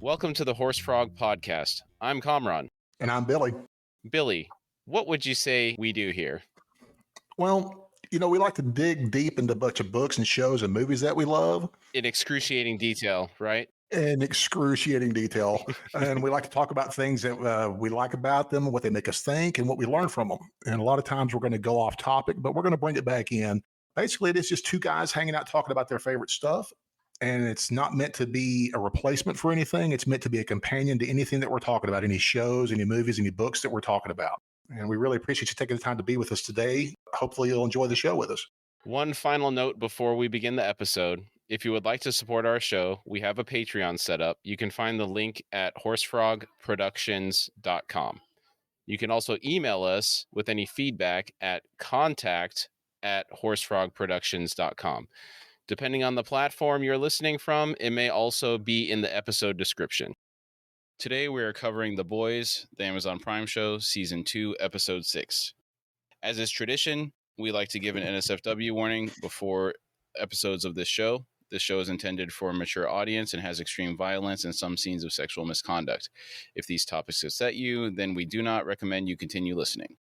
Welcome to the Horse Frog Podcast. I'm Kamran. And I'm Billy. Billy, what would you say we do here? Well, we like to dig deep into a bunch of books and shows and movies that we love. In excruciating detail, right? In excruciating detail. And we like to talk about things that we like about them, what they make us think, and what we learn from them. And a lot of times we're going to go off topic, but we're going to bring it back in. Basically, it is just two guys hanging out talking about their favorite stuff. And it's not meant to be a replacement for anything. It's meant to be a companion to anything that we're talking about, any shows, any movies, any books that we're talking about. And we really appreciate you taking the time to be with us today. Hopefully you'll enjoy the show with us. One final note before we begin the episode. If you would like to support our show, we have a Patreon set up. You can find the link at horsefrogproductions.com. You can also email us with any feedback at contact@horsefrogproductions.com. Depending on the platform you're listening from, it may also be in the episode description. Today we are covering The Boys, the Amazon Prime show, Season 2, Episode 6. As is tradition, we like to give an NSFW warning before episodes of this show. This show is intended for a mature audience and has extreme violence and some scenes of sexual misconduct. If these topics upset you, then we do not recommend you continue listening.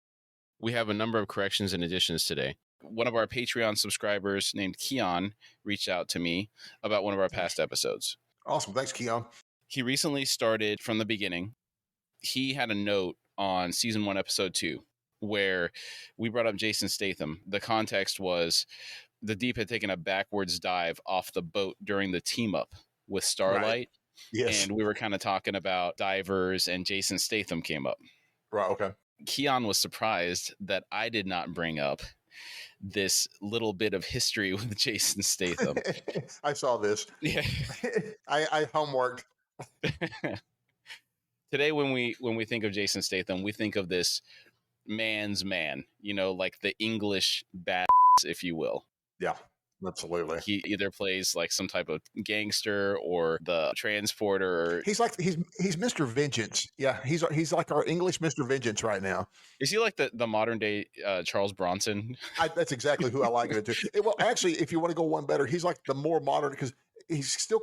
We have a number of corrections and additions today. One of our Patreon subscribers named Keon reached out to me about one of our past episodes. Awesome. Thanks, Keon. He recently started from the beginning. He had a note on Season 1, Episode 2, where we brought up Jason Statham. The context was the Deep had taken a backwards dive off the boat during the team-up with Starlight. Right. Yes. And we were kind of talking about divers, and Jason Statham came up. Right, okay. Keon was surprised that I did not bring up this little bit of history with Jason Statham. I saw this. Yeah. I homeworked. Today, when we think of Jason Statham, we think of this man's man, like the English badass, if you will. Yeah, absolutely. He either plays like some type of gangster or the transporter. He's Mr. Vengeance. Yeah, he's like our English Mr. Vengeance right now. Is he like the modern day Charles Bronson? That's exactly who I like it too. Well, actually, if you want to go one better, he's like the more modern, because he's still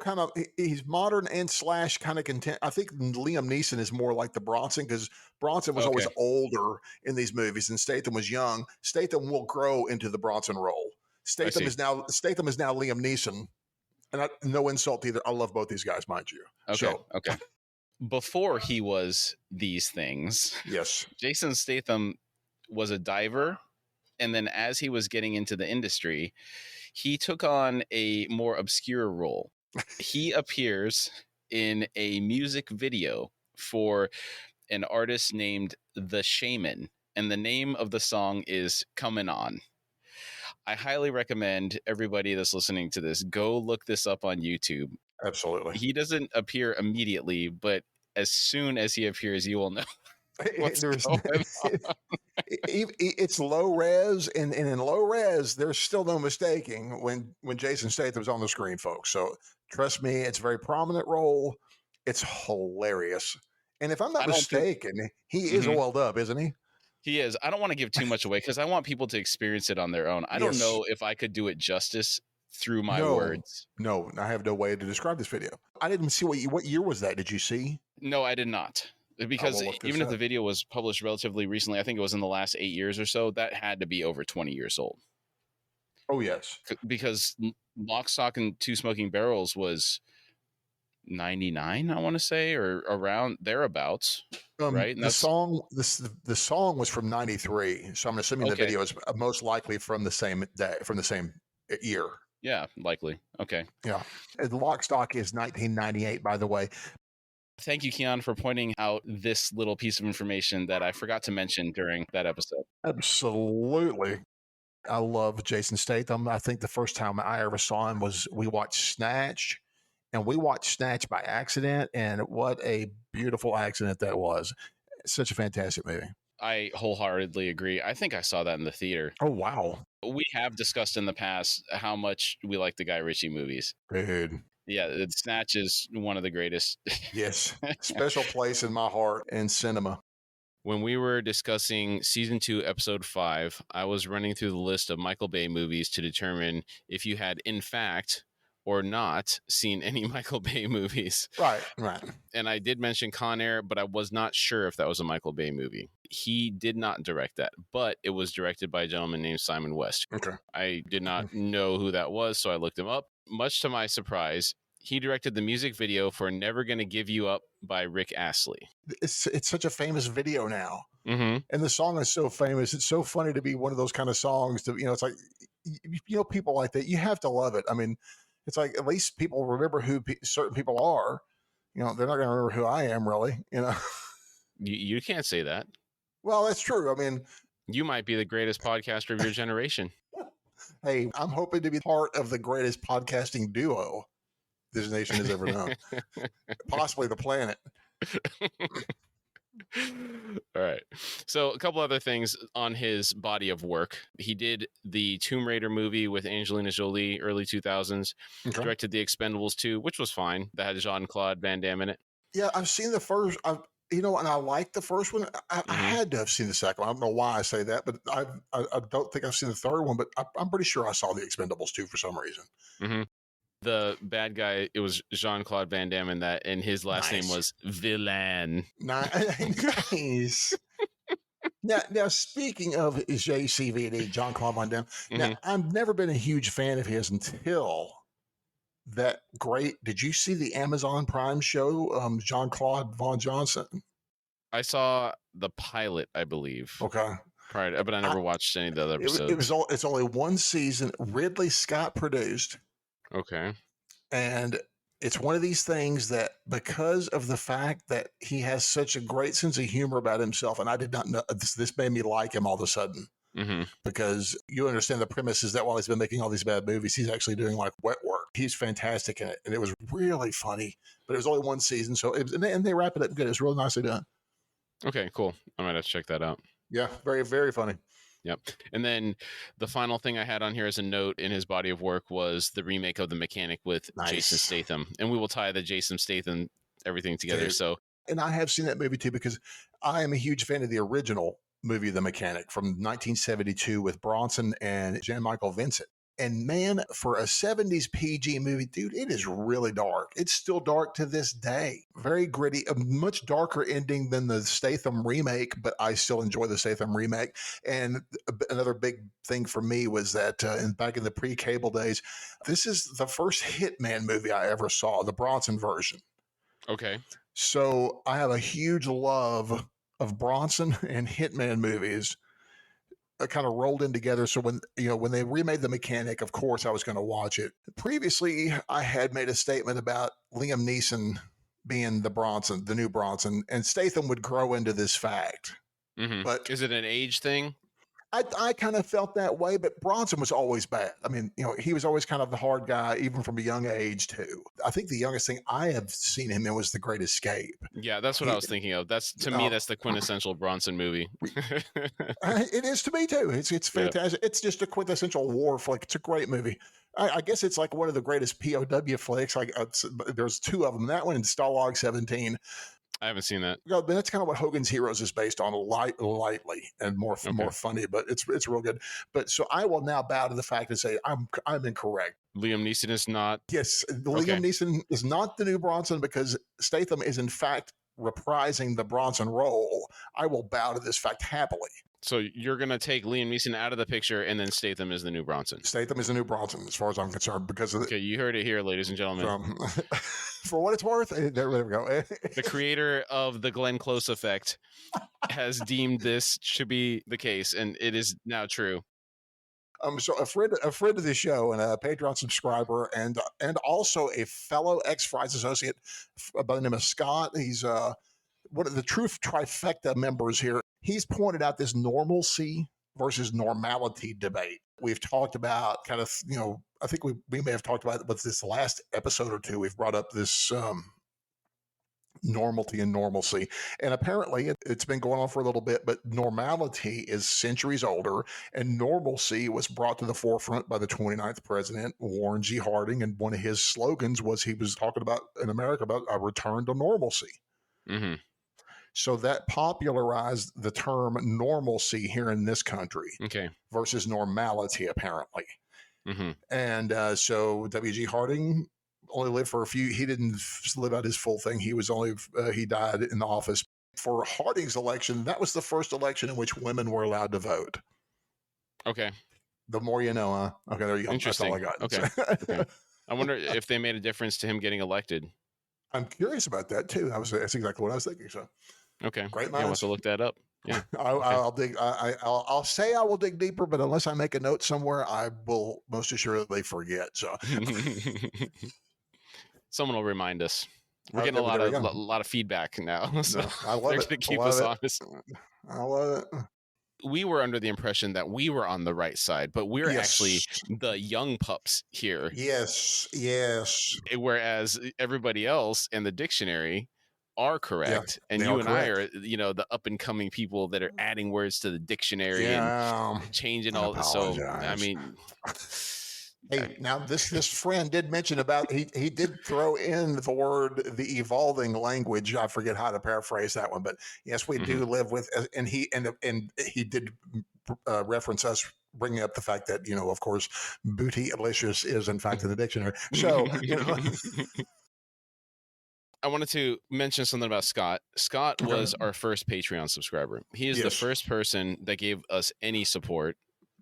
he's modern and slash kind of content. I think Liam Neeson is more like the Bronson, because Bronson was always older in these movies and Statham was young. Statham will grow into the Bronson role. Statham is now Liam Neeson, and no insult either. I love both these guys, mind you. Okay. Before he was these things, yes, Jason Statham was a diver, and then as he was getting into the industry, he took on a more obscure role. He appears in a music video for an artist named The Shaman, and the name of the song is Comin' On. I highly recommend everybody that's listening to this, go look this up on YouTube. Absolutely. He doesn't appear immediately, but as soon as he appears, you will know what's going on. It's low res, and in low res, there's still no mistaking when Jason Statham's on the screen, folks. So trust me, it's a very prominent role. It's hilarious. And if I'm not mistaken, he is oiled up, isn't he? He is. I don't want to give too much away because I want people to experience it on their own. I don't know if I could do it justice through my words. No, I have no way to describe this video. I didn't see what year was that? Did you see? No, I did not. Because even if the video was published relatively recently, I think it was in the last 8 years or so, that had to be over 20 years old. Oh, yes. Because Lock, Stock, and Two Smoking Barrels was 99, I want to say, or around thereabouts, right? And the song was from 93, so I'm assuming the video is most likely from the same day, from the same year. Yeah, likely. Okay. Yeah. Lock, Stock is 1998, by the way. Thank you, Keon, for pointing out this little piece of information that I forgot to mention during that episode. Absolutely. I love Jason Statham. I think the first time I ever saw him was we watched Snatch. And we watched Snatch by accident, and what a beautiful accident that was. It's such a fantastic movie. I wholeheartedly agree. I think I saw that in the theater. Oh, wow. We have discussed in the past how much we like the Guy Ritchie movies. Dude. Yeah, Snatch is one of the greatest. Yes. Special place in my heart in cinema. When we were discussing Season 2, Episode 5, I was running through the list of Michael Bay movies to determine if you had, in fact, or not seen any Michael Bay movies. Right. And I did mention Con Air, but I was not sure if that was a Michael Bay movie. He did not direct that, but it was directed by a gentleman named Simon West. Okay. I did not know who that was, so I looked him up. Much to my surprise, he directed the music video for Never Gonna Give You Up by Rick Astley. It's such a famous video now. Mm-hmm. And the song is so famous. It's so funny to be one of those kind of songs that, it's like, people like that, you have to love it. I mean, it's like, at least people remember who certain people are. They're not going to remember who I am, really. You can't say that. Well, that's true. I mean, you might be the greatest podcaster of your generation. Hey, I'm hoping to be part of the greatest podcasting duo this nation has ever known. Possibly the planet. All right. So a couple other things on his body of work. He did the Tomb Raider movie with Angelina Jolie, early 2000s. Okay. Directed The Expendables 2, which was fine. That had Jean-Claude Van Damme in it. Yeah, I've seen the first, and I liked the first one. I had to have seen the second one. I don't know why I say that, but I don't think I've seen the third one, but I'm pretty sure I saw The Expendables 2 for some reason. Mm-hmm. The bad guy, it was Jean-Claude Van Damme in that, and his last name was Villain. Nice. Now, speaking of JCVD, Jean-Claude Van Damme, now, I've never been a huge fan of his until that great. Did you see the Amazon Prime show, Jean-Claude Van Johnson? I saw the pilot, I believe. Okay. But I never watched any of the other episodes. It's only one season. Ridley Scott produced. Okay. And it's one of these things that, because of the fact that he has such a great sense of humor about himself, and I did not know this made me like him all of a sudden. Mm-hmm. Because you understand the premise is that while he's been making all these bad movies, he's actually doing like wet work. He's fantastic in it, and it was really funny. But it was only one season, so and they wrap it up good. It was really nicely done. Okay, cool. I might have to check that out. Yeah, very, very funny. Yep. And then the final thing I had on here as a note in his body of work was the remake of The Mechanic with Jason Statham. And we will tie the Jason Statham everything together. Dude. So, and I have seen that movie too, because I am a huge fan of the original movie, The Mechanic, from 1972 with Bronson and Jan-Michael Vincent. And man, for a 70s PG movie, dude, it is really dark. It's still dark to this day. Very gritty, a much darker ending than the Statham remake, but I still enjoy the Statham remake. And another big thing for me was that back in the pre-cable days, this is the first Hitman movie I ever saw, the Bronson version. Okay. So I have a huge love of Bronson and Hitman movies. Kind of rolled in together. So when they remade The Mechanic, of course I was going to watch it. Previously, I had made a statement about Liam Neeson being the new Bronson, and Statham would grow into this fact. Mm-hmm. But is it an age thing? I kind of felt that way, but Bronson was always bad. I mean, he was always kind of the hard guy, even from a young age too. I think the youngest thing I have seen him in was The Great Escape. Yeah, that's what I was thinking of. That's the quintessential Bronson movie. It is to me too. It's fantastic. Yeah. It's just a quintessential war flick. It's a great movie. I guess it's like one of the greatest POW flicks. Like there's two of them. That one and Stalag 17. I haven't seen that. But that's kind of what Hogan's Heroes is based on, lightly and more funny, but it's real good. But so I will now bow to the fact and say I'm incorrect. Liam Neeson is not. Yes, Liam Neeson is not the new Bronson, because Statham is in fact reprising the Bronson role. I will bow to this fact happily. So you're going to take Liam Neeson out of the picture, and then Statham is the new Bronson. Statham is the new Bronson, as far as I'm concerned, because of okay, you heard it here, ladies and gentlemen. For what it's worth, there we go. The creator of the Glenn Close effect has deemed this to be the case, and it is now true. So a friend of the show and a Patreon subscriber, and also a fellow X-Files associate by the name of Scott. He's one of the Truth Trifecta members here. He's pointed out this normalcy versus normality debate. We've talked about kind of, I think we may have talked about it with this last episode or two. We've brought up this normality and normalcy. And apparently it's been going on for a little bit, but normality is centuries older, and normalcy was brought to the forefront by the 29th president, Warren G. Harding. And one of his slogans was he was talking about in America about a return to normalcy. Mm-hmm. So that popularized the term normalcy here in this country versus normality, apparently. Mm-hmm. And so W.G. Harding only lived for a few. He didn't live out his full thing. He was only he died in the office. For Harding's election, that was the first election in which women were allowed to vote. Okay. The more you know, huh? Okay, there you go. That's all I Interesting. got. Okay. Okay. I wonder if they made a difference to him getting elected. I'm curious about that too. That's exactly what I was thinking. So Okay. great Yeah, we'll have minds. to look that up. Yeah. I'll dig. I'll say I will dig deeper, but unless I make a note somewhere, I will most assuredly forget. So Someone will remind us. We're getting a lot of feedback now, so no, I love they're it. going to keep I love us it. honest. I love it. We were under the impression that we were on the right side, but we're actually Yes. the young pups here. Yes. Yes. Whereas everybody else in the dictionary are correct, and they you are and correct. I are, the up and coming people that are adding words to the dictionary and Yeah. changing I all. So I apologize. mean, Hey, now this friend did mention about he did throw in the word the evolving language. I forget how to paraphrase that one, but yes, we do live with, and he did reference us bringing up the fact that of course, bootylicious is in fact in the dictionary. So I wanted to mention something about Scott. Scott was our first Patreon subscriber. He is the first person that gave us any support.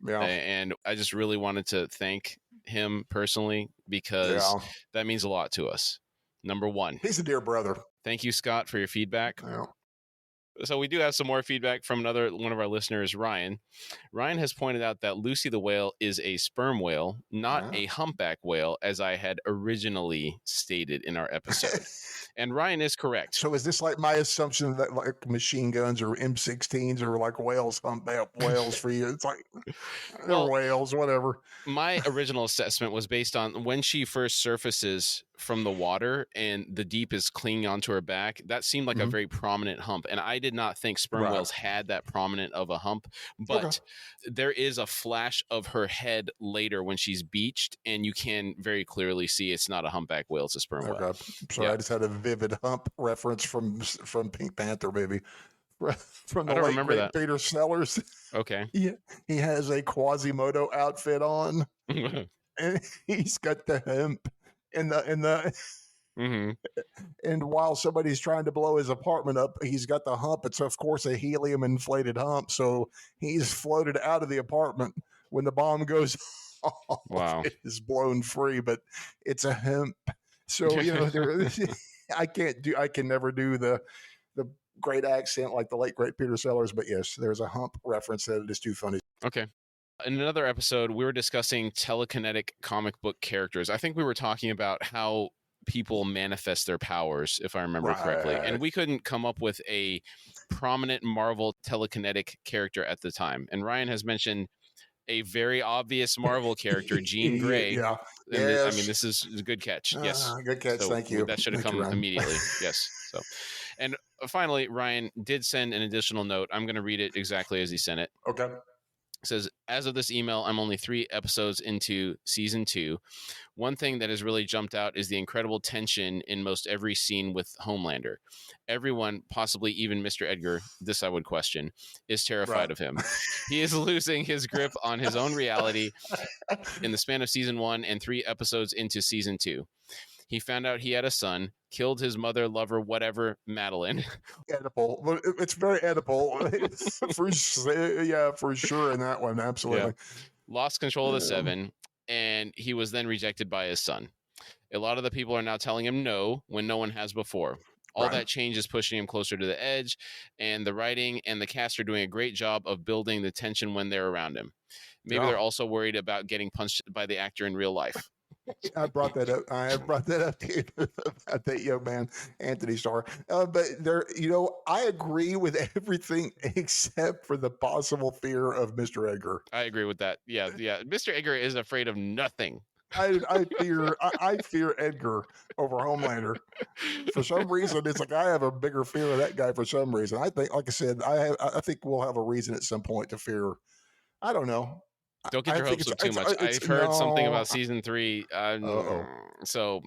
Yeah. And I just really wanted to thank him personally because that means a lot to us. Number one. He's a dear brother. Thank you, Scott, for your feedback. Yeah. So we do have some more feedback from one of our listeners, Ryan. Ryan has pointed out that Lucy the whale is a sperm whale, not a humpback whale, as I had originally stated in our episode. And Ryan is correct. So is this like my assumption that like machine guns or M16s are like whales, humpback whales for you? It's like they're whales, whatever. My original assessment was based on when she first surfaces from the water and the deep is clinging onto her back. That seemed like a very prominent hump. And I did not think sperm whales had that prominent of a hump. But there is a flash of her head later when she's beached, and you can very clearly see it's not a humpback whale, it's a sperm whale. Sorry, I just had a vivid hump reference from Pink Panther, baby. From the late great Peter Sellers. Okay. He has a Quasimodo outfit on, and he's got the hemp in the and while somebody's trying to blow his apartment up, he's got the hump. It's of course a helium inflated hump, so he's floated out of the apartment when the bomb goes off. Wow. It is blown free, but it's a hemp. So I can never do the great accent like the late great Peter Sellers, but yes, there's a hump reference that it is too funny. Okay. In another episode, we were discussing telekinetic comic book characters. I think we were talking about how people manifest their powers, if I remember correctly. And we couldn't come up with a prominent Marvel telekinetic character at the time. And Ryan has mentioned a very obvious Marvel character, Jean Grey. Yeah. And I mean, this is a good catch. Yes. Good catch. So thank you. That should have come immediately. Yes. So, and finally, Ryan did send an additional note. I'm going to read it exactly as he sent it. Okay. It says, as of this email, I'm only 3 episodes into season 2. One thing that has really jumped out is the incredible tension in most every scene with Homelander. Everyone, possibly even Mr. Edgar, this I would question, is terrified of him. He is losing his grip on his own reality in the span of season 1 and 3 episodes into season 2. He found out he had a son, killed his mother, lover, whatever, Madeline. Edible. It's very edible. for sure in that one. Absolutely. Yeah. Lost control of the 7, and he was then rejected by his son. A lot of the people are now telling him no when no one has before. All that change is pushing him closer to the edge, and the writing and the cast are doing a great job of building the tension when they're around him. Maybe they're also worried about getting punched by the actor in real life. I brought that up. I brought that up to you about that young man, Anthony Starr. But there, I agree with everything except for the possible fear of Mr. Edgar. I agree with that. Yeah. Mr. Edgar is afraid of nothing. I fear Edgar over Homelander. For some reason, it's like I have a bigger fear of that guy for some reason. I think, like I said, I think we'll have a reason at some point to fear. I don't know. Don't get your hopes up too much. I've heard something about season 3. So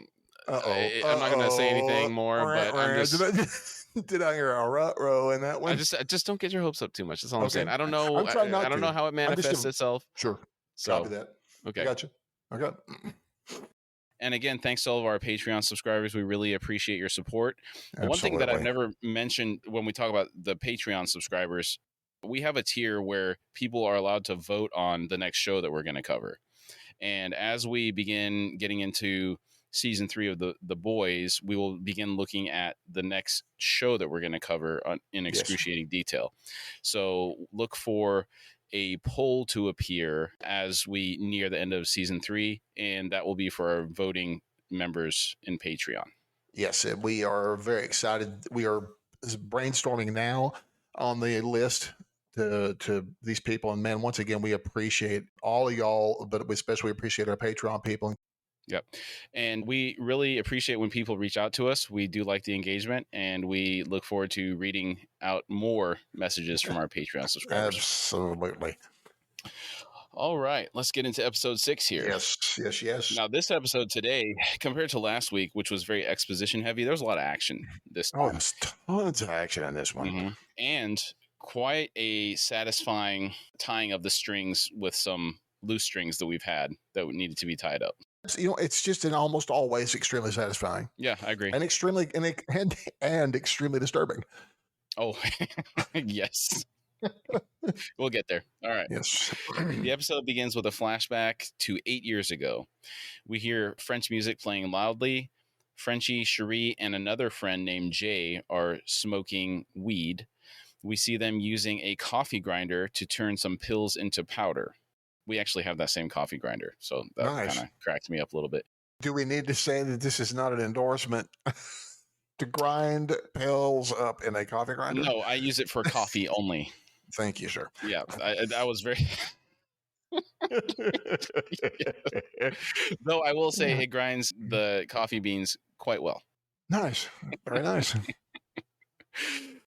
I'm not going to say anything more, but I'm just... Did I hear a ruh-roh in that one? Just don't get your hopes up too much. That's all I'm saying. I don't know. I don't know how it manifests itself. Sure. So, Copy that. Okay. Gotcha. Okay. And again, thanks to all of our Patreon subscribers. We really appreciate your support. One thing that I've Absolutely. never mentioned when we talk about the Patreon subscribers, we have a tier where people are allowed to vote on the next show that we're going to cover. And as we begin getting into season 3 of the boys, we will begin looking at the next show that we're going to cover in Yes. excruciating detail. So look for a poll to appear as we near the end of season 3, and that will be for our voting members in Patreon. Yes, and we are very excited. We are brainstorming now on the list to these people. And man, once again, we appreciate all of y'all, but we especially appreciate our Patreon people. Yep. And we really appreciate when people reach out to us. We do like the engagement, and we look forward to reading out more messages from our Patreon subscribers. Absolutely. All right, let's get into episode 6 here. Yes. Now, this episode today, compared to last week, which was very exposition heavy, there's a lot of action this time. Oh, there's tons of action in this one. Mm-hmm. And quite a satisfying tying of the strings with some loose strings that we've had that needed to be tied up. It's just an almost always extremely satisfying. Yeah, I agree. And extremely and extremely disturbing. Oh, yes. We'll get there. All right. Yes. The episode begins with a flashback to 8 years ago. We hear French music playing loudly. Frenchie, Cherie, and another friend named Jay are smoking weed. We see them using a coffee grinder to turn some pills into powder. We actually have that same coffee grinder, so that Nice. kind of cracked me up a little bit. Do we need to say that this is not an endorsement to grind pills up in a coffee grinder? No, I use it for coffee only. Thank you, sir. Yeah, I was very... Though I will say it grinds the coffee beans quite well. Nice. Very nice.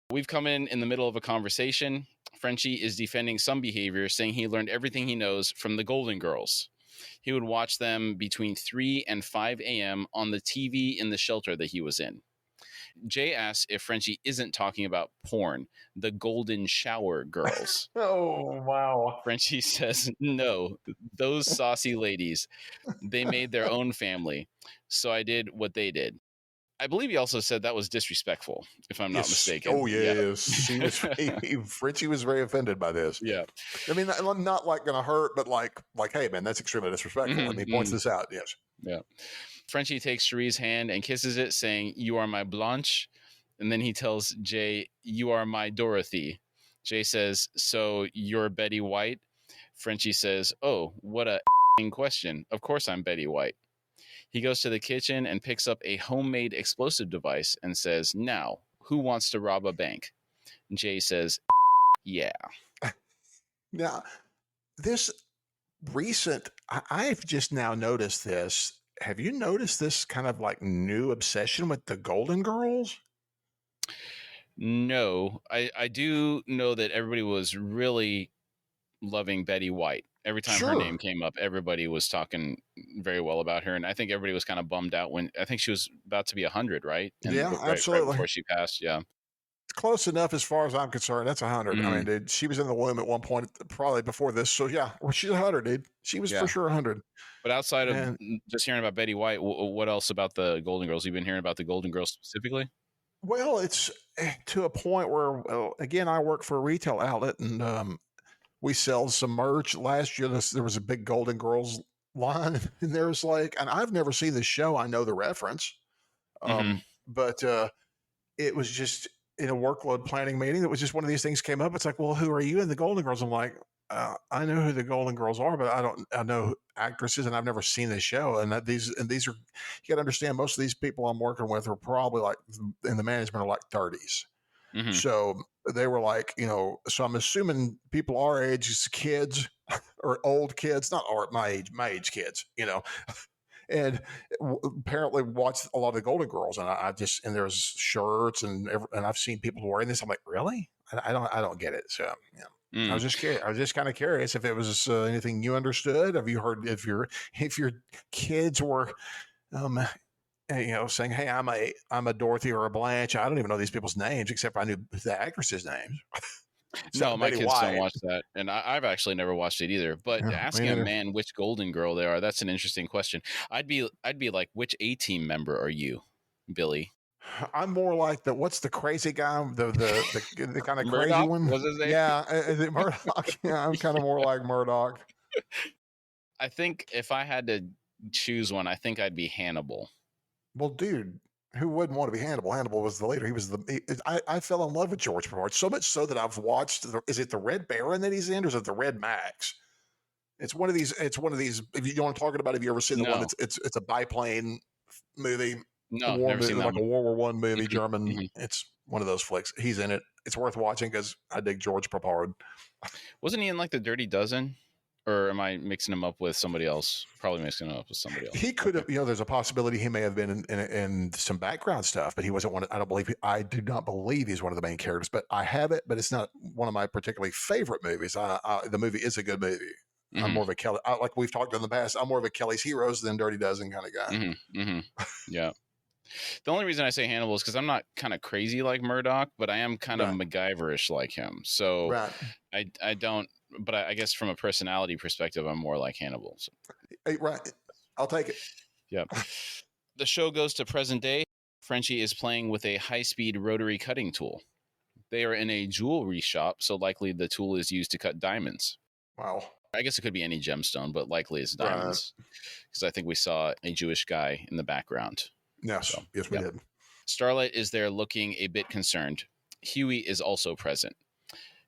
We've come in the middle of a conversation. Frenchie is defending some behavior, saying he learned everything he knows from the Golden Girls. He would watch them between 3 and 5 a.m. on the TV in the shelter that he was in. Jay asks if Frenchie isn't talking about porn, the Golden Shower Girls. Oh, wow. Frenchie says, no, those saucy ladies, they made their own family. So I did what they did. I believe he also said that was disrespectful, if I'm not mistaken. Oh, yes. Yeah. Frenchie was very offended by this. Yeah. I mean, not like going to hurt, but like, hey, man, that's extremely disrespectful. Mm-hmm, And he points this out. Yes. Yeah. Frenchie takes Cherie's hand and kisses it, saying, you are my Blanche. And then he tells Jay, you are my Dorothy. Jay says, so you're Betty White? Frenchie says, oh, what a question. Of course I'm Betty White. He goes to the kitchen and picks up a homemade explosive device and says, now, who wants to rob a bank? Jay says, yeah. Now, this recent, I've just now noticed this. Have you noticed this kind of like new obsession with the Golden Girls? No, I do know that everybody was really loving Betty White. Every time her name came up, everybody was talking very well about her. And I think everybody was kind of bummed out when I think she was about to be 100, right? And absolutely. Right before she passed. Yeah. It's close enough as far as I'm concerned. That's 100. I mean, dude, she was in the womb at one point, probably before this. So yeah, well, she's 100, dude. She was for sure 100. But outside of just hearing about Betty White, what else about the Golden Girls? You've been hearing about the Golden Girls specifically? Well, it's to a point where, again, I work for a retail outlet and we sell some merch. Last year, there was a big Golden Girls line, and there's like, and I've never seen the show. I know the reference, but it was just in a workload planning meeting. It was just one of these things came up. It's like, well, who are you in the Golden Girls? I'm like, I know who the Golden Girls are, but I know actresses, and I've never seen the show. And these are, you got to understand, most of these people I'm working with are probably like in the management are like 30s. So they were like, so I'm assuming people our age, kids or old kids, not our my age kids, and apparently watched a lot of the Golden Girls, and and there's shirts and I've seen people wearing this. I'm like, really? I don't get it. So I was just curious. I was just kind of curious if it was anything you understood. Have you heard if your kids were saying, hey, I'm a Dorothy or a Blanche. I don't even know these people's names except I knew the actresses' names. No, except my Betty kids don't White. watch that, and I've actually never watched it either. But Yeah, me asking a neither. man which Golden Girl they are, that's an interesting question. I'd be like, which A-Team member are you, Billy? I'm more like what's the crazy guy, the kind of crazy Murdoch one? was his name. Yeah, is it Murdoch? Yeah, I'm kind of more like Murdoch. I think if I had to choose one, I think I'd be Hannibal. Well, dude, who wouldn't want to be Hannibal? Hannibal was the leader. He was I fell in love with George Papard so much so that I've watched. Is it the Red Baron that he's in, or is it the Red Max? It's one of these. It's one of these. If you want to talk about, have you ever seen the one? No, It's a biplane movie, no, never seen that like a one. World War One movie, Mhm, German. mhm. It's one of those flicks. He's in it. It's worth watching because I dig George Papard. Wasn't he in like the Dirty Dozen? Or am I mixing him up with somebody else? Probably mixing him up with somebody else. He could Okay. have, there's a possibility he may have been in some background stuff, but he wasn't one. I do not believe he's one of the main characters, but I have it, but it's not one of my particularly favorite movies. The movie is a good movie. I'm Mm-hmm. more of a Kelly, like we've talked in the past, I'm more of a Kelly's Heroes than Dirty Dozen kind of guy. Mm-hmm. Mm-hmm. Yeah. The only reason I say Hannibal is because I'm not kind of crazy like Murdoch, but I am kind of Right. MacGyverish like him. So Right. I don't, but I guess from a personality perspective, I'm more like Hannibal. So, Hey, right. I'll take it. yeah. The show goes to present day. Frenchie is playing with a high-speed rotary cutting tool. They are in a jewelry shop, so likely the tool is used to cut diamonds. Wow. I guess it could be any gemstone, but likely it's diamonds. Because I think we saw a Jewish guy in the background. Yes. So, yes, we did. Starlight is there looking a bit concerned. Huey is also present.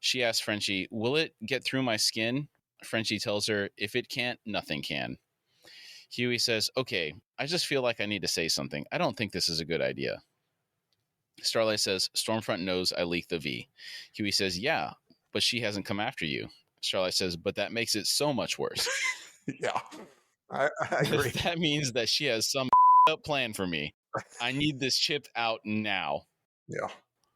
She asks Frenchie, "Will it get through my skin?" Frenchie tells her, "If it can't, nothing can." Huey says, "Okay, I just feel like I need to say something. I don't think this is a good idea." Starlight says, "Stormfront knows I leaked the V." Huey says, "Yeah, but she hasn't come after you." Starlight says, "But that makes it so much worse." Yeah, I agree. That means that she has some up plan for me. I need this chip out now. Yeah.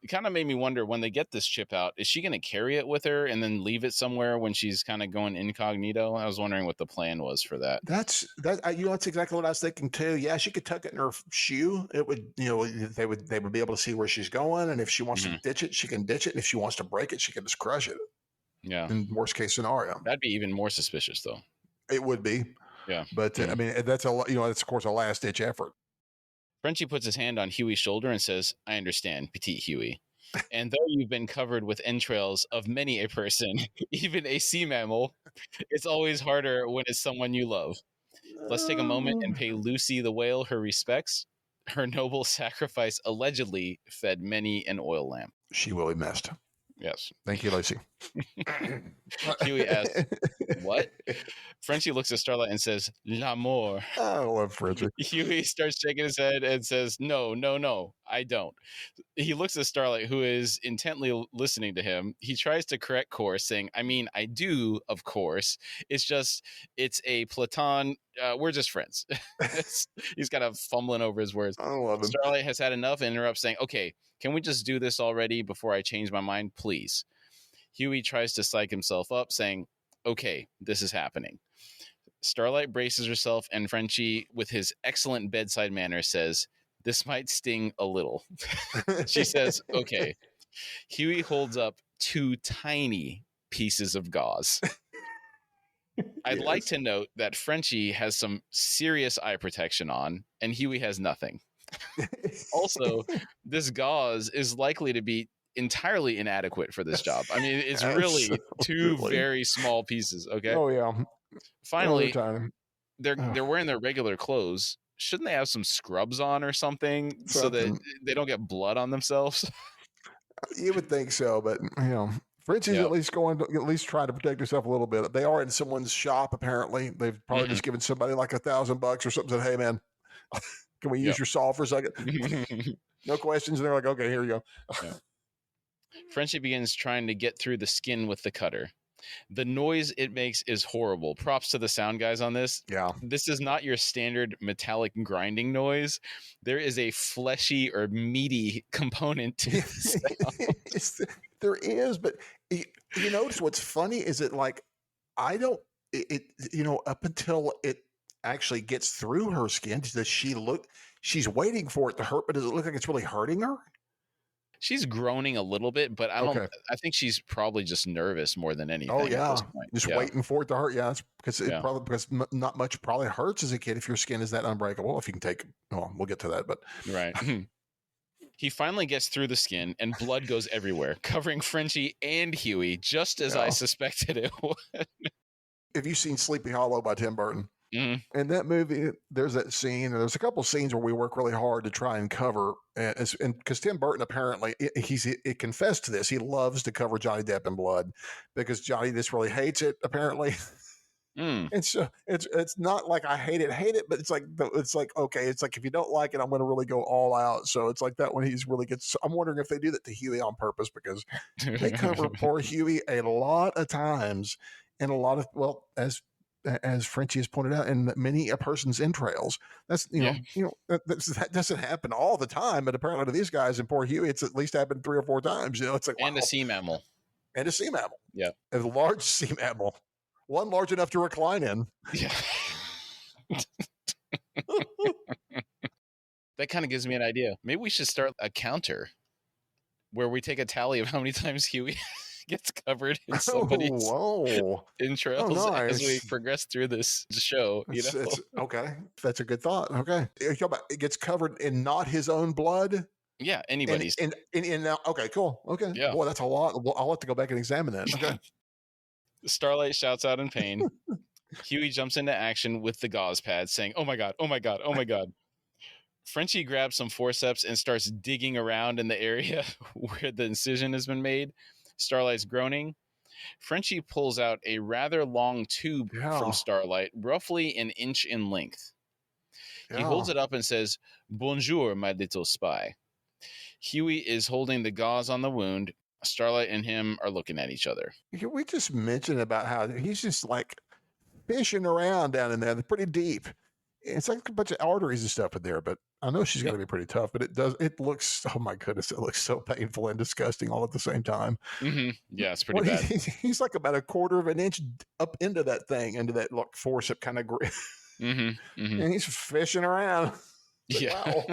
It kind of made me wonder, when they get this chip out, is she going to carry it with her and then leave it somewhere when she's kind of going incognito? I was wondering what the plan was for that. That's exactly what I was thinking too. Yeah, she could tuck it in her shoe. It would, they would be able to see where she's going, and if she wants to ditch it, she can ditch it. And if she wants to break it, she can just crush it. Yeah. In worst case scenario, that'd be even more suspicious, though. It would be. Yeah. But I mean, that's it's of course a last ditch effort. Frenchie puts his hand on Huey's shoulder and says, "I understand, petite Huey. And though you've been covered with entrails of many a person, even a sea mammal, it's always harder when it's someone you love. Let's take a moment and pay Lucy the whale her respects. Her noble sacrifice allegedly fed many an oil lamp." She will be missed. Yes. Thank you, Lucy. Huey asks, "What?" Frenchie looks at Starlight and says, "L'amour." I love Frenchie. Huey starts shaking his head and says, "No, no, no, I don't." He looks at Starlight, who is intently listening to him. He tries to correct course, saying, "I mean, I do, of course. It's a Platon. We're just friends." He's kind of fumbling over his words. I love him. Starlight has had enough and interrupts, saying, "Okay, can we just do this already before I change my mind, please?" Huey tries to psych himself up, saying, "Okay, this is happening." Starlight braces herself, and Frenchie, with his excellent bedside manner, says, "This might sting a little." She says, "Okay." Huey holds up 2 tiny pieces of gauze. I'd like to note that Frenchie has some serious eye protection on, and Huey has nothing. Also, this gauze is likely to be entirely inadequate for this job. I mean, it's really 2 very small pieces, okay? Oh, yeah. Finally, they're wearing their regular clothes. Shouldn't they have some scrubs on or something so that they don't get blood on themselves? You would think so, but Frenchie's at least going to at least try to protect herself a little bit. They are in someone's shop, apparently. They've probably just given somebody like $1,000 or something. Said, "Hey, man, can we use your saw for a second?" No questions. And they're like, "Okay, here you go." Frenchie begins trying to get through the skin with the cutter. The noise it makes is horrible. Props to the sound guys on this. Yeah. This is not your standard metallic grinding noise. There is a fleshy or meaty component to the sound. There is, but you notice what's funny is that, like, I don't, up until it actually gets through her skin, does she look, she's waiting for it to hurt, but does it look like it's really hurting her? She's groaning a little bit, but Okay. I think she's probably just nervous more than anything Oh at yeah, this point. just Yeah. waiting for it to hurt. Yeah, it's because Yeah. not much probably hurts as a kid if your skin is that unbreakable. If you can take, well, we'll get to that, but Right. He finally gets through the skin, and blood goes everywhere, covering Frenchie and Huey, just as I Yeah. suspected it would. Have you seen Sleepy Hollow by Tim Burton? Mhm. In that movie, there's that scene, and there's a couple scenes where we work really hard to try and cover, and because Tim Burton apparently it confessed to this, he loves to cover Johnny Depp in blood because Johnny just really hates it apparently. Mm. And so it's not like I hate it, but it's like okay, it's like if you don't like it, I'm going to really go all out. So it's like that when he's really gets. I'm wondering if they do that to Huey on purpose because they cover poor Huey a lot of times, and a lot of as Frenchie has pointed out, in many a person's entrails. That's that doesn't happen all the time, but apparently to these guys and poor Huey, it's at least happened 3 or 4 times. It's like And wow. a sea mammal. And a sea mammal. Yeah. A large sea mammal. One large enough to recline in. Yeah. That kind of gives me an idea. Maybe we should start a counter where we take a tally of how many times Huey gets covered in somebody's entrails as we progress through this show. Okay. That's a good thought. Okay. It gets covered in not his own blood. Yeah, anybody's. Okay, cool. Okay. Yeah. Boy, that's a lot. Well, I'll have to go back and examine that. Okay. Starlight shouts out in pain. Huey jumps into action with the gauze pad, saying, "Oh my God, oh my God, oh my God." Frenchie grabs some forceps and starts digging around in the area where the incision has been made. Starlight's groaning. Frenchie pulls out a rather long tube from Starlight, roughly an inch in length. He holds it up and says, "Bonjour, my little spy." Huey is holding the gauze on the wound. Starlight and him are looking at each other. We just mentioned about how he's just like fishing around down in there. They're pretty deep. It's like a bunch of arteries and stuff in there, but I know she's got to be pretty tough, but it looks, oh my goodness, it looks so painful and disgusting all at the same time. Mm-hmm. Yeah, it's pretty bad. He's like about a quarter of an inch up into that thing, into that forcep kind of grip. Mm-hmm. Mm-hmm. And he's fishing around. Yeah. Wow.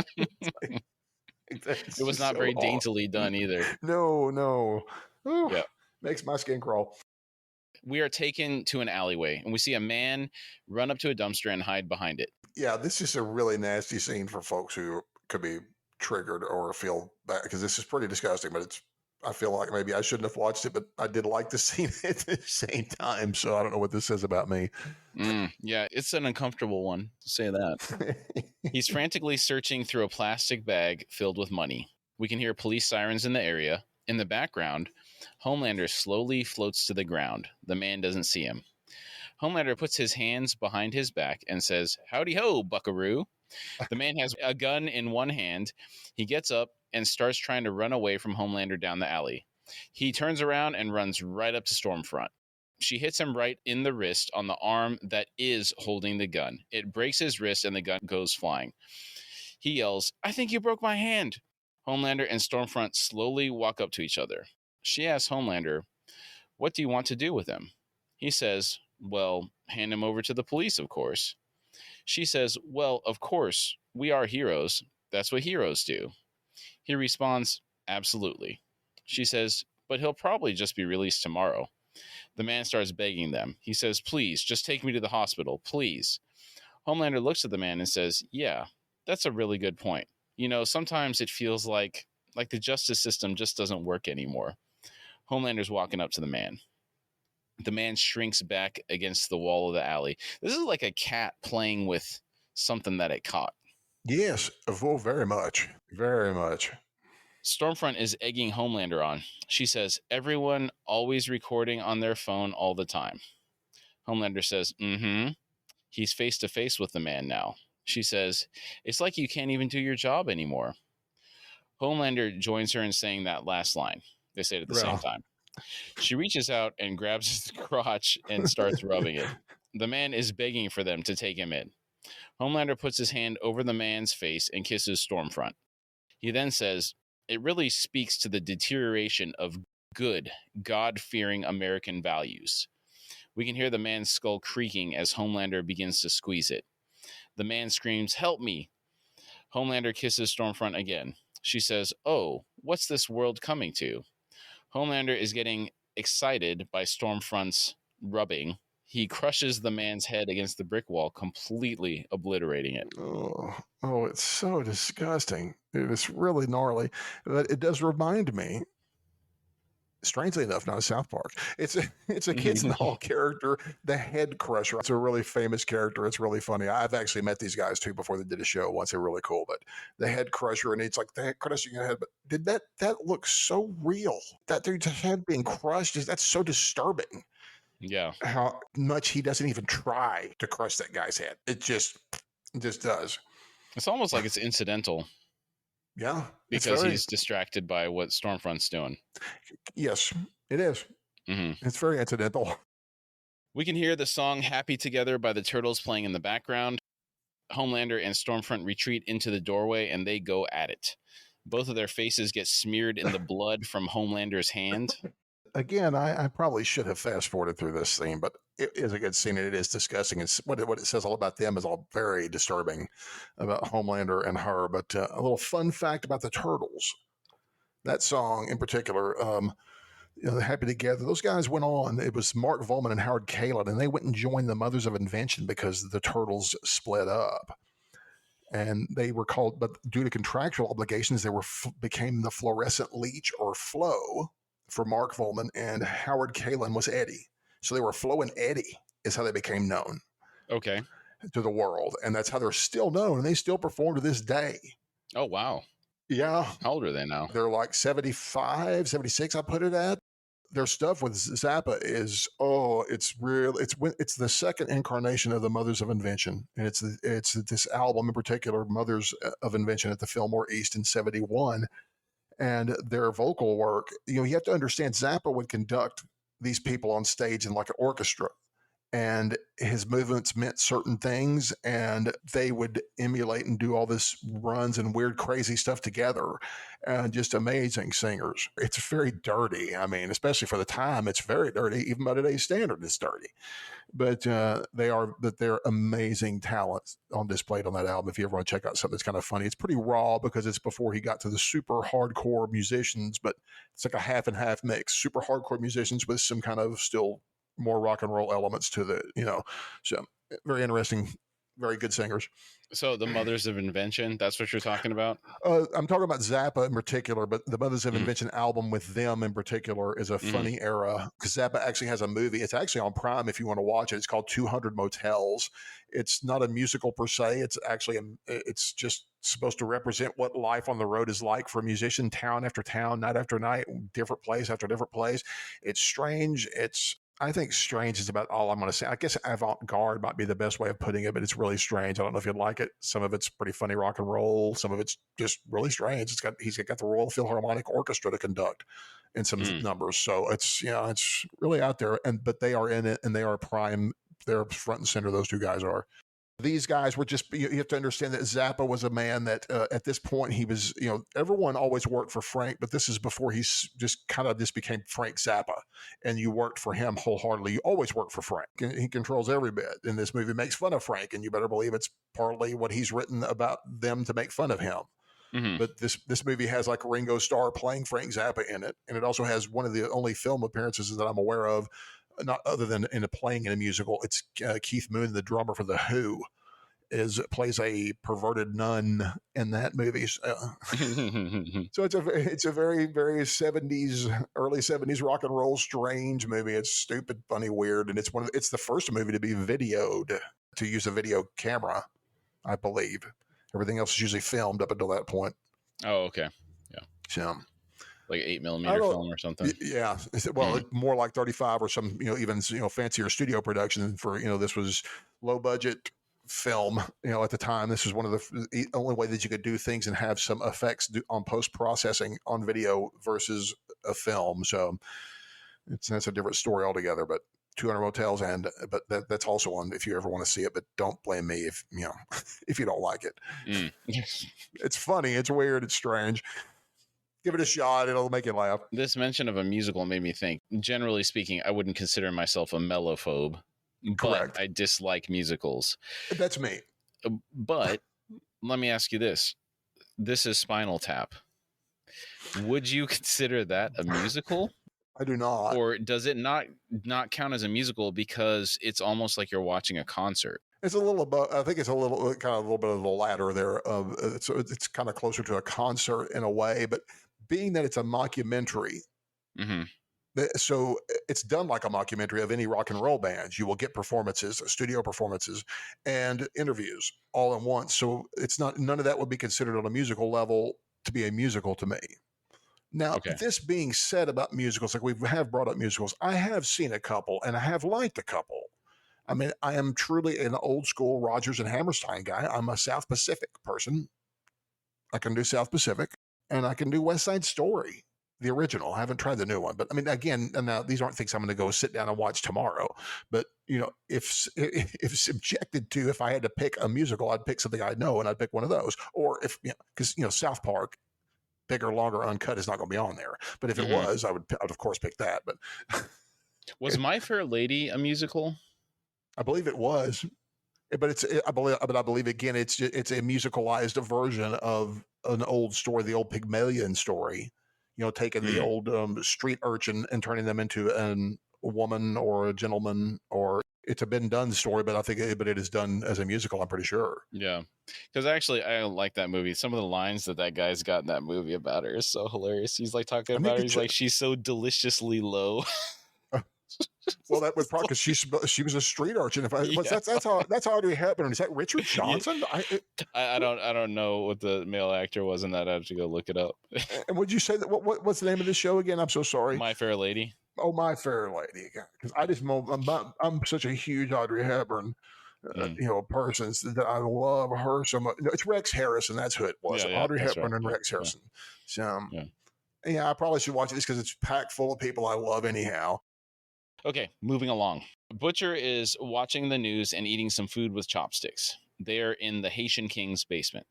It was not very daintily done either. No. Ooh, yeah. Makes my skin crawl. We are taken to an alleyway, and we see a man run up to a dumpster and hide behind it. Yeah, this is a really nasty scene for folks who could be triggered or feel bad, because this is pretty disgusting, but I feel like maybe I shouldn't have watched it, but I did like the scene at the same time, so I don't know what this says about me. Yeah, it's an uncomfortable one, to say that. He's frantically searching through a plastic bag filled with money. We can hear police sirens in the area. In the background, Homelander slowly floats to the ground. The man doesn't see him. Homelander puts his hands behind his back and says, "Howdy ho, buckaroo." The man has a gun in one hand. He gets up and starts trying to run away from Homelander down the alley. He turns around and runs right up to Stormfront. She hits him right in the wrist on the arm that is holding the gun. It breaks his wrist and the gun goes flying. He yells, "I think you broke my hand." Homelander and Stormfront slowly walk up to each other. She asks Homelander, "What do you want to do with him?" He says, "Well, hand him over to the police, of course." She says, "Well, of course, we are heroes. That's what heroes do." He responds, "Absolutely." She says, "But he'll probably just be released tomorrow." The man starts begging them. He says, "Please, just take me to the hospital, please." Homelander looks at the man and says, "Yeah, that's a really good point. You know, sometimes it feels like the justice system just doesn't work anymore." Homelander's walking up to the man. The man shrinks back against the wall of the alley. This is like a cat playing with something that it caught. Yes, oh, very much. Very much. Stormfront is egging Homelander on. She says, "Everyone always recording on their phone all the time." Homelander says, "Mm-hmm." He's face to face with the man now. She says, "It's like you can't even do your job anymore." Homelander joins her in saying that last line. They say it at the same time. She reaches out and grabs his crotch and starts rubbing it. The man is begging for them to take him in. Homelander puts his hand over the man's face and kisses Stormfront. He then says, "It really speaks to the deterioration of good, God-fearing American values." We can hear the man's skull creaking as Homelander begins to squeeze it. The man screams, "Help me." Homelander kisses Stormfront again. She says, "Oh, what's this world coming to? Homelander is getting excited by Stormfront's rubbing. He crushes the man's head against the brick wall, completely obliterating it. Oh, it's so disgusting. It is really gnarly. But it does remind me, strangely enough, not a South Park. It's a Kids in the Hall character, the Head Crusher. It's a really famous character. It's really funny. I've actually met these guys too before they did a show once. They're really cool. But the Head Crusher, and it's like the head crushing your head. But did that look so real? That dude's head being crushed, that's so disturbing. Yeah. How much he doesn't even try to crush that guy's head. It just does. It's almost like it's incidental. Yeah. Because he's distracted by what Stormfront's doing. Yes, it is. Mm-hmm. It's very incidental. We can hear the song Happy Together by the Turtles playing in the background. Homelander and Stormfront retreat into the doorway and they go at it. Both of their faces get smeared in the blood from Homelander's hand. Again, I probably should have fast forwarded through this scene, but it is a good scene and it is disgusting. It's what it says all about them is all very disturbing about Homelander and her. But a little fun fact about the Turtles, that song in particular, Happy Together, those guys went on. It was Mark Volman and Howard Kalin, and they went and joined the Mothers of Invention because the Turtles split up. And they were called, but due to contractual obligations, they became the Fluorescent Leech or Flo for Mark Volman, and Howard Kalin was Eddie. So they were Flo and Eddie is how they became known. Okay. To the world. And that's how they're still known. And they still perform to this day. Oh, wow. Yeah. How old are they now? They're like 75, 76, I put it at. Their stuff with Zappa is, it's real. It's the second incarnation of the Mothers of Invention. And it's this album in particular, Mothers of Invention at the Fillmore East in 71. And their vocal work, you have to understand Zappa would conduct these people on stage in like an orchestra, and his movements meant certain things, and they would emulate and do all this runs and weird, crazy stuff together, and just amazing singers. It's very dirty. I mean, especially for the time, it's very dirty. Even by today's standard, it's dirty. But they're amazing talents on display on that album. If you ever want to check out something that's kind of funny, it's pretty raw because it's before he got to the super hardcore musicians, but it's like a half and half mix. Super hardcore musicians with some kind of still more rock and roll elements to the, so very interesting, very good singers. So the Mothers of Invention, that's what you're talking about? I'm talking about Zappa in particular, but the Mothers of Invention album with them in particular is a funny era because Zappa actually has a movie. It's actually on Prime if you want to watch it. It's called 200 Motels. It's not a musical per se. It's actually, it's just supposed to represent what life on the road is like for a musician, town after town, night after night, different place after different place. It's strange. I think strange is about all I'm going to say. I guess avant-garde might be the best way of putting it, but it's really strange. I don't know if you'd like it. Some of it's pretty funny rock and roll. Some of it's just really strange. He's got the Royal Philharmonic Orchestra to conduct in some numbers. So it's really out there. But they are in it and they are prime. They're front and center. Those two guys are. These guys were just, you have to understand that Zappa was a man that at this point he was, everyone always worked for Frank, but this is before he's just became Frank Zappa and you worked for him wholeheartedly. You always work for Frank. He controls every bit. And this movie makes fun of Frank, and you better believe it's partly what he's written about them to make fun of him. Mm-hmm. But this movie has like Ringo Starr playing Frank Zappa in it. And it also has one of the only film appearances that I'm aware of, not other than playing in a musical. It's Keith Moon, the drummer for The Who, plays a perverted nun in that movie. So it's a very, very 70s, early 70s rock and roll strange movie. It's stupid, funny, weird, and it's the first movie to be videoed, to use a video camera, I believe. Everything else is usually filmed up until that point. Oh, okay. Yeah. So, like 8mm film or something. Yeah. Well, more like 35 or some, even, fancier studio production for, this was low budget film, at the time. This was one of the only way that you could do things and have some effects on post-processing on video versus a film. So that's a different story altogether, but 200 Motels but that's also on if you ever want to see it, but don't blame me if, if you don't like it. It's funny. It's weird. It's strange. Give it a shot. It'll make you laugh. This mention of a musical made me think, generally speaking, I wouldn't consider myself a mellophobe, but I dislike musicals. That's me. But let me ask you this. This is Spinal Tap. Would you consider that a musical? I do not. Or does it not count as a musical because it's almost like you're watching a concert? It's a little above. I think it's a little kind of a little bit of the latter there. Of it's kind of closer to a concert in a way, but being that it's a mockumentary, Mm-hmm. so it's done like a mockumentary of any rock and roll bands. You will get performances, studio performances, and interviews all in one. So it's not, none of that would be considered on a musical level to be a musical to me. Now, Okay. this being said about musicals, like we have brought up musicals, I have seen a couple and I have liked a couple. I mean, I am truly an old school Rogers and Hammerstein guy. I'm a South Pacific person. I can do South Pacific and I can do West Side Story, the original. I haven't tried the new one, but I mean, again, and now these aren't things I'm going to go sit down and watch tomorrow. But you know, if subjected to, if I had to pick a musical, I'd pick something I know and I'd pick one of those. Or if because South Park, bigger, longer, uncut is not going to be on there. But if it was, I would of course pick that. But was My Fair Lady a musical? I believe it was. But I believe again, it's a musicalized version of an old story, the old Pygmalion story. Taking the old street urchin and turning them into a woman or a gentleman, or it's a been done story. But I think, it is done as a musical. I'm pretty sure. Yeah, because actually, I like that movie. Some of the lines that guy's got in that movie about her is so hilarious. He's like talking about her. He's like, she's so deliciously low. Well, that was probably because she was a street urchin. That's Audrey Hepburn. Is that Richard Johnson? I don't know what the male actor was in that. I have to go look it up. And would you say that? What's the name of the show again? I'm so sorry. My Fair Lady. Oh, My Fair Lady. Because I'm such a huge Audrey Hepburn, person that I love her so much. No, it's Rex Harrison. That's who it was. Audrey Hepburn and Rex Harrison. So I probably should watch this because it's packed full of people I love anyhow. Okay, moving along. Butcher is watching the news and eating some food with chopsticks. They're in the Haitian King's basement.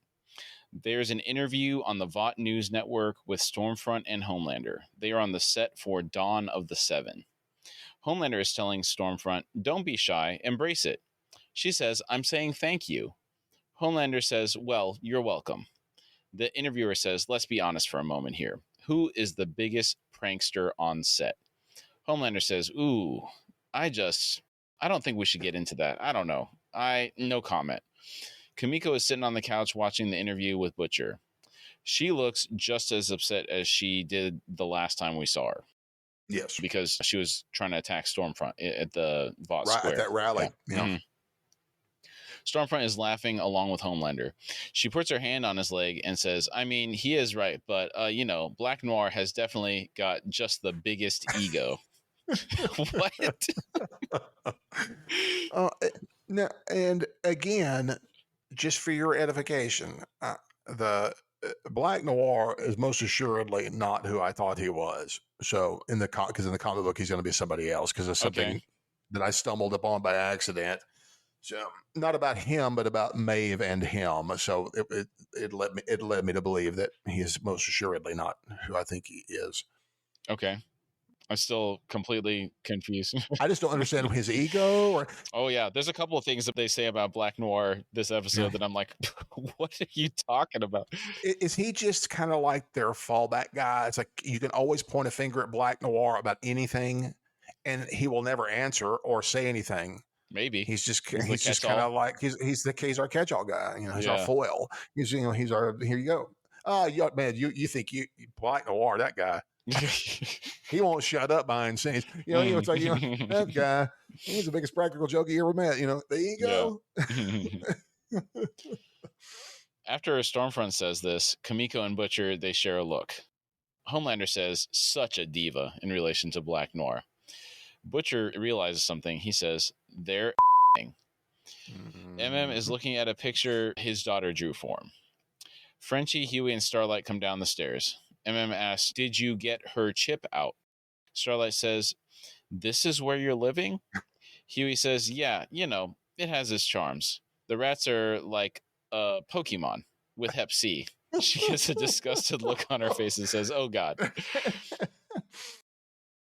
There's an interview on the Vought News Network with Stormfront and Homelander. They are on the set for Dawn of the Seven. Homelander is telling Stormfront, "Don't be shy, embrace it." She says, "I'm saying thank you." Homelander says, "Well, you're welcome." The interviewer says, "Let's be honest for a moment here. Who is the biggest prankster on set?" Homelander says, "Ooh, I don't think we should get into that. I don't know. No comment." Kimiko is sitting on the couch watching the interview with Butcher. She looks just as upset as she did the last time we saw her. Yes. Because she was trying to attack Stormfront at the Vought Square. At that rally. Yeah. Mm-hmm. Stormfront is laughing along with Homelander. She puts her hand on his leg and says, "I mean, he is right, but, Black Noir has definitely got just the biggest ego." What? Now, and again, just for your edification, the Black Noir is most assuredly not who I thought he was. So because in the comic book he's going to be somebody else because of something that I stumbled upon by accident. So not about him, but about Maeve and him. So it led me to believe that he is most assuredly not who I think he is. Okay. I'm still completely confused. I just don't understand his ego. Oh, yeah. There's a couple of things that they say about Black Noir this episode that I'm like, what are you talking about? Is he just kind of like their fallback guy? It's like you can always point a finger at Black Noir about anything, and he will never answer or say anything. Maybe he's just kind of like he's our catch-all guy. He's our foil. He's our here you go. Oh, man, you think you Black Noir, that guy. He won't shut up behind scenes. It's like that guy. He's the biggest practical joke you ever met. There you go. Yeah. After Stormfront says this, Kimiko and Butcher they share a look. Homelander says, "Such a diva" in relation to Black Noir. Butcher realizes something. He says, "They're." MM is looking at a picture his daughter drew for him. Frenchie, Huey, and Starlight come down the stairs. MM asks, "Did you get her chip out?" Starlight says, "This is where you're living?" Huey says, "Yeah, it has its charms. The rats are like a Pokemon with Hep C." She gets a disgusted look on her face and says, "Oh, God."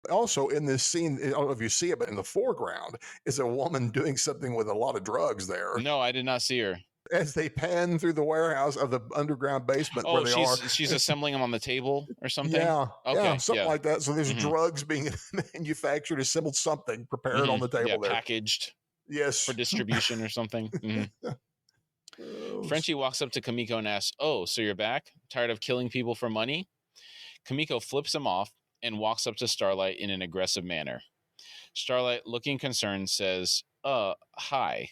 Also in this scene, I don't know if you see it, but in the foreground is a woman doing something with a lot of drugs there. No, I did not see her. as they pan through the warehouse of the underground basement where Oh, they are. she's assembling them on the table or something. Yeah, Okay, something yeah. like that. So there's Mhm. drugs being manufactured, assembled, something prepared on the Yeah, table there. packaged for Yes. distribution or something. Oh, Frenchie walks up to Kamiko and asks, "Oh, so you're back? Tired of killing people for money?" Kamiko flips him off and walks up to Starlight in an aggressive manner. Starlight, looking concerned, says, hi."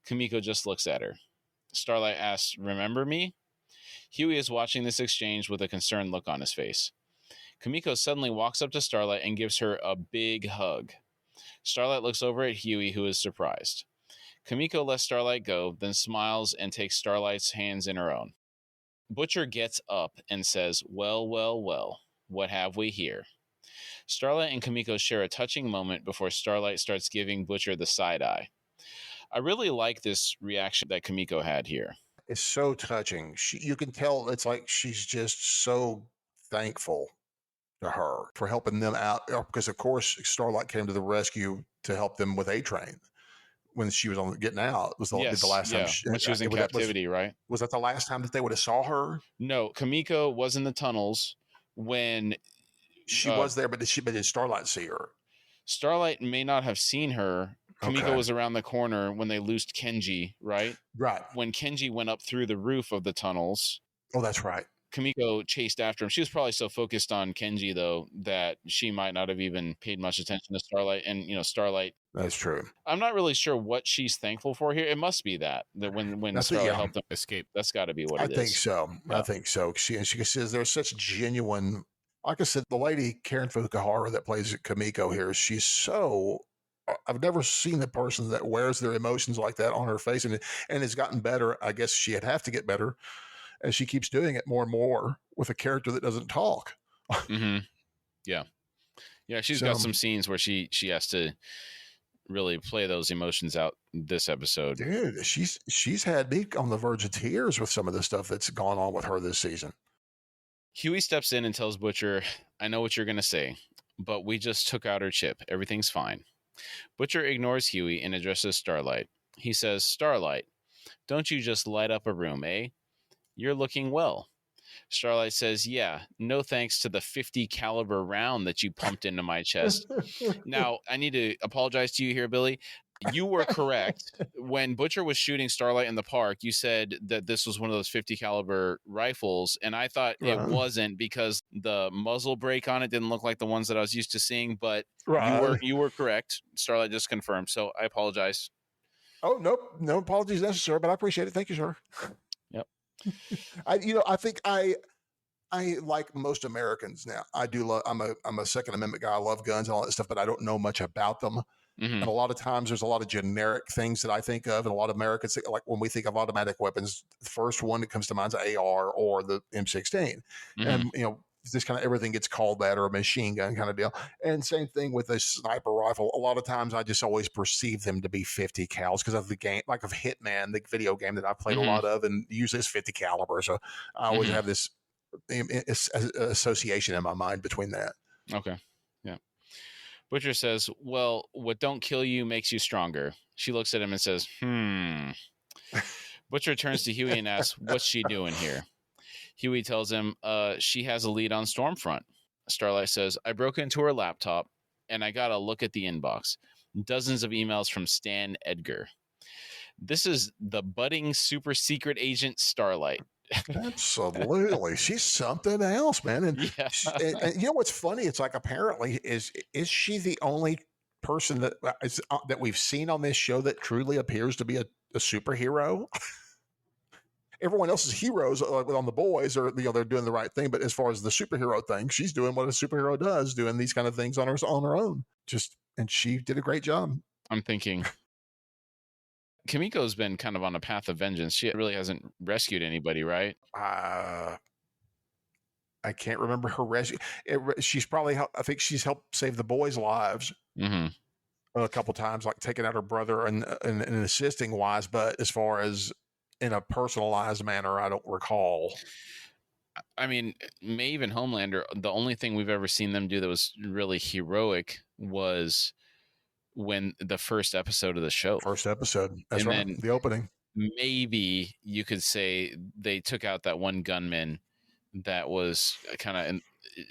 Kamiko just looks at her. Starlight asks, "Remember me?" Huey is watching this exchange with a concerned look on his face. Kamiko suddenly walks up to Starlight and gives her a big hug. Starlight looks over at Huey, who is surprised. Kamiko lets Starlight go, then smiles and takes Starlight's hands in her own. Butcher gets up and says, "Well, well, well, what have we here?" Starlight and Kamiko share a touching moment before Starlight starts giving Butcher the side eye. I really like this reaction that Kamiko had here. it's so touching. You can tell it's like she's just so thankful to her for helping them out. Because of course, Starlight came to the rescue to help them with A Train when she was on getting out. Was the Yes, last time when she was in captivity, right? Was that the last time that they would have saw her? No, Kamiko was in the tunnels when She was there, but did Starlight see her? Starlight may not have seen her. Kamiko Okay. was around the corner when they loosed Kenji, right? Right. When Kenji went up through the roof of the tunnels, Oh, that's right. Kamiko chased after him. She was probably so focused on Kenji, though, that she might not have even paid much attention to Starlight. And, Starlight, That's true. I'm not really sure what she's thankful for here. It must be that when Starlight helped them escape. That's got to be what it is. I think so. Yeah. I think so. She says there's such genuine, like I said, the lady Karen Fukuhara that plays Kamiko here, she's so, I've never seen a person that wears their emotions like that on her face, and it's gotten better. I guess she'd have to get better as she keeps doing it more and more with a character that doesn't talk. Yeah. She's got some scenes where she has to really play those emotions out this episode. Dude, she's had me on the verge of tears with some of the stuff that's gone on with her this season. Huey steps in and tells Butcher, "I know what you're going to say, but we just took out her chip. Everything's fine." Butcher ignores Huey and addresses Starlight. He says, "Starlight, don't you just light up a room, eh? You're looking well." Starlight says, "Yeah, no thanks to the 50 caliber round that you pumped into my chest." Now, I need to apologize to you here, Billy. You were correct. When Butcher was shooting Starlight in the park, you said that this was one of those 50 caliber rifles, and I thought it wasn't because the muzzle brake on it didn't look like the ones that I was used to seeing, but you were correct. Starlight just confirmed, so I apologize. Oh, nope. No apologies necessary, but I appreciate it. Thank you, sir. Yep. I think I like most Americans now. I do love. I'm a Second Amendment guy. I love guns and all that stuff, but I don't know much about them. Mm-hmm. And a lot of times, there's a lot of generic things that I think of, and a lot of Americans, like when we think of automatic weapons, the first one that comes to mind is AR or the M16, and this kind of everything gets called that, or a machine gun kind of deal. And same thing with a sniper rifle. A lot of times, I just always perceive them to be 50 cals because of the game, like of Hitman, the video game that I played a lot of, and usually it's 50 caliber. So I always have this association in my mind between that. Okay. Yeah. Butcher says, "Well, what don't kill you makes you stronger." She looks at him and says, Butcher turns to Huey and asks, "What's she doing here?" Huey tells him, she has a lead on Stormfront. Starlight says, "I broke into her laptop and I got a look at the inbox. Dozens of emails from Stan Edgar. This is the budding super secret agent Starlight." Absolutely. She's something else, man. And, and you know what's funny? It's like, apparently, is she the only person that we've seen on this show that truly appears to be a superhero? Everyone else's heroes on The Boys are, they're doing the right thing. But as far as the superhero thing, she's doing what a superhero does, doing these kind of things on her own. And she did a great job. I'm thinking, Kamiko's been kind of on a path of vengeance. She really hasn't rescued anybody, right? I can't remember her rescue. She's probably, I think she's helped save the boys' lives a couple times, like taking out her brother and assisting wise. But as far as in a personalized manner, I don't recall. I mean, Maeve and Homelander, the only thing we've ever seen them do that was really heroic was when the first episode of the show. That's right. The opening. maybe you could say they took out that one gunman that was kind of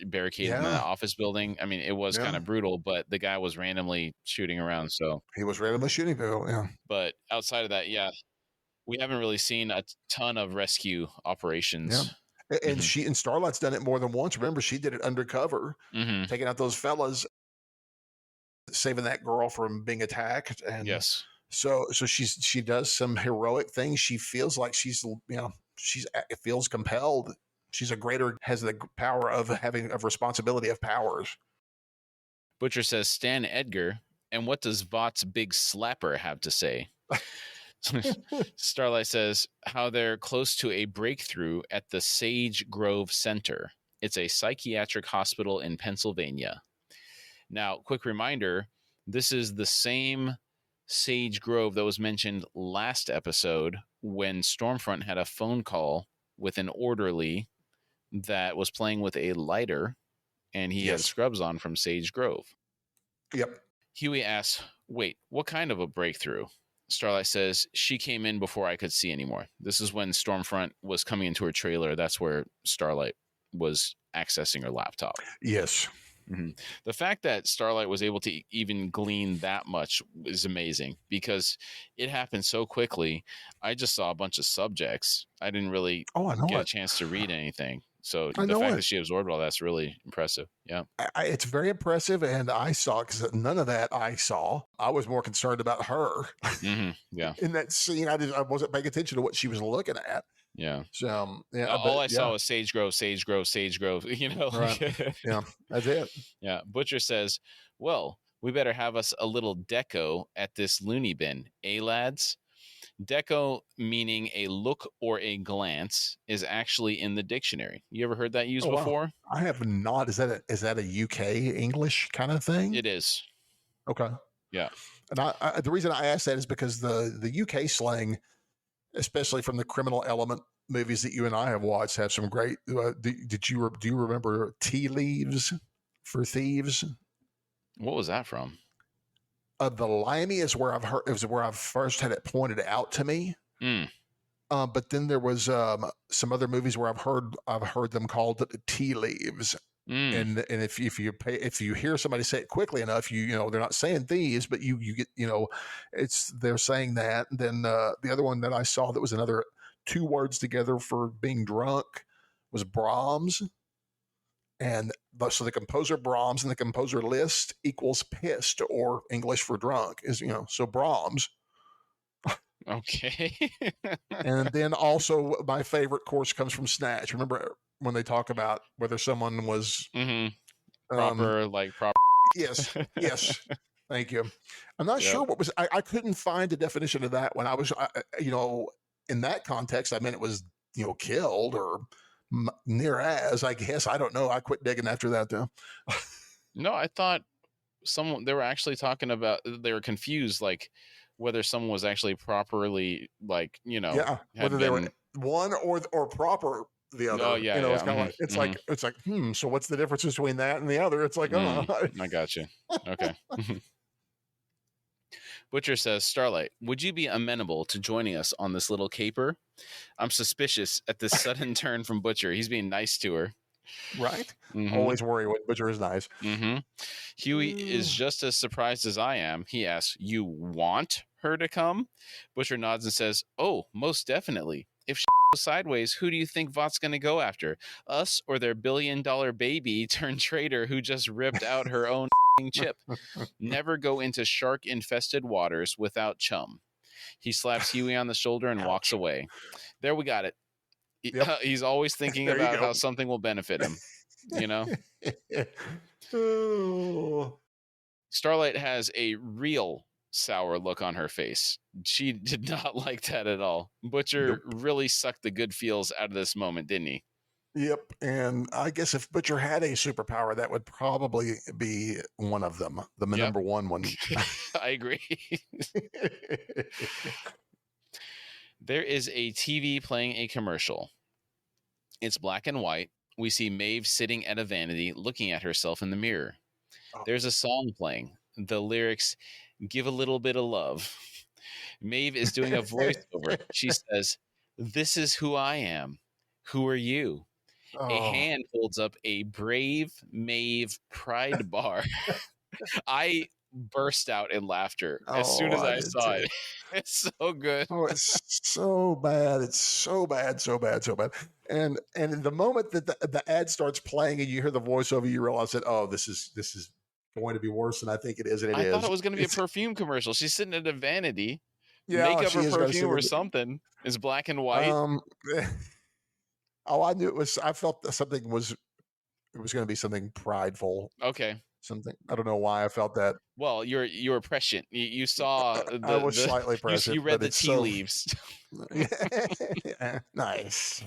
barricaded in the Yeah, office building. I mean, it was kind yeah. of brutal, but the guy was randomly shooting around. So, He was randomly shooting people. Yeah, but outside of that, yeah, we haven't really seen a ton of rescue yeah. operations. And she and Starlight's done it more than once. Remember, she did it undercover, Mm-hmm. taking out those fellas, saving that girl from being attacked. And Yes. so she does some heroic things. She feels like it feels compelled. She's a greater, has the power of having of responsibility of powers. Butcher says, Stan Edgar. And what does Vought's big slapper have to say? Starlight says how they're close to a breakthrough at the Sage Grove Center. It's a psychiatric hospital in Pennsylvania. Now, quick reminder, this is the same Sage Grove that was mentioned last episode when Stormfront had a phone call with an orderly that was playing with a lighter, and he had Yes. scrubs on from Sage Grove. Yep. Huey asks, wait, what kind of a breakthrough? Starlight says, she came in before I could see anymore. This is when Stormfront was coming into her trailer. That's where Starlight was accessing her laptop. Yes. Mm-hmm. The fact that Starlight was able to even glean that much is amazing because it happened so quickly. I just saw a bunch of subjects. I didn't really get a chance to read anything. So the fact that she absorbed all that's really impressive. Yeah. It's very impressive. And I saw, because none of that I saw. I was more concerned about her. Mm-hmm. Yeah. In that scene, I wasn't paying attention to what she was looking at. Yeah. So, yeah. All I saw was Sage Grove, Sage Grove, Sage Grove, you know? Right. Yeah. That's it. Yeah. Butcher says, well, we better have us a little deco at this loony bin, eh, lads? Deco, meaning a look or a glance, is actually in the dictionary. You ever heard that used before? I have not. Is that a UK English kind of thing? It is. Okay. Yeah. And I the reason I ask that is because the UK slang, especially from the Criminal Element movies that you and I have watched, have some great. Do you remember tea leaves for thieves? What was that from? The Limey is where I've heard. It was where I've first had it pointed out to me. Mm. But then there was some other movies where I've heard them called tea leaves. And if you hear somebody say it quickly enough, they're not saying these, but you get they're saying that. And then the other one that I saw that was another two words together for being drunk was Brahms. And so the composer Brahms and the composer Liszt equals pissed, or English for drunk is, so Brahms. Okay. And then also my favorite course comes from Snatch. Remember when they talk about whether someone was proper. Yes. Thank you. I'm not sure what was, I couldn't find a definition of that when I was, in that context, I meant it was, killed or near as, I guess. I don't know. I quit digging after that though. No, I thought they were actually talking about, they were confused, like whether someone was actually properly, whether they were one or proper the other. Oh yeah, it's kind of like it's like so what's the difference between that and the other? It's like I got you. Okay. Butcher says, Starlight, would you be amenable to joining us on this little caper? I'm suspicious at this sudden turn from Butcher. He's being nice to her. Right. Always worry when Butcher is nice. Huey is just as surprised as I am. He asks, you want her to come? Butcher nods and says, oh, most definitely. If she goes sideways, who do you think Vought's going to go after? Us or their $1 billion baby turned traitor who just ripped out her own chip? Never go into shark-infested waters without chum. He slaps Huey on the shoulder and walks away. There, we got it. Yep. He's always thinking about how something will benefit him, Starlight has a real sour look on her face. She did not like that at all. Butcher really sucked the good feels out of this moment, didn't he? Yep. And I guess if Butcher had a superpower, that would probably be one of them, the number one. I agree. There is a TV playing a commercial. It's black and white. We see Maeve sitting at a vanity looking at herself in the mirror. There's a song playing. The lyrics, give a little bit of love. Maeve is doing a voiceover. She says, "This is who I am. Who are you?" A Oh, hand holds up a Brave Maeve Pride bar. I burst out in laughter as soon oh, as I I did saw too. it. It's so good. Oh, it's so bad. It's so bad, so bad, so bad. And the moment that the ad starts playing and you hear the voiceover, you realize that, oh, this is going to be worse than I think it is, and it I thought it is. was going to be a It's perfume commercial. She's sitting at a vanity, yeah, makeup she or is going to perfume sit or in. something. It's black and white. Um, oh, I knew it was. I felt that something was. It was going to be something prideful. Okay. Something. I don't know why I felt that. Well, you're prescient. You saw I was the slightly you present, read but the it's tea so leaves. nice.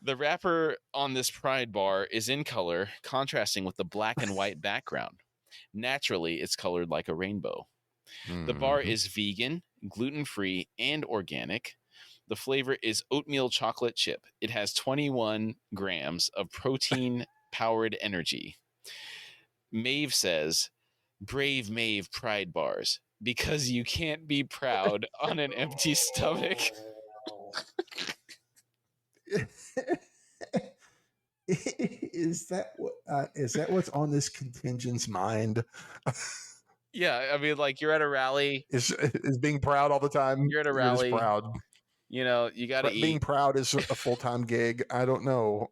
The wrapper on this Pride bar is in color, contrasting with the black and white background. Naturally, it's colored like a rainbow. The bar Mhm. is vegan, gluten-free, and organic. The flavor is oatmeal chocolate chip. It has 21 grams of protein-powered energy. Maeve says, "Brave Maeve Pride bars, because you can't be proud on an empty stomach." Is that what's on this contingent's mind? Yeah, I mean, like you're at a rally. Is being proud all the time? You're at a You're just rally. proud. You know, you got to Being eat. proud is a full-time gig. I don't know.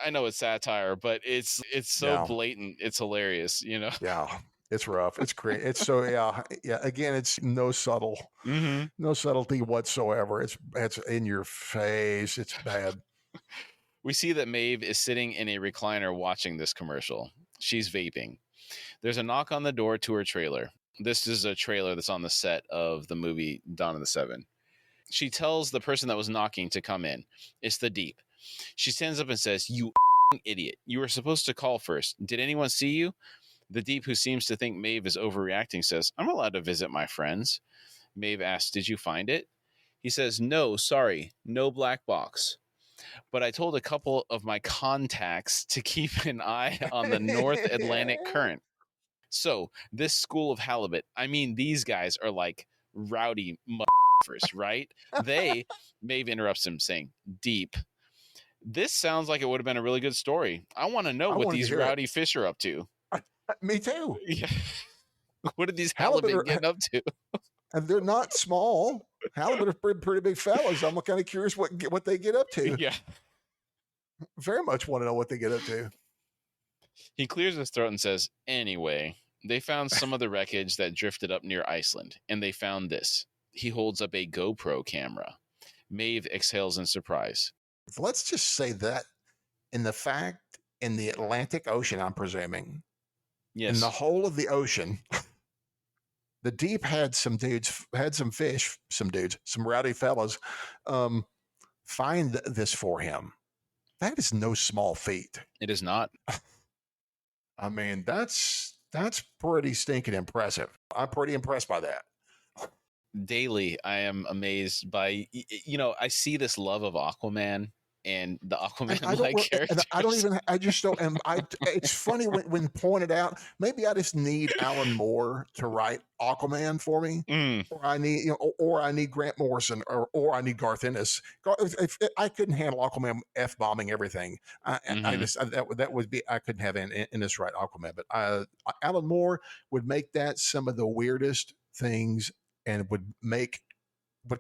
I know it's satire, but it's so Yeah, blatant. It's hilarious. You know. yeah. It's rough. It's great. It's so yeah. Again, it's Mm-hmm. no subtlety whatsoever. It's in your face. It's bad. We see that Maeve is sitting in a recliner watching this commercial. She's vaping. There's a knock on the door to her trailer. This is a trailer that's on the set of the movie Dawn of the Seven. She tells the person that was knocking to come in. It's the Deep. She stands up and says, "You idiot. You were supposed to call first. Did anyone see you?" The Deep, who seems to think Maeve is overreacting, says, "I'm allowed to visit my friends." Maeve asks, "Did you find it?" He says, "No, sorry. No black box. But I told a couple of my contacts to keep an eye on the North Atlantic current. So, this school of halibut, I mean, these guys are like rowdy motherfuckers, right? Maeve interrupts him saying, "Deep. This sounds like it would have been a really good story. I want to know I what wanted to these hear it. rowdy fish are up to." Me too. Yeah. What are these Halibut halibut are, getting up to? and they're not small. Halibut are pretty big fellas. I'm kind of curious what they get up to. Yeah. Very much want to know what they get up to. He clears his throat and says, "Anyway, they found some of the wreckage that drifted up near Iceland, and they found this." He holds up a GoPro camera. Maeve exhales in surprise. Let's just say that in the Atlantic Ocean, I'm presuming, in the Yes. whole of the ocean, the Deep had some some rowdy fellas, um, find this for him. That is no small feat. It is not. I mean, that's pretty stinking impressive. I'm pretty impressed by that. Daily, I am amazed by, I see this love of Aquaman and the And I Aquaman don't, like and I don't characters. even, I just don't, and it's funny when pointed out, maybe I just need Alan Moore to write Aquaman for me. Mm, Or I need, or I need Grant Morrison, or I need Garth Ennis. If I couldn't handle Aquaman f bombing everything. I hmm just that would be I couldn't have Ennis write Aquaman, but Alan Moore would make that some of the weirdest things, and would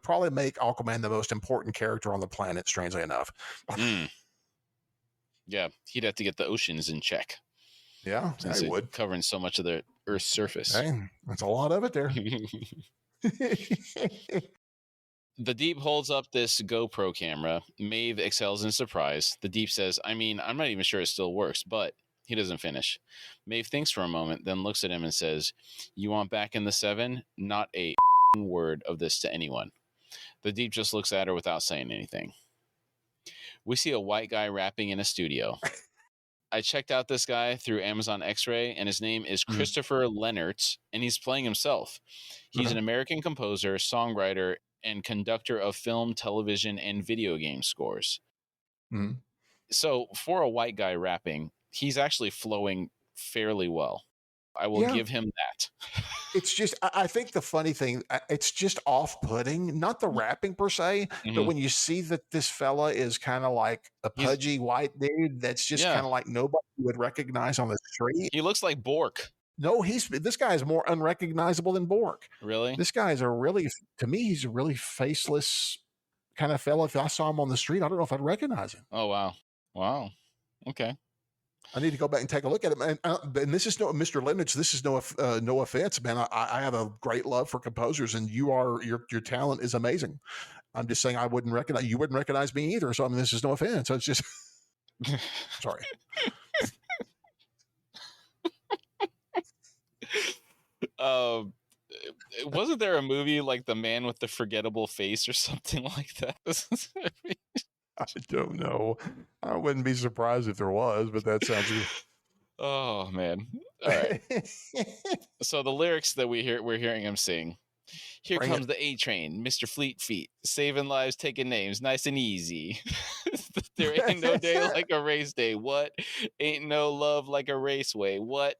probably make Aquaman the most important character on the planet. Strangely enough, mm. Yeah, he'd have to get the oceans in check yeah, since I it's would. covering so much of the Earth's surface. Hey, that's a lot of it there. The Deep holds up this GoPro camera. Maeve exhales in surprise. The Deep says, "I mean, I'm not even sure it still works," but he doesn't finish. Maeve thinks for a moment, then looks at him and says, "You want back in the seven? Not a word of this to anyone." The Deep just looks at her without saying anything. We see a white guy rapping in a studio. I checked out this guy through Amazon X-Ray, and his name is Mm, Christopher Leonard, and he's playing himself. He's an okay. American composer, songwriter, and conductor of film, television, and video game scores. Mm. So for a white guy rapping, he's actually flowing fairly well. I will give him that. It's just, I think the funny thing, it's just off-putting, not the rapping per se, but when you see that this fella is kind of like a He's pudgy white dude that's just kind of like nobody would recognize on the street. He looks like Bork. No, this guy is more unrecognizable than Bork. Really? This guy is to me, he's a really faceless kind of fella. If I saw him on the street, I don't know if I'd recognize him. Oh, wow. Wow. Okay. I need to go back and take a look at him. And this is no Mr. Limnich. This is no offense, man. I have a great love for composers, and your talent is amazing. I'm just saying you wouldn't recognize me either. So I mean, this is no offense. So it's just sorry. Wasn't there a movie like The Man with the Forgettable Face or something like that? I don't know. I wouldn't be surprised if there was, but that sounds good. Oh man. All right. So the lyrics that we're hearing him sing. Here Bring comes it. the A train, Mr. Fleet Feet, saving lives, taking names, nice and easy. There ain't no day like a race day. What? Ain't no love like a raceway. What?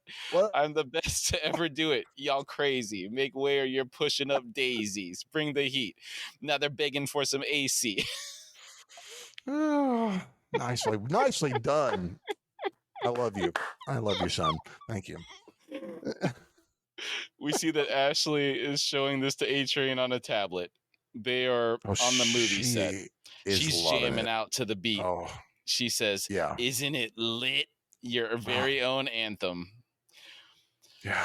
I'm the best to ever do it. Y'all crazy. Make way or you're pushing up daisies. Bring the heat. Now they're begging for some AC. Oh, nicely done. I love you, son. Thank you. We see that Ashley is showing this to A-Train on a tablet. They are on the movie set. She's jamming out to the beat. Oh, she says, "Isn't it lit? Your very own anthem." Yeah.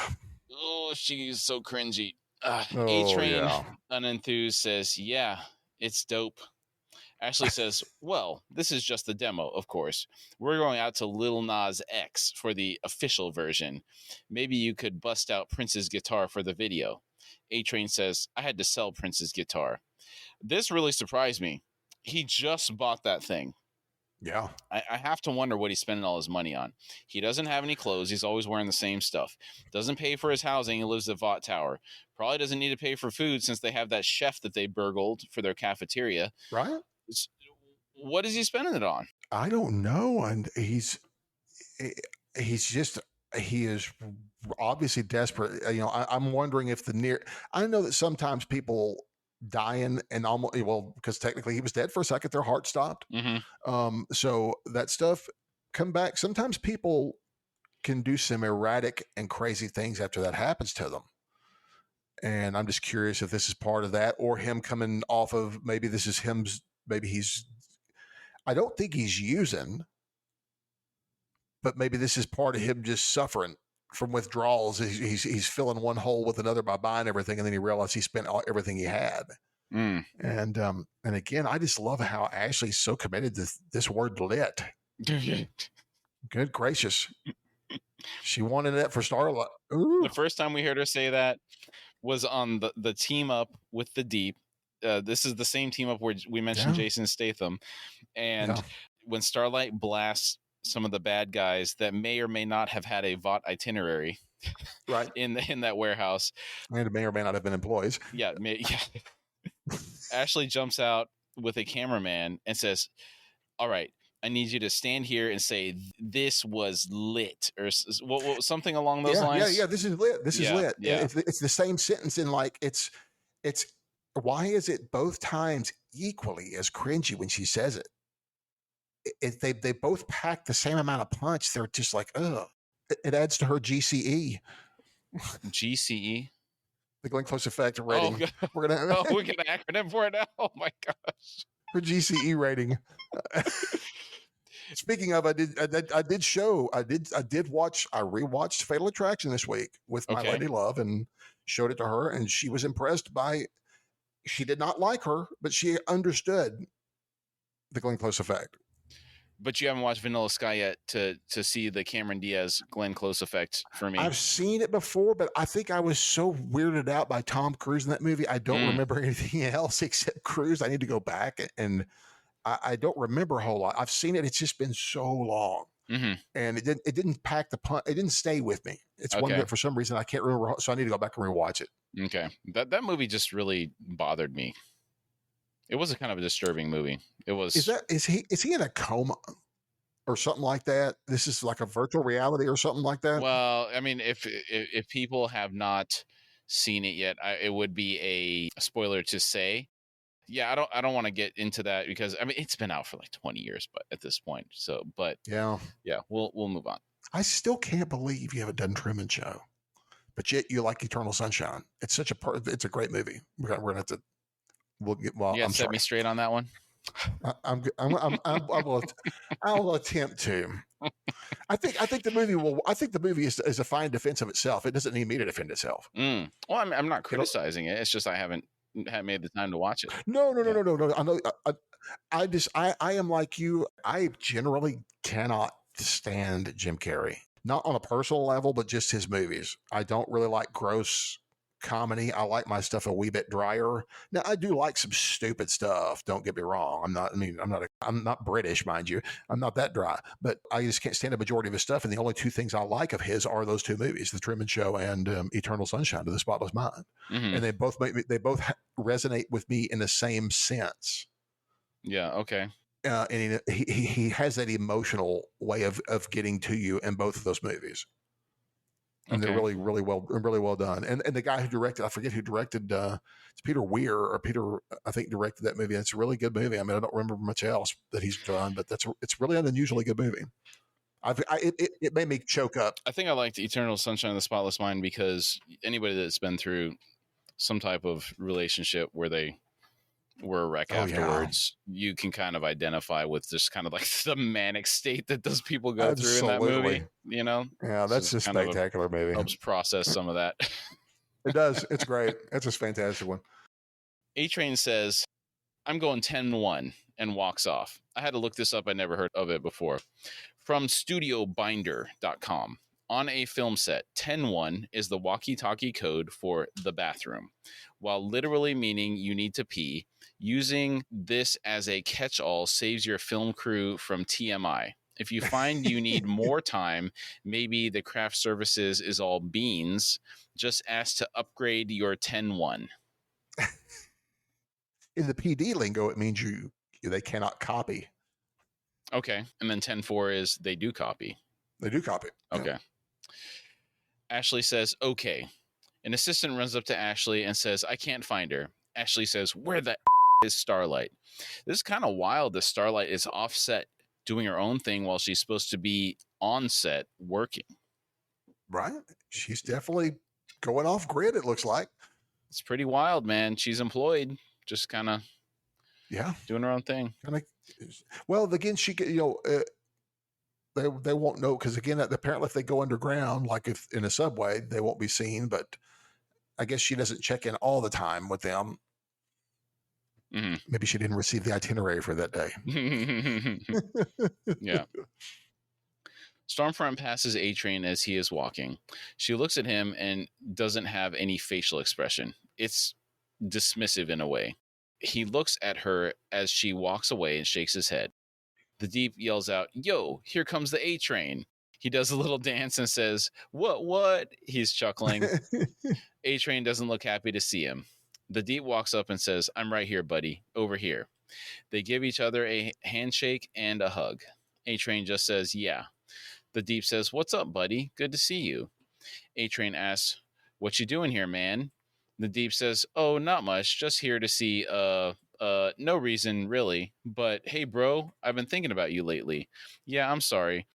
Oh, she's so cringy. A-Train, unenthused, says, "Yeah, it's dope." Ashley says, "Well, this is just the demo, of course. We're going out to Lil Nas X for the official version. Maybe you could bust out Prince's guitar for the video." A-Train says, "I had to sell Prince's guitar." This really surprised me. He just bought that thing. Yeah. I have to wonder what he's spending all his money on. He doesn't have any clothes. He's always wearing the same stuff. Doesn't pay for his housing. He lives at Vought Tower. Probably doesn't need to pay for food since they have that chef that they burgled for their cafeteria. Right. What is he spending it on? I don't know. And he is obviously desperate. I'm wondering if I know that sometimes people dying and almost, because technically he was dead for a second, their heart stopped. Mm-hmm. So that stuff come back. Sometimes people can do some erratic and crazy things after that happens to them. And I'm just curious if this is part of that, or him coming off of, maybe this is him. I don't think he's using, but maybe this is part of him just suffering from withdrawals. He's filling one hole with another by buying everything, and then he realized he spent everything he had. Mm. And again, I just love how Ashley's so committed to this word "lit." Good gracious, she wanted that for Starlight. The first time we heard her say that was on the team up with the Deep. This is the same team up where we mentioned Jason Statham, and when Starlight blasts some of the bad guys that may or may not have had a Vought itinerary, right, in that warehouse, and it may or may not have been employees. Yeah. Ashley jumps out with a cameraman and says, "All right, I need you to stand here and say this was lit," or what something along those lines. Yeah. This is lit. This is lit. Yeah. It's the same sentence, and like it's. Why is it both times equally as cringy when she says it? They both pack the same amount of punch. They're just like, ugh. It adds to her GCE. GCE? The Glenn Close effect rating. We're gonna acronym for it now. Oh my gosh. Her GCE rating. Speaking of, I rewatched Fatal Attraction this week with my lady love and showed it to her, and she was impressed by. She did not like her, but she understood the Glenn Close effect. But you haven't watched Vanilla Sky yet to see the Cameron Diaz Glenn Close effect for me. I've seen it before, but I think I was so weirded out by Tom Cruise in that movie. I don't remember anything else except Cruise. I need to go back, and I don't remember a whole lot. I've seen it. It's just been so long. Mm-hmm. And it didn't pack the punch. It didn't stay with me. It's one that for some reason I can't remember. So I need to go back and rewatch it. Okay. That movie just really bothered me. It was a kind of a disturbing movie. It was. Is he in a coma? or something like that. This is like a virtual reality or something like that. Well, I mean, if people have not seen it yet, it would be a spoiler to say. Yeah, I don't want to get into that because I mean it's been out for like 20 years, but at this point, so but Yeah. yeah, we'll move on. I still can't believe you haven't done Truman Show, but yet you like Eternal Sunshine. It's such a part. It's a great movie. We're gonna have to. We'll get. Well, You I'm gotta set sorry. me straight on that one. I will attempt to. I think the movie will. I think the movie is a fine defense of itself. It doesn't need me to defend itself. Well, I'm not It'll, criticizing it. It's just I haven't made the time to watch it. no, no, no, Yeah. no, no, no. I know. I am like you. I generally cannot stand Jim Carrey. Not on a personal level, but just his movies. I don't really like gross comedy. I like my stuff a wee bit drier. Now I do like some stupid stuff. Don't get me wrong. I'm not British, mind you. I'm not that dry, but I just can't stand a majority of his stuff. And the only two things I like of his are those two movies, The Truman Show and Eternal Sunshine of the Spotless Mind. Mm-hmm. And they both resonate with me in the same sense. Yeah. Okay. And he has that emotional way of getting to you in both of those movies, and they're really well done. And the guy who directed, I forget who directed, it's Peter Weir or Peter, I think directed that movie. It's a really good movie. I mean, I don't remember much else that he's done, but it's really an unusually good movie. It made me choke up. I think I liked Eternal Sunshine of the Spotless Mind because anybody that's been through some type of relationship where they were a wreck afterwards, you can kind of identify with just kind of like the manic state that those people go through in that movie. You know? Yeah, that's a spectacular movie. Helps process some of that. It does. It's great. It's a fantastic one. A-Train says, I'm going 10-1 and walks off. I had to look this up. I never heard of it before. From studiobinder.com. On a film set, 10-1 is the walkie-talkie code for the bathroom. While literally meaning you need to pee, using this as a catch-all saves your film crew from TMI. If you find you need more time, maybe the craft services is all beans, just ask to upgrade your 10-1. In the PD lingo, it means they cannot copy. Okay. And then 10-4 is they do copy. They do copy. Okay. Yeah. Ashley says, okay. An assistant runs up to Ashley and says, I can't find her. Ashley says, where the is Starlight? This is kind of wild that Starlight is offset doing her own thing while she's supposed to be on set working. Right. She's definitely going off grid, it looks like. It's pretty wild, man. She's employed, just kind of doing her own thing. Well, again, she they won't know because again, apparently if they go underground, like if in a subway, they won't be seen. But I guess she doesn't check in all the time with them. Mm-hmm. Maybe she didn't receive the itinerary for that day. Yeah. Stormfront passes A-Train as he is walking. She looks at him and doesn't have any facial expression. It's dismissive in a way. He looks at her as she walks away and shakes his head. The Deep yells out, yo, here comes the A-Train. He does a little dance and says, what? He's chuckling. A-Train doesn't look happy to see him. The Deep walks up and says, I'm right here, buddy, over here. They give each other a handshake and a hug. A-Train just says, yeah. The Deep says, what's up, buddy? Good to see you. A-Train asks, what you doing here, man? The Deep says, oh, not much. Just here to see, no reason, really. But hey, bro, I've been thinking about you lately. Yeah, I'm sorry.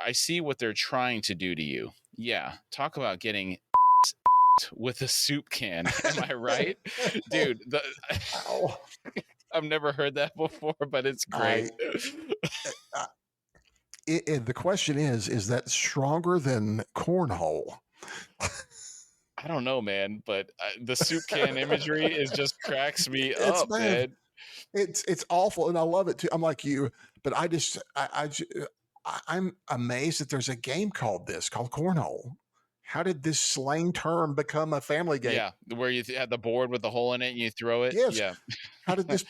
I see what they're trying to do to you. Yeah, talk about getting with a soup can. Am I right? Dude, I've never heard that before, but it's great. The question is that stronger than cornhole? I don't know, man, but the soup can imagery is just cracks me up, man. It's awful, and I love it too. I'm like you, but I'm amazed that there's a game called cornhole. How did this slang term become a family game? Yeah, where you had the board with the hole in it and you throw it. Yes. Yeah. How did this?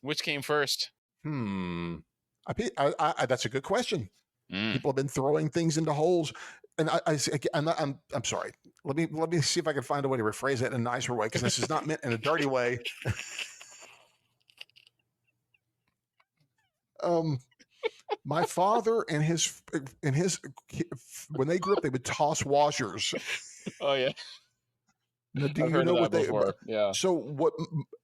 Which came first? That's a good question. People have been throwing things into holes, and I'm sorry. Let me see if I can find a way to rephrase that in a nicer way, because this is not meant in a dirty way. My father and his when they grew up, they would toss washers. Oh yeah, Now, do I've you heard of know that what they? before. Yeah. So what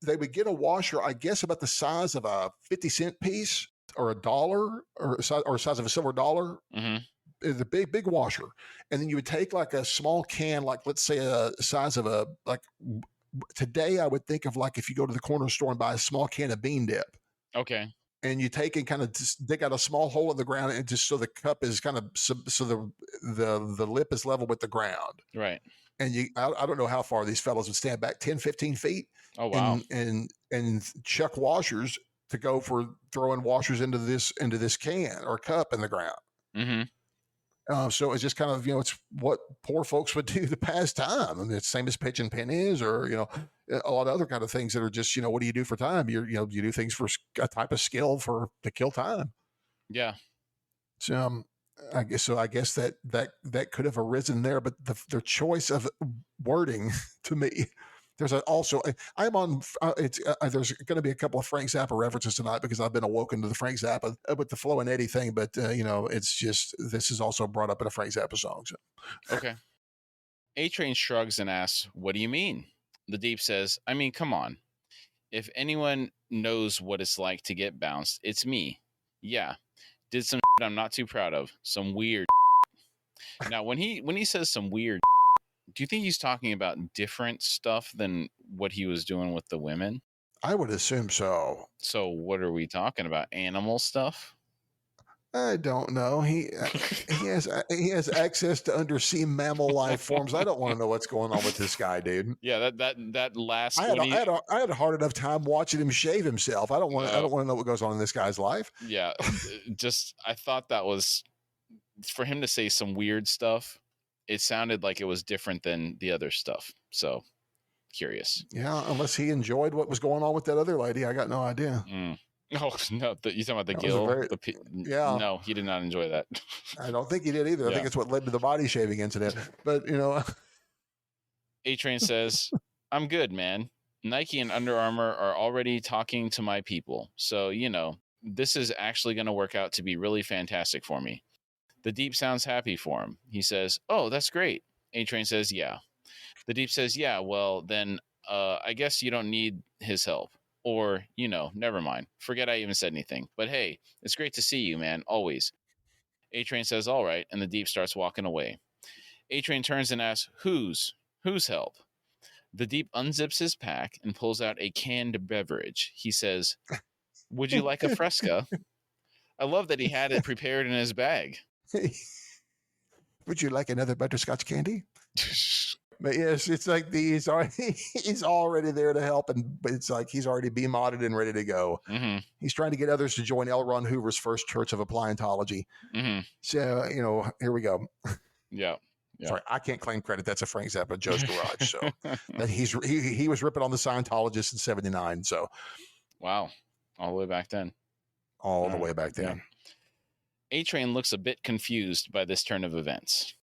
they would get a washer, I guess, about the size of a 50-cent piece or a dollar or size of a silver dollar. Mm-hmm. It's a big washer, and then you would take like a small can, like let's say a size of a like today I would think of like if you go to the corner store and buy a small can of bean dip. Okay. And you take and kind of just dig out a small hole in the ground, and just so the cup is kind of so the lip is level with the ground. Right. And I don't know how far these fellows would stand back, 10, 15 feet. Oh wow. And chuck washers to go for throwing washers into this can or cup in the ground. Mm-hmm. So it's just kind of, it's what poor folks would do to pass time. I mean, it's the same as pitching pennies or, a lot of other kind of things that are just, what do you do for time? You do things for a type of skill to kill time. Yeah. So I guess that could have arisen there, but the choice of wording to me, there's I'm on. There's going to be a couple of Frank Zappa references tonight because I've been awoken to the Frank Zappa with the Flo and Eddie thing. But it's just this is also brought up in a Frank Zappa song. So. Okay. A-Train shrugs and asks, "What do you mean?" The Deep says, "I mean, come on. If anyone knows what it's like to get bounced, it's me. Yeah, did some shit I'm not too proud of. Some weird shit." Now, when he says some weird shit, do you think he's talking about different stuff than what he was doing with the women? I would assume so. So what are we talking about? Animal stuff? I don't know. He has access to undersea mammal life forms. I don't want to know what's going on with this guy, dude. Yeah, that last. I had a hard enough time watching him shave himself. I don't want to know what goes on in this guy's life. Yeah, just I thought that was for him to say some weird stuff. It sounded like it was different than the other stuff. So curious. Yeah, unless he enjoyed what was going on with that other lady, I got no idea. Oh no! You talking about the gill? Yeah. No, he did not enjoy that. I don't think he did either. I think it's what led to the body shaving incident. But A-Train says, "I'm good, man. Nike and Under Armour are already talking to my people, so this is actually going to work out to be really fantastic for me." The Deep sounds happy for him. He says, "Oh, that's great." A-Train says, "Yeah." The Deep says, "Yeah, well then, I guess you don't need his help." Or, never mind. Forget I even said anything. But hey, it's great to see you, man. Always. A-Train says, "All right," and the Deep starts walking away. A-Train turns and asks, Whose help? The Deep unzips his pack and pulls out a canned beverage. He says, "Would you like a Fresca?" I love that he had it prepared in his bag. Would you like another butterscotch candy? But yes, it's like he's already there to help, but it's like he's already bemodded and ready to go. Mm-hmm. He's trying to get others to join L. Ron Hoover's First Church of Appliantology. Mm-hmm. So here we go. Yeah. Sorry, I can't claim credit. That's a Frank Zappa, Joe's Garage. So that he was ripping on the Scientologists in '79. So wow, all the way back then. All the way back then. Yeah. A-Train looks a bit confused by this turn of events.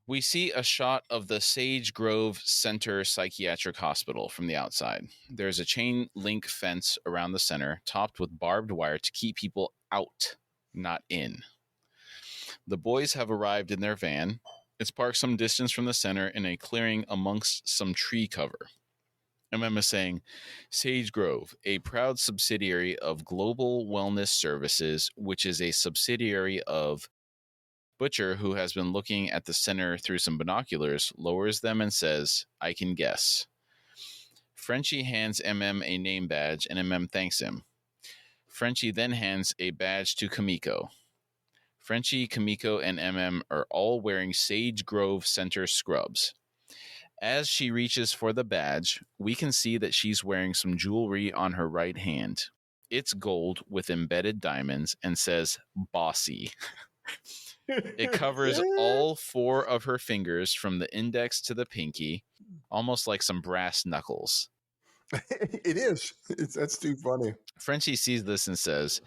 We see a shot of the Sage Grove Center Psychiatric Hospital from the outside. There's a chain link fence around the center, topped with barbed wire to keep people out, not in. The boys have arrived in their van. It's parked some distance from the center in a clearing amongst some tree cover. MM is saying, Sage Grove, a proud subsidiary of Global Wellness Services, which is a subsidiary of Butcher, who has been looking at the center through some binoculars, lowers them and says, "I can guess." Frenchie hands MM a name badge, and MM thanks him. Frenchie then hands a badge to Kamiko. Frenchie, Kamiko, and MM are all wearing Sage Grove Center scrubs. As she reaches for the badge, we can see that she's wearing some jewelry on her right hand. It's gold with embedded diamonds and says, "Bossy." It covers all 4 of her fingers from the index to the pinky, almost like some brass knuckles. It is. That's too funny. Frenchie sees this and says,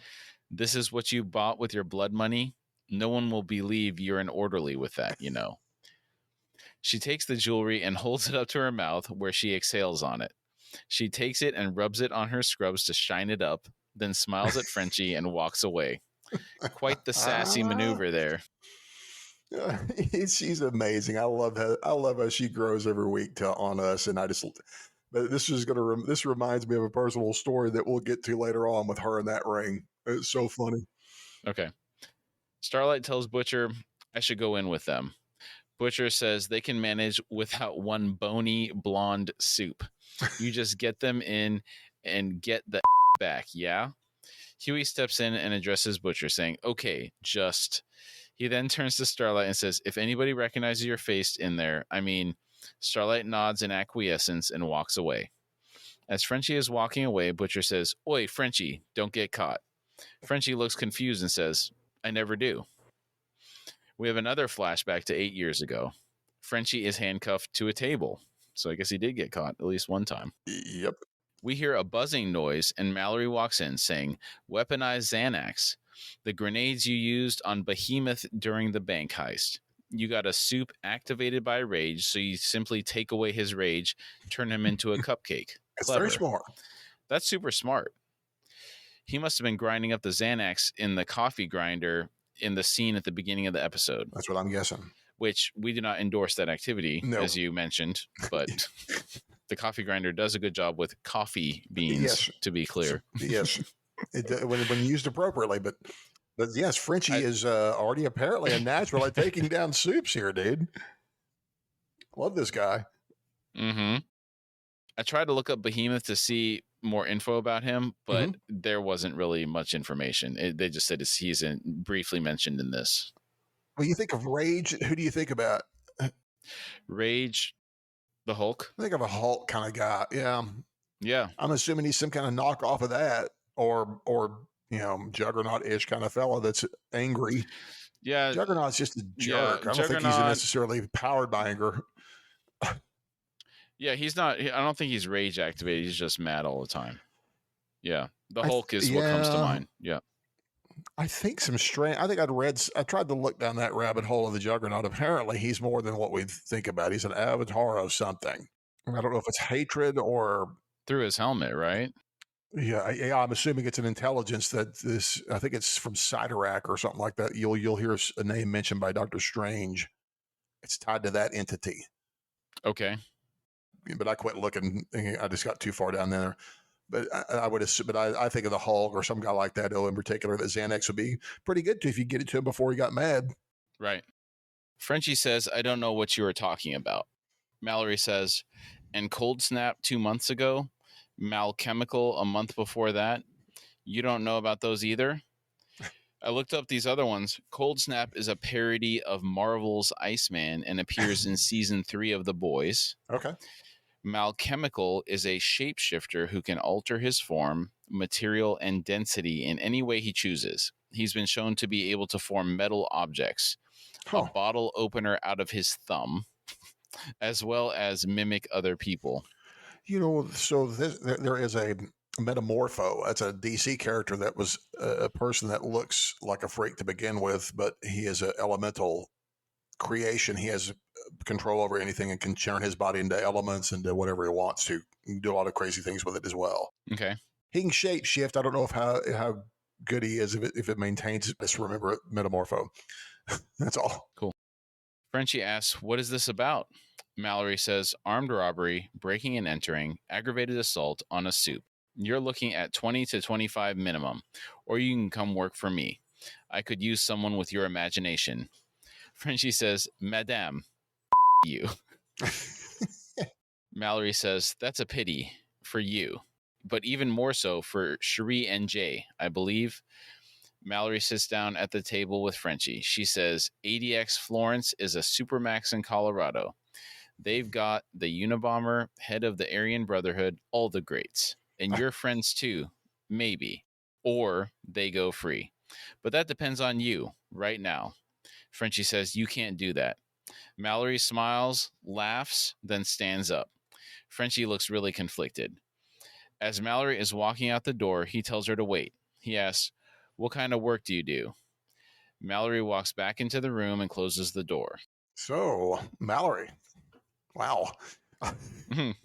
"This is what you bought with your blood money? No one will believe you're an orderly with that, She takes the jewelry and holds it up to her mouth where she exhales on it. She takes it and rubs it on her scrubs to shine it up, then smiles at Frenchie and walks away. Quite the sassy maneuver there. She's amazing. I love how she grows every week on us, and but this reminds me of a personal story that we'll get to later on with her in that ring. It's so funny. Okay. Starlight tells Butcher, I should go in with them. Butcher says they can manage without one bony blonde soup. You just get them in and get the back, yeah? Huey steps in and addresses Butcher, saying, okay, just. He then turns to Starlight and says, if anybody recognizes your face in there, I mean, Starlight nods in acquiescence and walks away. As Frenchie is walking away, Butcher says, oi, Frenchie, don't get caught. Frenchie looks confused and says, I never do. We have another flashback to 8 years ago. Frenchie is handcuffed to a table. So I guess he did get caught at least one time. Yep. We hear a buzzing noise, and Mallory walks in saying, weaponized Xanax. The grenades you used on Behemoth during the bank heist. You got a soup activated by rage, so you simply take away his rage, turn him into a cupcake. It's Clever. very smart. That's super smart. He must have been grinding up the Xanax in the coffee grinder in the scene at the beginning of the episode. That's what I'm guessing. Which we do not endorse that activity, as you mentioned, but the coffee grinder does a good job with coffee beans, yes. To be clear. Yes. When used appropriately, but yes, Frenchie is already apparently a natural at taking down soups here, dude. Love this guy. Mm-hmm. I tried to look up Behemoth to see more info about him, but there wasn't really much information. They just said he's briefly mentioned in this. When you think of Rage, who do you think about? Rage, the Hulk. I think of a Hulk kind of guy. Yeah. Yeah. I'm assuming he's some kind of knockoff of that, or Juggernaut-ish kind of fellow that's angry. Yeah. Juggernaut's just a jerk. I don't think he's necessarily powered by anger. Yeah, he's not. I don't think he's rage activated. He's just mad all the time. Yeah. The Hulk is what comes to mind. Yeah. I think I tried to look down that rabbit hole of the Juggernaut. Apparently, he's more than what we think about. He's an avatar of something. I don't know if it's hatred or through his helmet, right? Yeah. I'm assuming it's an intelligence I think it's from Sidorak or something like that. You'll hear a name mentioned by Dr. Strange. It's tied to that entity. Okay. But I quit looking. I just got too far down there. But I would assume, but I think of the Hulk or some guy like that, in particular, that Xanax would be pretty good to if you get it to him before he got mad. Right. Frenchie says, I don't know what you were talking about. Mallory says, and Cold Snap 2 months ago, Malchemical a month before that. You don't know about those either? I looked up these other ones. Cold Snap is a parody of Marvel's Iceman and appears in season 3 of The Boys. Okay. Malchemical is a shapeshifter who can alter his form, material, and density in any way he chooses. He's been shown to be able to form metal objects, a bottle opener out of his thumb, as well as mimic other people. So there is a Metamorpho. That's a DC character that was a person that looks like a freak to begin with, but he is an elemental creation. He has control over anything and can turn his body into elements and do whatever he wants to. He can do a lot of crazy things with it as well. Okay. He can shape shift. I don't know how good he is if it maintains. Just remember it, Metamorpho. That's all. Cool. Frenchie asks, what is this about? Mallory says, armed robbery, breaking and entering, aggravated assault on a soup. You're looking at 20 to 25 minimum, or you can come work for me. I could use someone with your imagination. Frenchie says, Madame, you. Mallory says, that's a pity for you, but even more so for Cherie and Jay, I believe. Mallory sits down at the table with Frenchie. She says, ADX Florence is a supermax in Colorado. They've got the Unabomber, head of the Aryan Brotherhood, all the greats. And your friends too, maybe. Or they go free. But that depends on you right now. Frenchie says, you can't do that. Mallory smiles, laughs, then stands up. Frenchie looks really conflicted. As Mallory is walking out the door, he tells her to wait. He asks, what kind of work do you do? Mallory walks back into the room and closes the door. So, Mallory. Wow.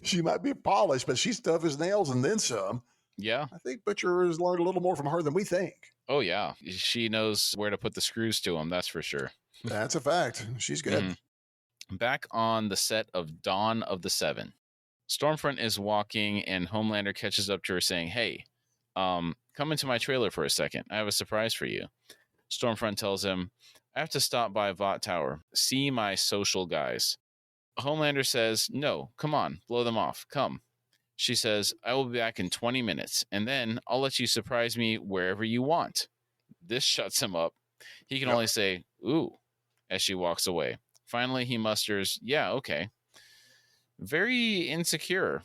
She might be polished, but she's tough as nails and then some. Yeah. I think Butcher has learned a little more from her than we think. Oh, yeah. She knows where to put the screws to him. That's for sure. That's a fact. She's good. Back on the set of Dawn of the Seven, Stormfront is walking and Homelander catches up to her saying, "Hey, come into my trailer for a second. I have a surprise for you." Stormfront tells him, "I have to stop by Vought Tower, see my social guys." Homelander says, "No, come on, blow them off. Come." She says, "I will be back in 20 minutes, and then I'll let you surprise me wherever you want." This shuts him up. He can only say, "Ooh," as she walks away. Finally, he musters, "Yeah, okay." Very insecure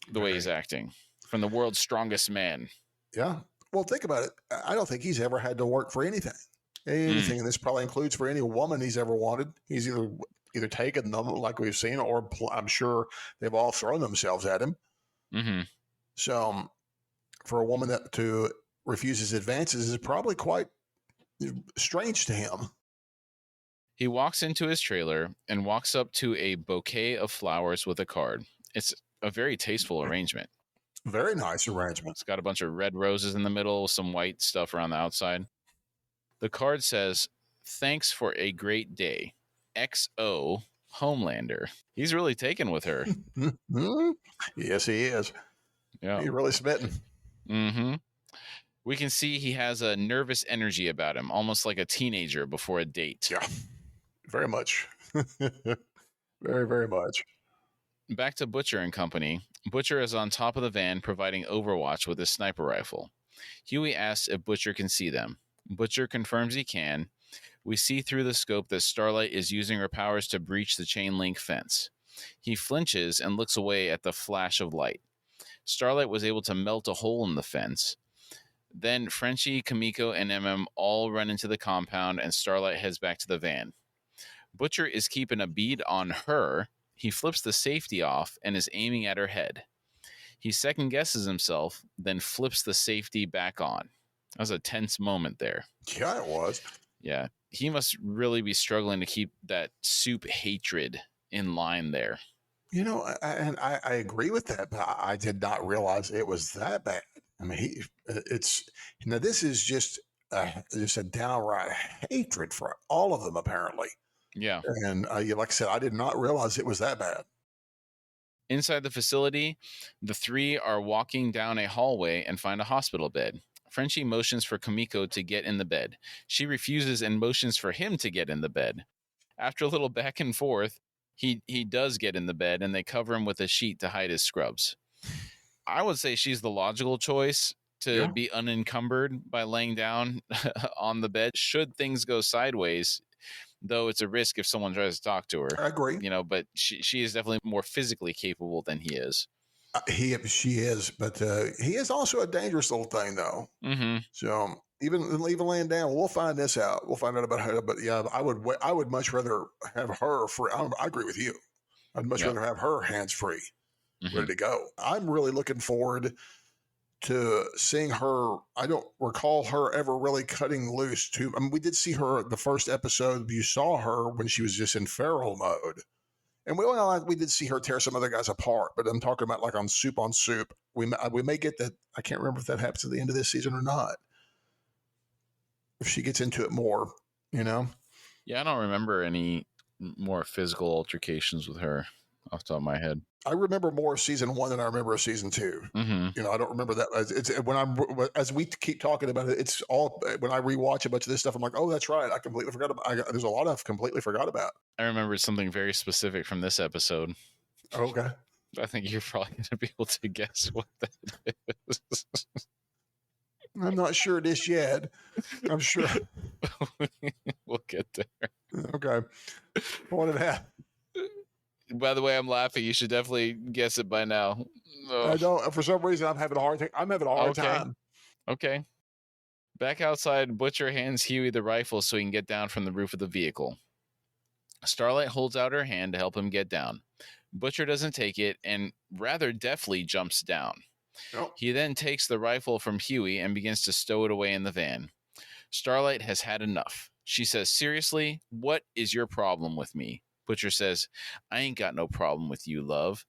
the way he's acting from the world's strongest man. Yeah. Well, think about it. I don't think he's ever had to work for anything. Anything, and this probably includes for any woman he's ever wanted. He's either taken them, like we've seen, or I'm sure they've all thrown themselves at him. Mm-hmm. So, for a woman that to refuse his advances is probably quite strange to him. He walks into his trailer and walks up to a bouquet of flowers with a card. It's a very tasteful arrangement. Very nice arrangement. It's got a bunch of red roses in the middle, some white stuff around the outside. The card says, "Thanks for a great day. XO Homelander." He's really taken with her. Yes, he is. Yeah. He's really smitten. Mm-hmm. We can see he has a nervous energy about him, almost like a teenager before a date. Yeah, very much. Very, very much. Back to Butcher and company. Butcher is on top of the van providing overwatch with his sniper rifle. Huey asks if Butcher can see them. Butcher confirms he can. We see through the scope that Starlight is using her powers to breach the chain link fence. He flinches and looks away at the flash of light. Starlight was able to melt a hole in the fence. Then Frenchie, Kamiko, and MM all run into the compound, and Starlight heads back to the van. Butcher is keeping a bead on her. He flips the safety off and is aiming at her head. He second guesses himself, then flips the safety back on. That was a tense moment there. Yeah, it was. Yeah. He must really be struggling to keep that soup hatred in line there. You know, I agree with that, but I did not realize it was that bad. I mean, this is just a downright hatred for all of them, apparently. Yeah. And like I said, I did not realize it was that bad. Inside the facility, the three are walking down a hallway and find a hospital bed. Frenchie motions for Kamiko to get in the bed. She refuses and motions for him to get in the bed. After a little back and forth, he does get in the bed, and they cover him with a sheet to hide his scrubs. I would say she's the logical choice to be unencumbered by laying down on the bed should things go sideways, though it's a risk if someone tries to talk to her. I agree. You know, but she is definitely more physically capable than he is. She is, but he is also a dangerous little thing, though. Mm-hmm. So even laying down, we'll find this out. We'll find out about her. But yeah, I would much rather have her free. I agree with you. I'd much rather have her hands free, ready to go. I'm really looking forward to seeing her. I don't recall her ever really cutting loose. I mean, we did see her the first episode. You saw her when she was just in feral mode. And we did see her tear some other guys apart, but I'm talking about like on Soup. We may get that. I can't remember if that happens at the end of this season or not. If she gets into it more, you know. Yeah, I don't remember any more physical altercations with her off the top of my head. I remember more of season 1 than I remember of season 2. Mm-hmm. You know, I don't remember that. It's as we keep talking about it, it's all when I rewatch a bunch of this stuff, I'm like, oh, that's right. I completely forgot about. There's a lot I've completely forgot about. I remember something very specific from this episode. Okay. I think you're probably going to be able to guess what that is. I'm not sure it is yet. I'm sure. We'll get there. Okay. What did that? By the way, I'm laughing. You should definitely guess it by now. I don't. For some reason, I'm having a hard time. Okay. Back outside, Butcher hands Huey the rifle so he can get down from the roof of the vehicle. Starlight holds out her hand to help him get down. Butcher doesn't take it and rather deftly jumps down. Oh. He then takes the rifle from Huey and begins to stow it away in the van. Starlight has had enough. She says, "Seriously, what is your problem with me?" Butcher says, "I ain't got no problem with you, love."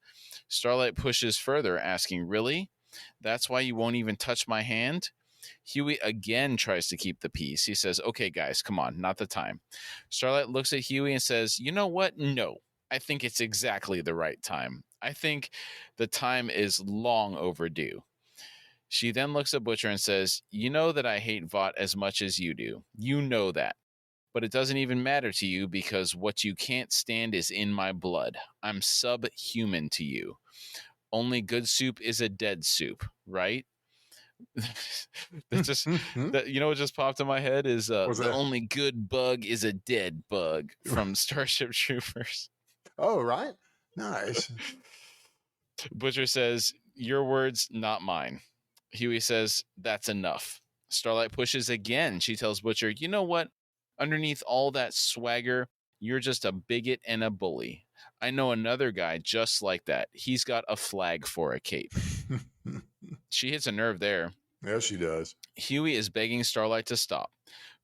Starlight pushes further, asking, "Really?" That's why you won't even touch my hand? Huey again tries to keep the peace. He says, okay, guys, come on, not the time. Starlight looks at Huey and says, you know what? No, I think it's exactly the right time. I think the time is long overdue. She then looks at Butcher and says, you know that I hate Vought as much as you do. You know that. But it doesn't even matter to you because what you can't stand is in my blood. I'm subhuman to you. Only good soup is a dead soup, right? That's just that, you know what just popped in my head is the only good bug is a dead bug from Starship Troopers. Oh, right. Nice. Butcher says, your words, not mine. Huey says, that's enough. Starlight pushes again. She tells Butcher, you know what? Underneath all that swagger, you're just a bigot and a bully. I know another guy just like that. He's got a flag for a cape. She hits a nerve there. Yeah, she does. Huey is begging Starlight to stop.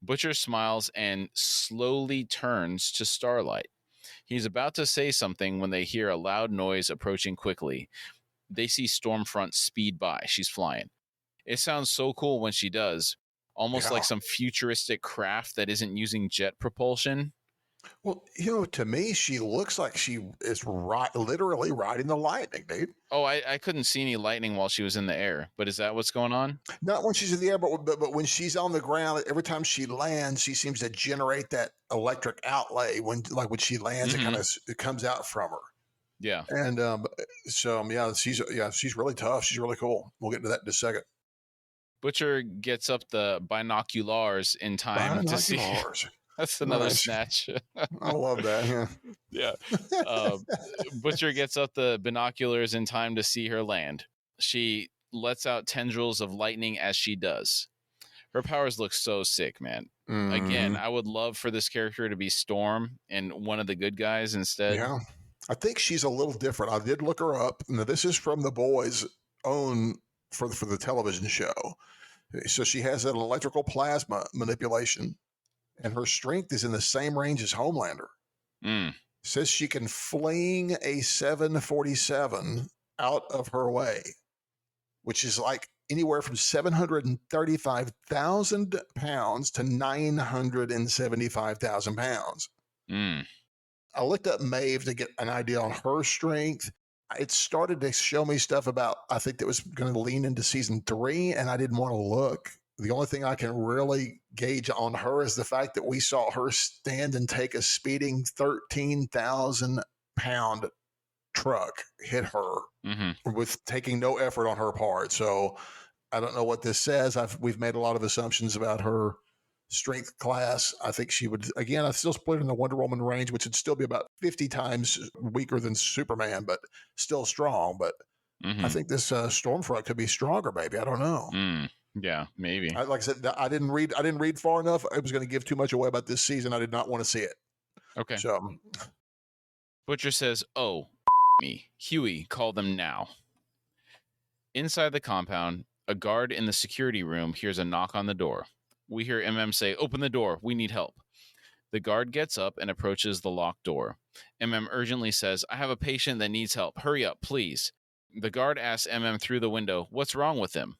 Butcher smiles and slowly turns to Starlight. He's about to say something when they hear a loud noise approaching quickly. They see Stormfront speed by. She's flying. It sounds so cool when she does, almost like some futuristic craft that isn't using jet propulsion. Well, to me, she looks like she is literally riding the lightning, dude. Oh, I couldn't see any lightning while she was in the air, but is that what's going on? Not when she's in the air, but when she's on the ground, every time she lands, she seems to generate that electric outlay. When she lands, it comes out from her. Yeah. And she's really tough. She's really cool. We'll get to that in a second. Butcher gets up the binoculars in time to see. That's another snatch. I love that. Yeah. Butcher gets up the binoculars in time to see her land. She lets out tendrils of lightning as she does. Her powers look so sick, man. Mm-hmm. Again, I would love for this character to be Storm and one of the good guys instead. Yeah. I think she's a little different. I did look her up. Now, this is from the boys' own for the television show. So she has an electrical plasma manipulation. And her strength is in the same range as Homelander. Says she can fling a 747 out of her way, which is like anywhere from 735,000 pounds to 975,000 pounds. I looked up Maeve to get an idea on her strength. It started to show me stuff about, I think that was going to lean into season 3, and I didn't want to look. The only thing I can really gauge on her is the fact that we saw her stand and take a speeding 13,000-pound truck hit her with taking no effort on her part. So I don't know what this says. We've made a lot of assumptions about her strength class. I think she would, again, I still split her in the Wonder Woman range, which would still be about 50 times weaker than Superman, but still strong. But I think this Stormfront could be stronger, maybe. I don't know. Yeah, maybe. Like I said, I didn't read far enough. I was going to give too much away about this season. I did not want to see it. Okay. So Butcher says, oh, me. Huey, call them now. Inside the compound, a guard in the security room hears a knock on the door. We hear say, open the door. We need help. The guard gets up and approaches the locked door. urgently says, I have a patient that needs help. Hurry up, please. The guard asks through the window, what's wrong with him?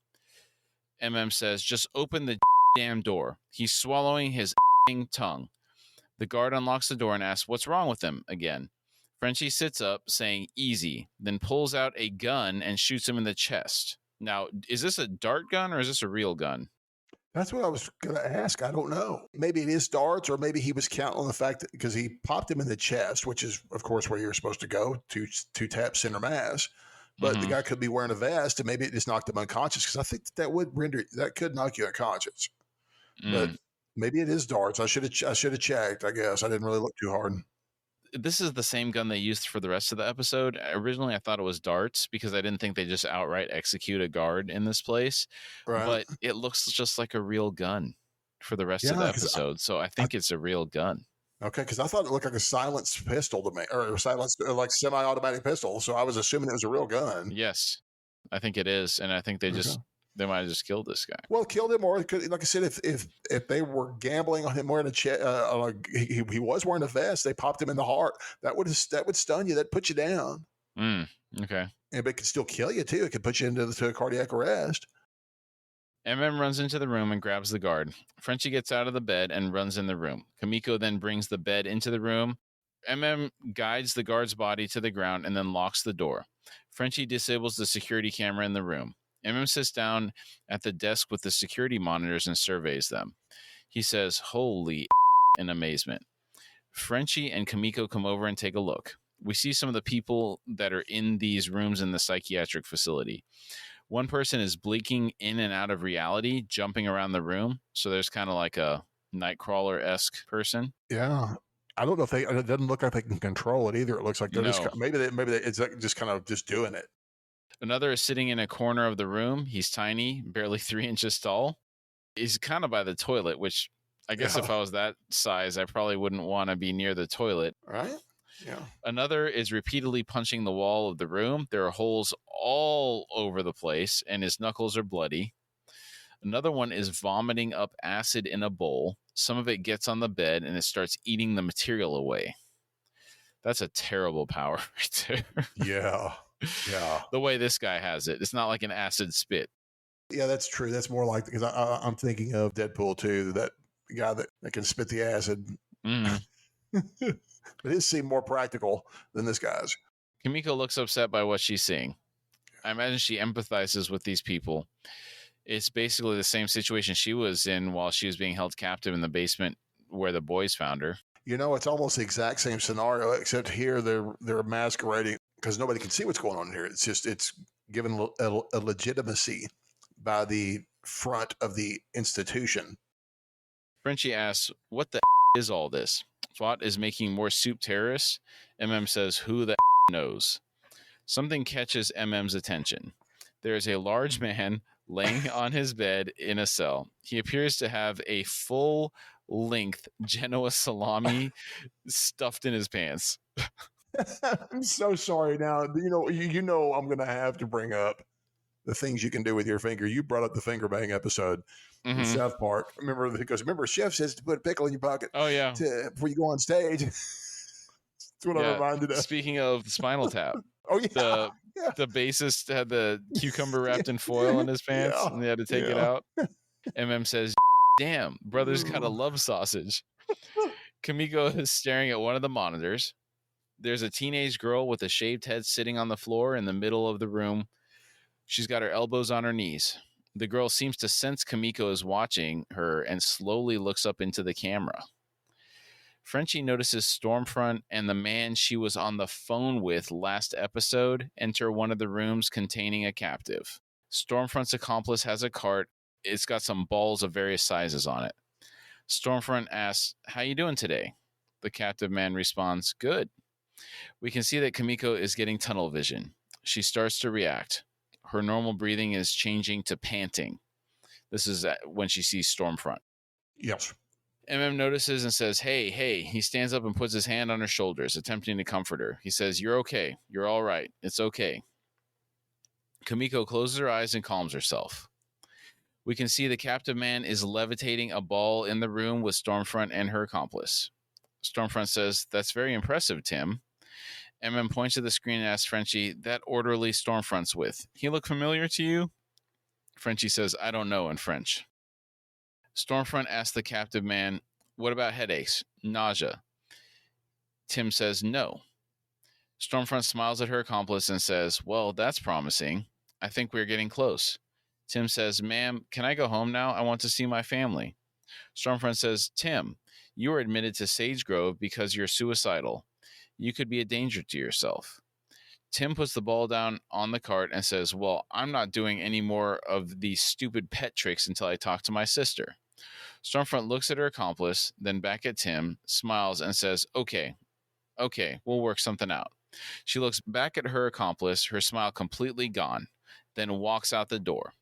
says, just open the damn door. He's swallowing his tongue. The guard unlocks the door and asks, what's wrong with him again? Frenchie sits up, saying, easy, then pulls out a gun and shoots him in the chest. Now, is this a dart gun or is this a real gun? That's what I was going to ask. I don't know. Maybe it is darts, or maybe he was counting on the fact that because he popped him in the chest, which is, of course, where you're supposed to go to tap center mass. But the guy could be wearing a vest, and maybe it just knocked him unconscious. Because I think that could knock you unconscious. But maybe it is darts. I should have checked. I guess I didn't really look too hard. This is the same gun they used for the rest of the episode. Originally, I thought it was darts because I didn't think they just outright execute a guard in this place. Right. But it looks just like a real gun for the rest of the episode. So I think it's a real gun. Okay, because I thought it looked like a silenced pistol to me, or silenced like semi-automatic pistol. So I was assuming it was a real gun. Yes, I think it is, and I think they might have just killed this guy. Well, killed him, or like I said, if they were gambling on him wearing he was wearing a vest, they popped him in the heart. That would stun you. That put you down. Okay. And it could still kill you, too. It could put you into a cardiac arrest. Runs into the room and grabs the guard. Frenchie gets out of the bed and runs in the room. Kimiko then brings the bed into the room. Guides the guard's body to the ground and then locks the door. Frenchie disables the security camera in the room. Sits down at the desk with the security monitors and surveys them. He says, "Holy," in amazement. Frenchie and Kimiko come over and take a look. We see some of the people that are in these rooms in the psychiatric facility. One person is blinking in and out of reality, jumping around the room. So there's kind of like a Nightcrawler-esque person. Yeah. I don't know if it doesn't look like they can control it either. It looks like they're just, maybe it's like just kind of just doing it. Another is sitting in a corner of the room. He's tiny, barely 3 inches tall. He's kind of by the toilet, which I guess if I was that size, I probably wouldn't want to be near the toilet. Right? Yeah. Another is repeatedly punching the wall of the room. There are holes all over the place, and his knuckles are bloody. Another one is vomiting up acid in a bowl. Some of it gets on the bed, and it starts eating the material away. That's a terrible power right there. Yeah. Yeah. The way this guy has it. It's not like an acid spit. Yeah, that's true. That's more like, because I'm thinking of Deadpool 2, that guy that can spit the acid. Mm. But his seem more practical than this guy's. Kimiko looks upset by what she's seeing. I imagine she empathizes with these people. It's basically the same situation she was in while she was being held captive in the basement where the boys found her. You know, it's almost the exact same scenario, except here they're masquerading because nobody can see what's going on here. It's given a legitimacy by the front of the institution. Frenchie asks, "What the is all this? Vought is making more soup terrorists?" Says, "Who the knows?" Something catches MM's attention. There is a large man laying on his bed in a cell. He appears to have a full-length Genoa salami stuffed in his pants. I'm so sorry. Now, you know I'm going to have to bring up the things you can do with your finger. You brought up the finger bang episode in South Park. Remember, chef says to put a pickle in your pocket. Oh, yeah. Before you go on stage. That's what I reminded of. Speaking of Spinal Tap. Oh, yeah. The bassist had the cucumber wrapped in foil in his pants, and they had to take it out. Says, "Damn, brother's got a love sausage." Kimiko is staring at one of the monitors. There's a teenage girl with a shaved head sitting on the floor in the middle of the room. She's got her elbows on her knees. The girl seems to sense Kimiko is watching her and slowly looks up into the camera. Frenchie notices Stormfront and the man she was on the phone with last episode enter one of the rooms containing a captive. Stormfront's accomplice has a cart. It's got some balls of various sizes on it. Stormfront asks, "How you doing today?" The captive man responds, "Good." We can see that Kimiko is getting tunnel vision. She starts to react. Her normal breathing is changing to panting. This is when she sees Stormfront. Yes. Notices and says, hey. He stands up and puts his hand on her shoulders, attempting to comfort her. He says, "You're okay. You're all right. It's okay." Kimiko closes her eyes and calms herself. We can see the captive man is levitating a ball in the room with Stormfront and her accomplice. Stormfront says, "That's very impressive, Tim." points to the screen and asks Frenchie, "That orderly Stormfront's with, he look familiar to you?" Frenchie says, "I don't know," in French. Stormfront asks the captive man, "What about headaches? Nausea?" Tim says, "No." Stormfront smiles at her accomplice and says, "Well, that's promising. I think we're getting close." Tim says, "Ma'am, can I go home now? I want to see my family." Stormfront says, "Tim, you were admitted to Sage Grove because you're suicidal. You could be a danger to yourself." Tim puts the ball down on the cart and says, "Well, I'm not doing any more of these stupid pet tricks until I talk to my sister." Stormfront looks at her accomplice, then back at Tim, smiles, and says, Okay, we'll work something out." She looks back at her accomplice, her smile completely gone, then walks out the door.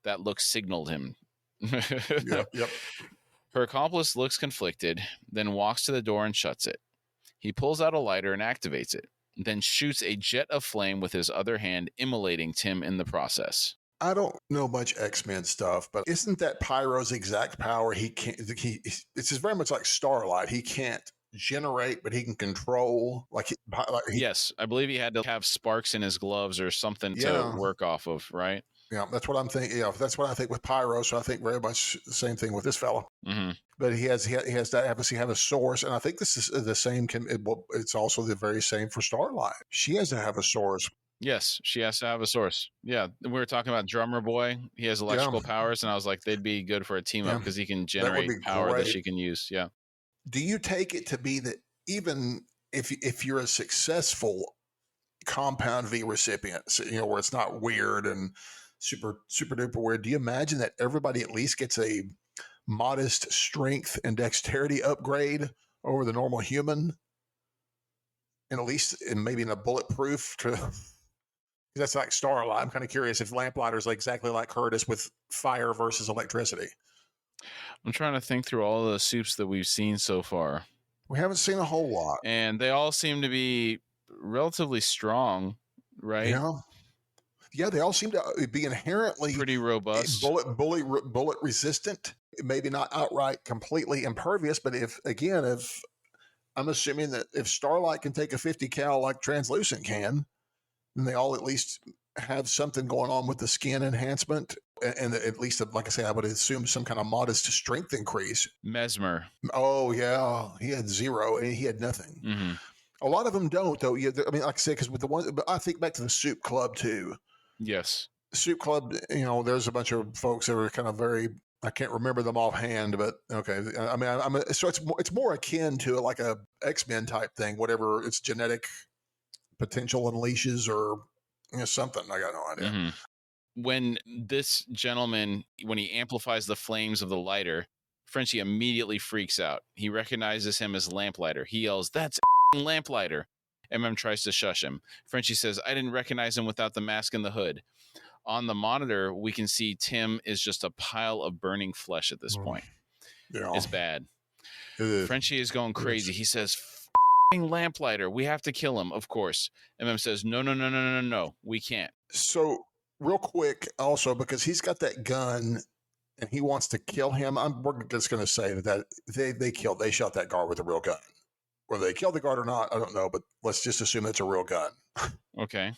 That look signaled him. Yep. Her accomplice looks conflicted, then walks to the door and shuts it. He pulls out a lighter and activates it, then shoots a jet of flame with his other hand, immolating Tim in the process. I don't know much X-Men stuff, but isn't that Pyro's exact power? It's just very much like Starlight. He can't generate, but he can control. Yes, I believe he had to have sparks in his gloves or something to work off of, right? Yeah, that's what I'm thinking. Yeah, that's what I think with Pyro. So I think very much the same thing with this fella. Mm-hmm. But he has to obviously have a source, and I think this is the same. It's also the very same for Starlight. She has to have a source. Yes, she has to have a source. Yeah, we were talking about Drummer Boy. He has electrical powers, and I was like, they'd be good for a team up because he can generate power that she can use. Yeah. Do you take it to be that even if you're a successful compound V recipient, where it's not weird and super duper weird, do you imagine that everybody at least gets a modest strength and dexterity upgrade over the normal human, and at least maybe in a bulletproof that's like Starlight. I'm kind of curious if Lamplighter's exactly like Curtis with fire versus electricity. I'm trying to think through all the soups that we've seen so far. We haven't seen a whole lot, and they all seem to be relatively strong, right? Yeah, they all seem to be inherently pretty robust, bullet resistant. Maybe not outright completely impervious, but if I'm assuming that if Starlight can take a 50 cal like Translucent can, then they all at least have something going on with the skin enhancement, and at least, like I say, I would assume some kind of modest strength increase. Mesmer. Oh yeah, he had 0. He had nothing. Mm-hmm. A lot of them don't, though. I mean, like I said, because with the ones, but I think back to the Soup Club too. Yes, Soup Club. There's a bunch of folks that are kind of very. I can't remember them offhand, but okay. I mean, so it's more akin to like a X-Men type thing, whatever its genetic potential unleashes, or something. I got no idea. Mm-hmm. When this gentleman, when he amplifies the flames of the lighter, Frenchie immediately freaks out. He recognizes him as Lamplighter. He yells, "That's Lamplighter." MM tries to shush him. Frenchie says, "I didn't recognize him without the mask and the hood." On the monitor, we can see Tim is just a pile of burning flesh at this point. Yeah. It's bad. Frenchie is going crazy. He says, Lamplighter, we have to kill him, of course. MM says, no, we can't. So real quick, also, because he's got that gun and he wants to kill him, we're just going to say that they shot that guard with a real gun. Whether they killed the guard or not, I don't know, but let's just assume it's a real gun. Okay.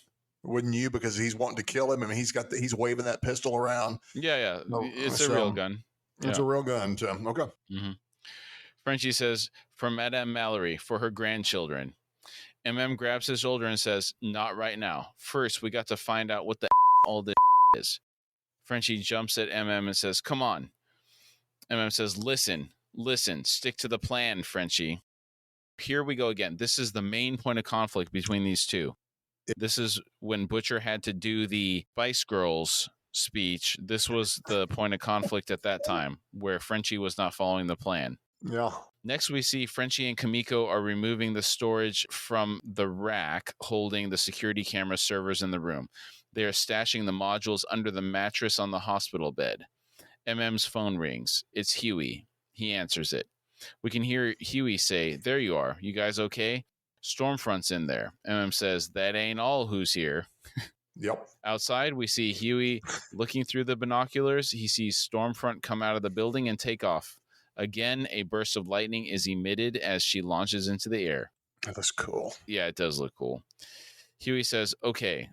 Wouldn't you? Because he's wanting to kill him, and he's waving that pistol around. Yeah. It's a real gun. It's a real gun, so okay. Mm-hmm. Frenchie says, for Madame Mallory, for her grandchildren. MM grabs his shoulder and says, not right now. First, we got to find out what the all this is. Frenchie jumps at MM and says, come on. MM says, listen, stick to the plan, Frenchie. Here we go again. This is the main point of conflict between these two. This is when Butcher had to do the Spice Girls speech. This was the point of conflict at that time, where Frenchie was not following the plan. Yeah. Next, we see Frenchie and Kimiko are removing the storage from the rack holding the security camera servers in the room. They are stashing the modules under the mattress on the hospital bed. MM's phone rings. It's Huey. He answers it. We can hear Huey say, there you are. You guys okay? Stormfront's in there. MM says, that ain't all who's here. Yep. Outside, we see Huey looking through the binoculars. He sees Stormfront come out of the building and take off. Again, a burst of lightning is emitted as she launches into the air. That's cool. Yeah, it does look cool. Huey says, okay,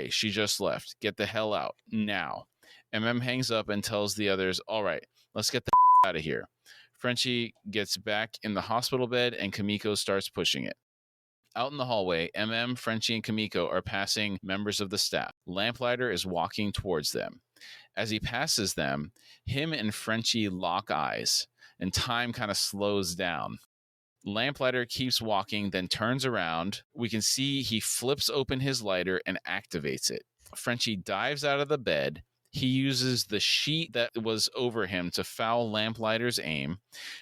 she just left. Get the hell out, now. MM hangs up and tells the others, all right, let's get the out of here. Frenchie gets back in the hospital bed and Kimiko starts pushing it. Out in the hallway, MM, Frenchie, and Kimiko are passing members of the staff. Lamplighter is walking towards them. As he passes them, him and Frenchie lock eyes, and time kind of slows down. Lamplighter keeps walking, then turns around. We can see he flips open his lighter and activates it. Frenchie dives out of the bed. He uses the sheet that was over him to foul Lamplighter's aim.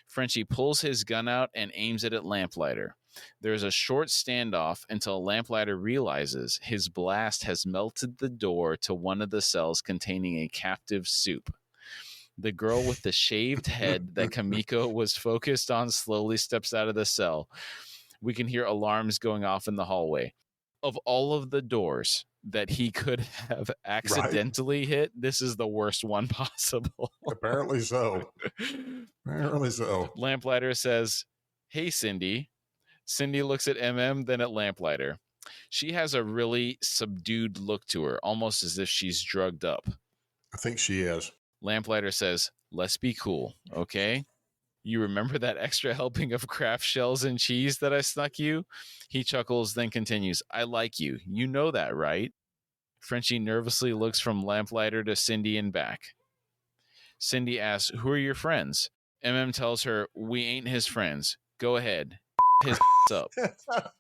Frenchie pulls his gun out and aims it at Lamplighter. There's a short standoff until Lamplighter realizes his blast has melted the door to one of the cells containing a captive Soup. The girl with the shaved head that Kimiko was focused on slowly steps out of the cell. We can hear alarms going off in the hallway. Of all of the doors that he could have accidentally hit, this is the worst one possible. Apparently so. Lamplighter says, Hey, Cindy. Cindy looks at MM, then at Lamplighter. She has a really subdued look to her, almost as if she's drugged up. I think she is. Lamplighter says, let's be cool, okay? You remember that extra helping of craft shells and cheese that I snuck you? He chuckles, then continues, I like you. You know that, right? Frenchie nervously looks from Lamplighter to Cindy and back. Cindy asks, who are your friends? MM tells her, we ain't his friends. Go ahead. His up.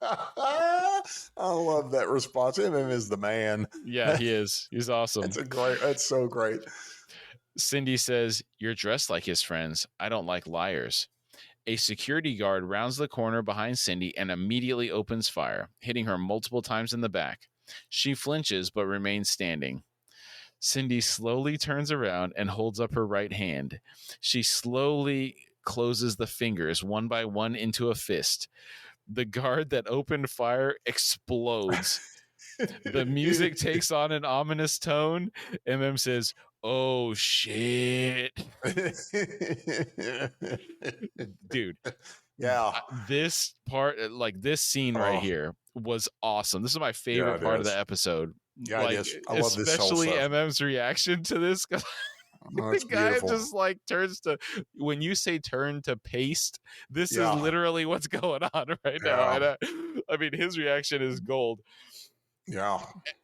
I love that response. Him is the man. Yeah, he is. He's awesome. That's so great. Cindy says, you're dressed like his friends. I don't like liars. A security guard rounds the corner behind Cindy and immediately opens fire, hitting her multiple times in the back. She flinches but remains standing. Cindy slowly turns around and holds up her right hand. She slowly closes the fingers one by one into a fist. The guard that opened fire explodes. The music takes on an ominous tone. MM says, oh, shit. Dude. Yeah. This part, like this scene right here was awesome. This is my favorite part of the episode. Yeah, like, it is. I love this especially whole stuff. MM's reaction to this. Oh, The guy beautiful. just like turns to, when you say turn to paste, this is literally what's going on right now. And I mean, his reaction is gold. Yeah.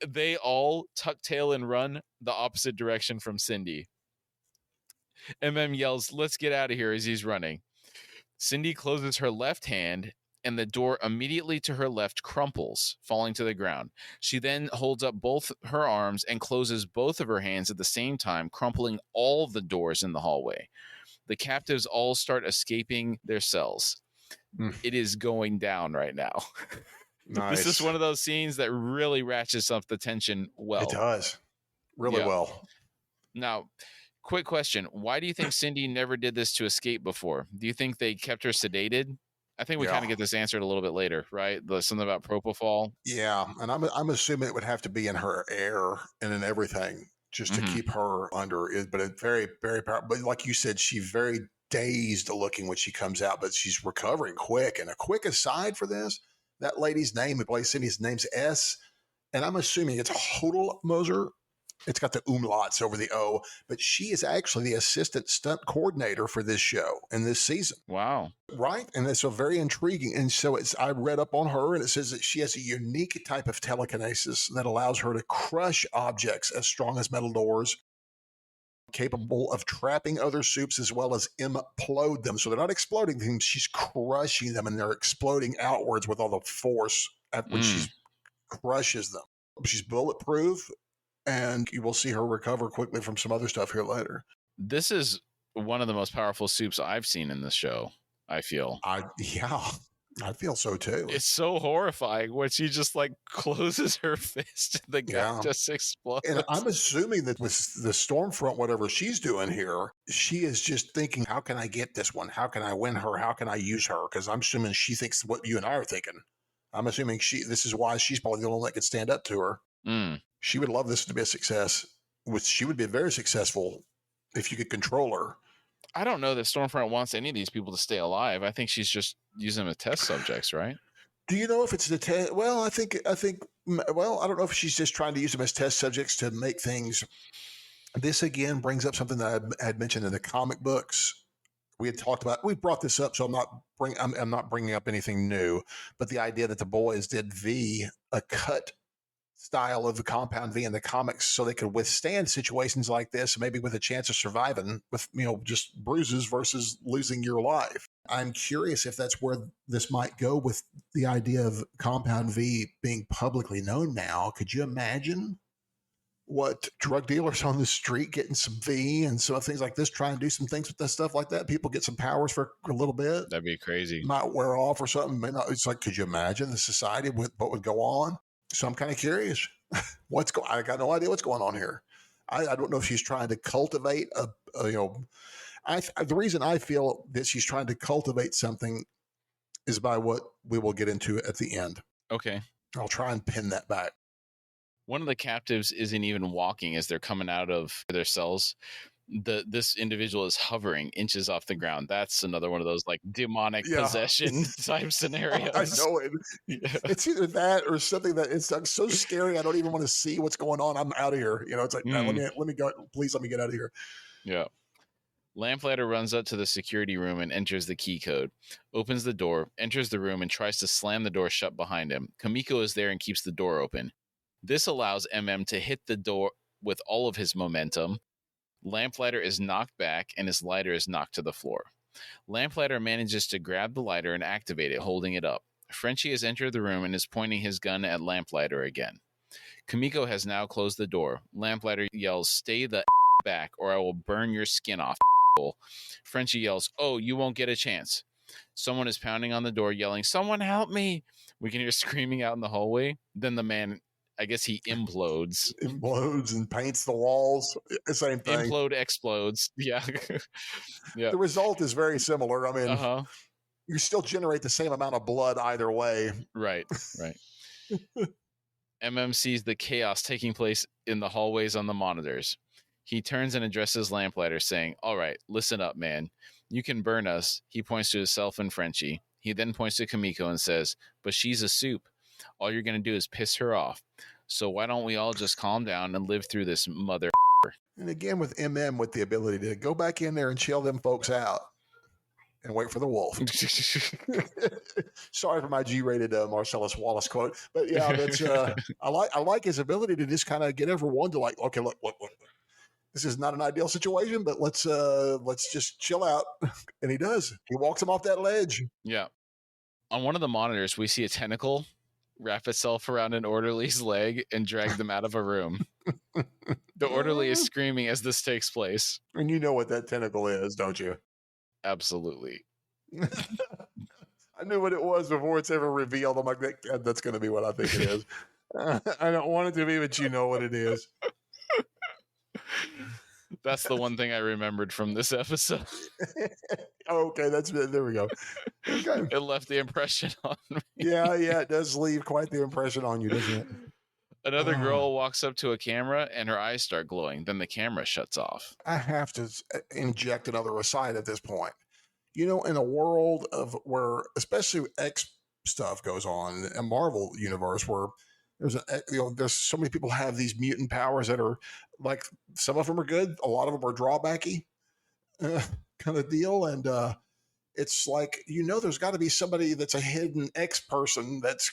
They all tuck tail and run the opposite direction from Cindy. MM yells, let's get out of here as he's running. Cindy closes her left hand and the door immediately to her left crumples, falling to the ground. She then holds up both her arms and closes both of her hands at the same time, crumpling all the doors in the hallway. The captives all start escaping their cells. It is going down right now. Nice. This is one of those scenes that really ratchets up the tension well. It does. Really well. Now, quick question. Why do you think Cindy never did this to escape before? Do you think they kept her sedated? I think we kind of get this answered a little bit later, right? Something about propofol. Yeah, and I'm assuming it would have to be in her air and in everything just to keep her under it. But it's very, very powerful. But like you said, she's very dazed looking when she comes out, but she's recovering quick. And a quick aside for this, that lady's name who plays Cindy's name's S, and I'm assuming it's Hodel Moser. It's got the umlauts over the O, but she is actually the assistant stunt coordinator for this show and this season. Wow. Right. And it's so very intriguing. And so I read up on her and it says that she has a unique type of telekinesis that allows her to crush objects as strong as metal doors, capable of trapping other soups as well as implode them. So they're not exploding them. She's crushing them and they're exploding outwards with all the force when she crushes them. She's bulletproof. And you will see her recover quickly from some other stuff here later. This is one of the most powerful soups I've seen in this show, I feel. I feel so too. It's so horrifying when she just like closes her fist and the guy just explodes. And I'm assuming that with the Stormfront, whatever she's doing here, she is just thinking, how can I get this one? How can I win her? How can I use her? Because I'm assuming she thinks what you and I are thinking. I'm assuming this is why she's probably the only one that could stand up to her. She would love this to be a success. She would be very successful if you could control her. I don't know that Stormfront wants any of these people to stay alive. I think she's just using them as test subjects, right? Do you know if it's the test? Well, I don't know if she's just trying to use them as test subjects to make things. This again brings up something that I had mentioned in the comic books. We had talked about. We brought this up, so I'm not bringing up anything new. But the idea that the boys did a cut style of the Compound V in the comics so they could withstand situations like this, maybe with a chance of surviving with, just bruises versus losing your life. I'm curious if that's where this might go with the idea of Compound V being publicly known now. Could you imagine what drug dealers on the street getting some V and some things like this, trying to do some things with that stuff like that? People get some powers for a little bit. That'd be crazy. Might wear off or something. May not. It's like, could you imagine the society with what would go on? So I'm kind of curious. I got no idea what's going on here. I don't know if she's trying to cultivate the reason I feel that she's trying to cultivate something is by what we will get into at the end. Okay. I'll try and pin that back. One of the captives isn't even walking as they're coming out of their cells. this individual is hovering inches off the ground. That's another one of those like demonic Yeah. possession type scenarios. I know it. Yeah. It's either that or something that it's like so scary. I don't even want to see what's going on. I'm out of here. You know, it's like, let me go. Please let me get out of here. Yeah. Lamplighter runs up to the security room and enters the key code, opens the door, enters the room, and tries to slam the door shut behind him. Kamiko is there and keeps the door open. This allows MM to hit the door with all of his momentum. Lamplighter is knocked back, and his lighter is knocked to the floor. Lamplighter manages to grab the lighter and activate it, holding it up. Frenchie has entered the room and is pointing his gun at Lamplighter again. Kamiko has now closed the door. Lamplighter yells, "Stay the back, or I will burn your skin off." Frenchie yells, "Oh, you won't get a chance." Someone is pounding on the door, yelling, "Someone help me!" We can hear screaming out in the hallway. Then the man, I guess he implodes. Implodes and paints the walls. Same thing. Implode explodes. Yeah. Yeah. The result is very similar. I mean, Uh-huh. you still generate the same amount of blood either way. Right. MM sees the chaos taking place in the hallways on the monitors. He turns and addresses Lamplighter, saying, "All right, listen up, man. You can burn us." He points to himself and Frenchie. He then points to Kamiko and says, "But she's a soup. All you're going to do is piss her off. So why don't we all just calm down and live through this mother." And again, with MM, with the ability to go back in there and chill them folks out and wait for the wolf. Sorry for my G-rated Marcellus Wallace quote, but yeah, that's I like his ability to just kind of get everyone to like, okay, look. This is not an ideal situation, but let's just chill out. And he does. He walks him off that ledge. Yeah. On one of the monitors, we see a tentacle wrap itself around an orderly's leg and drag them out of a room. The orderly is screaming as this takes place. And you know what that tentacle is, don't you? Absolutely. I knew what it was before it's ever revealed. I'm like, that's going to be what I think it is. I don't want it to be, but you know what it is. That's the one thing I remembered from this episode. Okay, there we go. Okay. It left the impression on me. Yeah, it does leave quite the impression on you, doesn't it? Another girl walks up to a camera and her eyes start glowing. Then the camera shuts off. I have to inject another aside at this point. You know, in a world of where, especially X stuff goes on, a Marvel universe where there's so many people have these mutant powers that are like, some of them are good, a lot of them are drawbacky, kind of deal, and it's like, there's got to be somebody that's a hidden X person that's,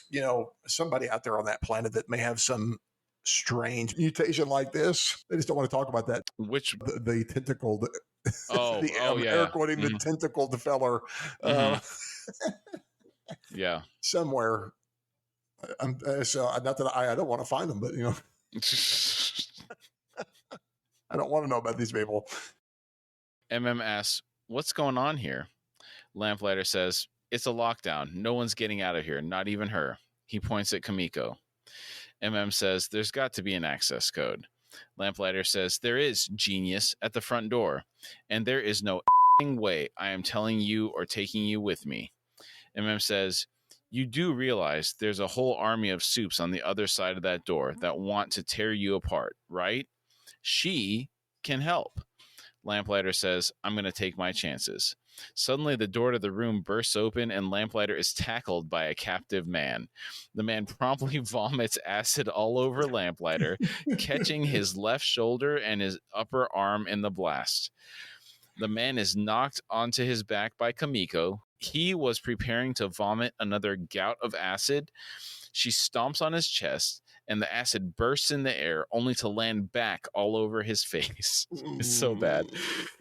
somebody out there on that planet that may have some strange mutation like this. They just don't want to talk about that. Which the tentacled. Oh, yeah. Air quoting the tentacled feller. Yeah. Somewhere. So not that I don't want to find them, but I don't want to know about these people. MM asks, "What's going on here?" Lamplighter says, "It's a lockdown. No one's getting out of here, not even her." He points at Kamiko. MM says, "There's got to be an access code." Lamplighter says, "There is, genius, at the front door. And there is no way I am telling you or taking you with me." MM says, "You do realize there's a whole army of soups on the other side of that door that want to tear you apart, right? She can help." Lamplighter says, "I'm going to take my chances." Suddenly, the door to the room bursts open and Lamplighter is tackled by a captive man. The man promptly vomits acid all over Lamplighter, catching his left shoulder and his upper arm in the blast. The man is knocked onto his back by Kamiko. He was preparing to vomit another gout of acid. She stomps on his chest, and the acid bursts in the air, only to land back all over his face. It's so bad.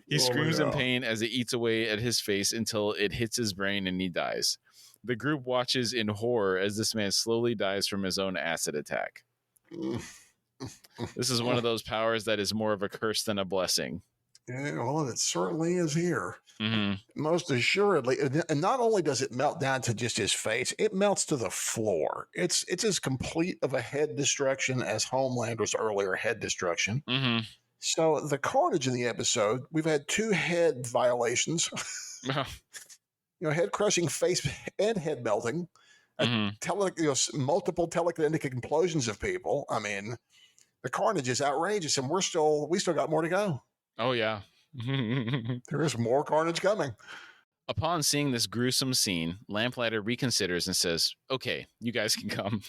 He screams in pain as it eats away at his face until it hits his brain and he dies. The group watches in horror as this man slowly dies from his own acid attack. This is one of those powers that is more of a curse than a blessing. Yeah, well, it certainly is here. Mm-hmm. Most assuredly. And not only does it melt down to just his face, it melts to the floor. It's as complete of a head destruction as Homelander's earlier head destruction. Mm-hmm. So the carnage in the episode, we've had 2 head violations. Head crushing, face and head melting. Multiple telekinetic implosions of people. I mean, the carnage is outrageous, and we still got more to go. Oh, yeah. There is more carnage coming. Upon seeing this gruesome scene, Lamplighter reconsiders and says, okay, you guys can come.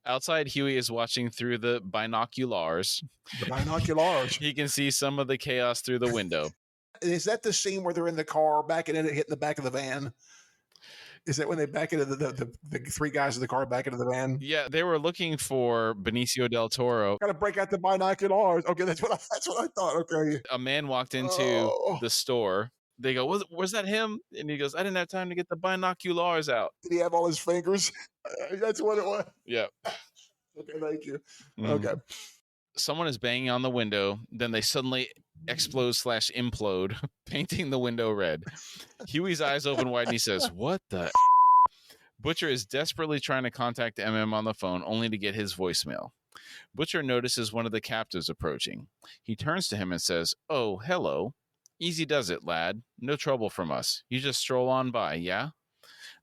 Outside, Huey is watching through the binoculars. The binoculars. He can see some of the chaos through the window. Is that the scene where they're in the car backing in it, hitting the back of the van? Is that when they back into the three guys in the car back into the van? Yeah, they were looking for Benicio del Toro. Got to break out the binoculars. Okay, that's what I thought. Okay. A man walked into the store. They go, was that him? And he goes, I didn't have time to get the binoculars out. Did he have all his fingers? That's what it was. Yeah. Okay, thank you. Mm-hmm. Okay. Someone is banging on the window. Then they suddenly explode/implode, painting the window red. Huey's eyes open wide and he says, what the? Butcher is desperately trying to contact MM on the phone only to get his voicemail. Butcher notices one of the captives approaching. He turns to him and says, oh, hello. Easy does it, lad. No trouble from us. You just stroll on by, yeah?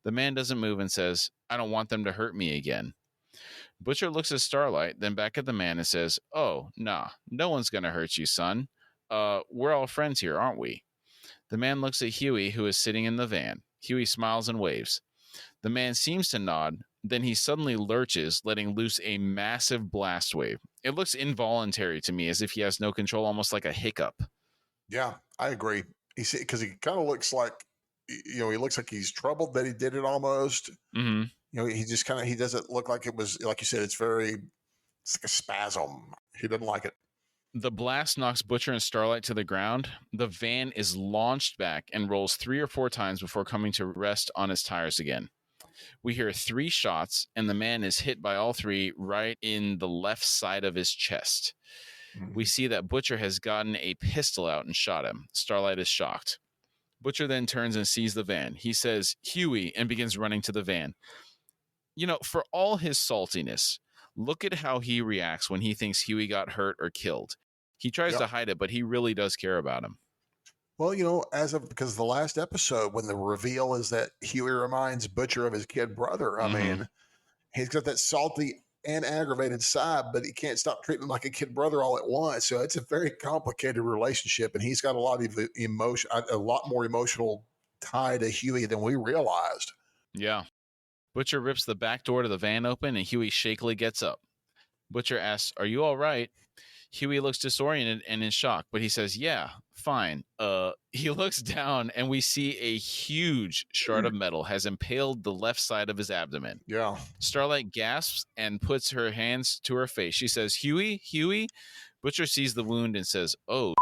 The man doesn't move and says, I don't want them to hurt me again. Butcher looks at Starlight, then back at the man and says, oh, nah, no one's going to hurt you, son. We're all friends here, aren't we? The man looks at Huey, who is sitting in the van. Huey smiles and waves. The man seems to nod, then he suddenly lurches, letting loose a massive blast wave. It looks involuntary to me, as if he has no control, almost like a hiccup. Yeah, I agree. Because he kind of looks like, he looks like he's troubled that he did it almost. Mm-hmm. He just he doesn't look like it was, like you said, it's like a spasm. He doesn't like it. The blast knocks Butcher and Starlight to the ground. The van is launched back and rolls 3 or 4 times before coming to rest on its tires again. We hear 3 shots, and the man is hit by all 3 right in the left side of his chest. Mm-hmm. We see that Butcher has gotten a pistol out and shot him. Starlight is shocked. Butcher then turns and sees the van. He says, Huey, and begins running to the van. For all his saltiness, look at how he reacts when he thinks Huey got hurt or killed. He tries to hide it, but he really does care about him. Well, because the last episode, when the reveal is that Huey reminds Butcher of his kid brother, I mean, he's got that salty and aggravated side, but he can't stop treating him like a kid brother all at once. So it's a very complicated relationship, and he's got a lot of emotion, a lot more emotional tie to Huey than we realized. Yeah. Butcher rips the back door to the van open, and Huey shakily gets up. Butcher asks, are you all right? Huey looks disoriented and in shock, but he says, yeah, fine. He looks down, and we see a huge shard of metal has impaled the left side of his abdomen. Yeah. Starlight gasps and puts her hands to her face. She says, Huey, Huey. Butcher sees the wound and says, oh,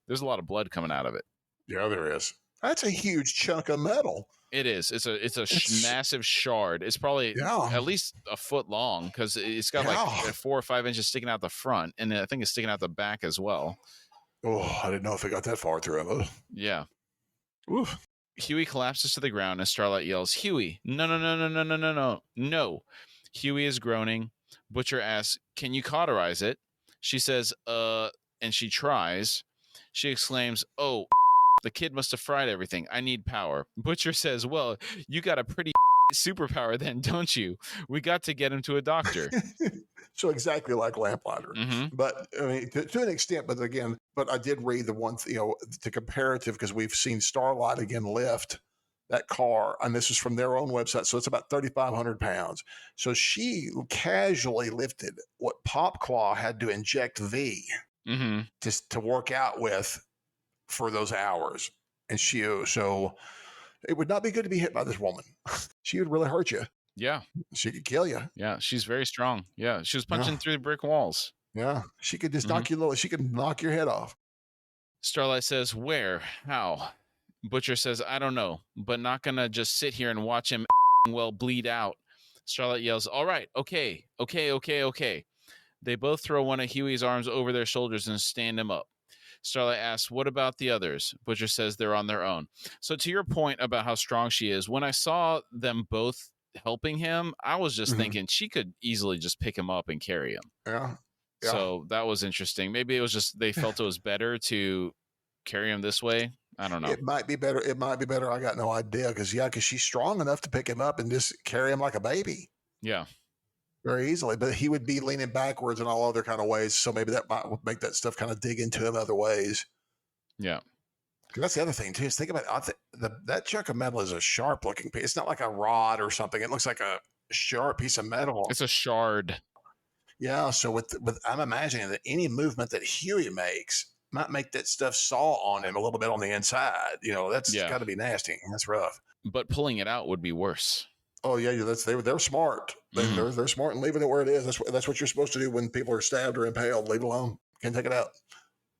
there's a lot of blood coming out of it. Yeah, there is. That's a huge chunk of metal. It is. It's a massive shard. It's probably at least a foot long, because it's got like 4 or 5 inches sticking out the front, and I think it's sticking out the back as well. Oh, I didn't know if it got that far through it. Yeah. Oof. Huey collapses to the ground, and Starlight yells, Huey, no. Huey is groaning. Butcher asks, can you cauterize it? She says, and she tries. She exclaims, oh, the kid must have fried everything. I need power. Butcher says, well, you got a pretty superpower then, don't you? We got to get him to a doctor. So exactly like Lamplighter. Mm-hmm. But I mean, to an extent, but I did read the one, the comparative, because we've seen Starlight again lift that car, and this is from their own website. So it's about 3,500 pounds. So she casually lifted what Popclaw had to inject V just to work out with for those hours. And so it would not be good to be hit by this woman. She would really hurt you. Yeah. She could kill you. Yeah. She's very strong. Yeah. She was punching through the brick walls. Yeah. She could just she could knock your head off. Starlight says, where? How? Butcher says, I don't know, but not going to just sit here and watch him bleed out. Starlight yells, all right. Okay. They both throw one of Huey's arms over their shoulders and stand him up. Starlight asks, what about the others? Butcher says they're on their own. So to your point about how strong she is, when I saw them both helping him, I was just thinking she could easily just pick him up and carry him. Yeah. So that was interesting. Maybe it was just they felt it was better to carry him this way. I don't know. It might be better. I got no idea because she's strong enough to pick him up and just carry him like a baby. Yeah. very easily. But he would be leaning backwards in all other kind of ways. So maybe that might make that stuff kind of dig into him other ways. Yeah. That's the other thing too. Is think about that chunk of metal is a sharp looking piece. It's not like a rod or something. It looks like a sharp piece of metal. It's a shard. Yeah. So with I'm imagining that any movement that Huey makes might make that stuff saw on him a little bit on the inside. That's got to be nasty. That's rough. But pulling it out would be worse. Oh yeah, they're smart. They're smart and leaving it where it is. That's what you're supposed to do when people are stabbed or impaled. Leave it alone. Can't take it out.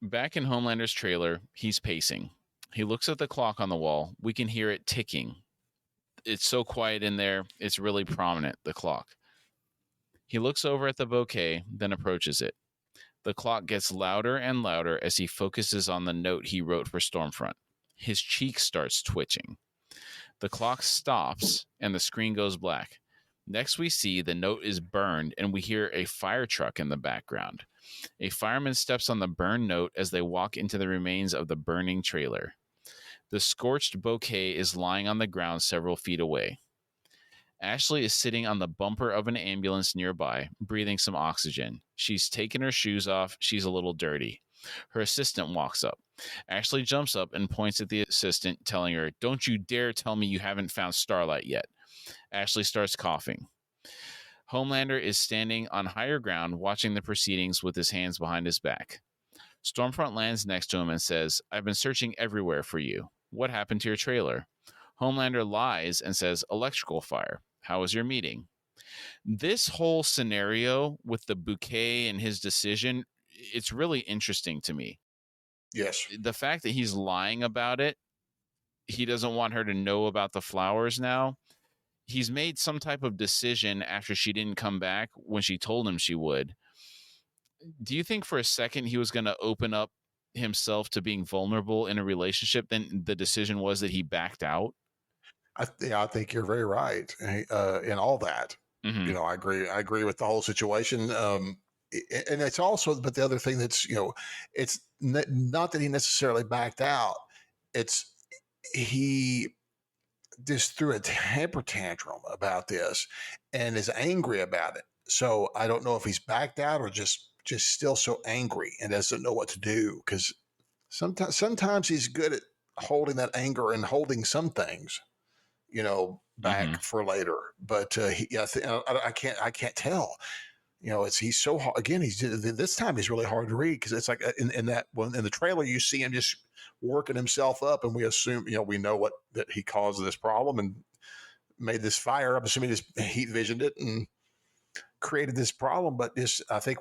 Back in Homelander's trailer, he's pacing. He looks at the clock on the wall. We can hear it ticking. It's so quiet in there. It's really prominent, the clock. He looks over at the bouquet, then approaches it. The clock gets louder and louder as he focuses on the note he wrote for Stormfront. His cheek starts twitching. The clock stops and the screen goes black. Next we see the note is burned and we hear a fire truck in the background. A fireman steps on the burned note as they walk into the remains of the burning trailer. The scorched bouquet is lying on the ground several feet away. Ashley is sitting on the bumper of an ambulance nearby, breathing some oxygen. She's taken her shoes off. She's a little dirty. Her assistant walks up. Ashley jumps up and points at the assistant, telling her, "Don't you dare tell me you haven't found Starlight yet." Ashley starts coughing. Homelander is standing on higher ground, watching the proceedings with his hands behind his back. Stormfront lands next to him and says, "I've been searching everywhere for you. What happened to your trailer?" Homelander lies and says, "Electrical fire. How was your meeting?" This whole scenario with the bouquet and his decision, it's really interesting to me. Yes. The fact that he's lying about it, he doesn't want her to know about the flowers now. He's made some type of decision after she didn't come back when she told him she would. Do you think for a second he was going to open up himself to being vulnerable in a relationship? Then the decision was that he backed out? I think you're very right in all that. Mm-hmm. I agree with the whole situation. And it's also, but the other thing that's, it's not that he necessarily backed out. It's he just threw a temper tantrum about this and is angry about it. So I don't know if he's backed out or just still so angry and doesn't know what to do, because sometimes he's good at holding that anger and holding some things, back for later. But I can't tell. He's so hard. Again, this time he's really hard to read, because it's like in that one in the trailer you see him just working himself up, and we assume we know that he caused this problem and made this fire. I'm assuming just heat visioned it and created this problem. But I think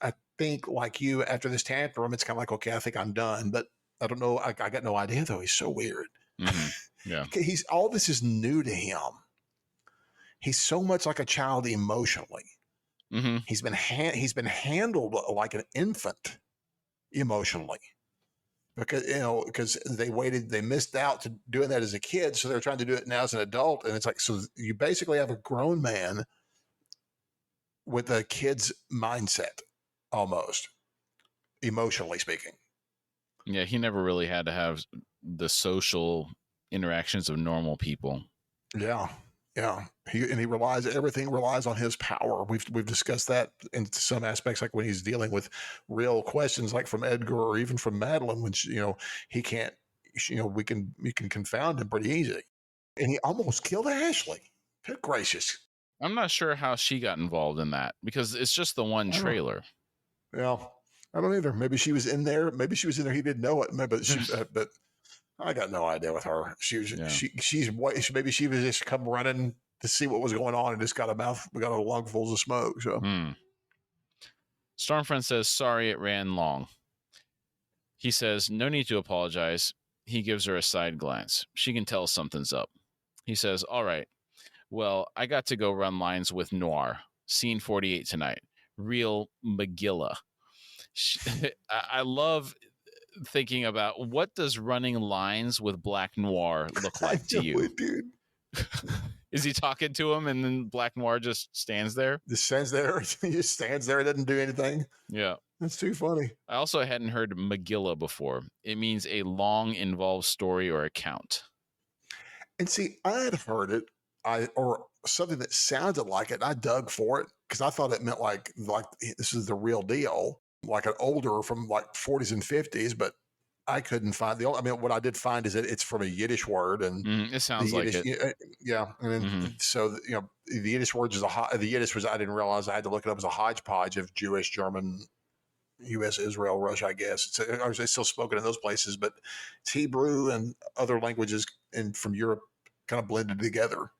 I think like you, after this tantrum, it's kind of like, okay, I think I'm done. But I don't know. I got no idea though. He's so weird. Mm-hmm. Yeah. All this is new to him. He's so much like a child emotionally. Mm-hmm. He's been handled like an infant emotionally, because they missed out to doing that as a kid, so they're trying to do it now as an adult, and it's like, so you basically have a grown man with a kid's mindset, almost, emotionally speaking. Yeah, he never really had to have the social interactions of normal people. Yeah. Everything relies on his power. We've discussed that in some aspects, like when he's dealing with real questions, like from Edgar or even from Madeline, when he can't, we can confound him pretty easy. And he almost killed Ashley. Good gracious. I'm not sure how she got involved in that, because it's just the one trailer. Yeah, I don't either. Maybe she was in there. He didn't know it. But I got no idea with her. Maybe she was just come running to see what was going on and just got a lung full of smoke. So Stormfront says, "Sorry, it ran long." He says, "No need to apologize." He gives her a side glance. She can tell something's up. He says, "All right. Well, I got to go run lines with Noir. Scene 48 tonight. Real Megilla." I love thinking about, what does running lines with Black Noir look like to you? Dude. Is he talking to him and then Black Noir just stands there? Just stands there. He just stands there and doesn't do anything. Yeah. That's too funny. I also hadn't heard Megilla before. It means a long, involved story or account. And see, I had heard it. something that sounded like it. And I dug for it because I thought it meant like this is the real deal, like an older from like 40s and 50s. But I couldn't find the. I mean, what I did find is that it's from a Yiddish word, and It the sounds like Yiddish, it. yeah. I mean, so the Yiddish words is the Yiddish was. I didn't realize I had to look it up as a hodgepodge of Jewish, German, U.S., Israel, Russia. I guess it's still spoken in those places, but it's Hebrew and other languages and from Europe kind of blended together.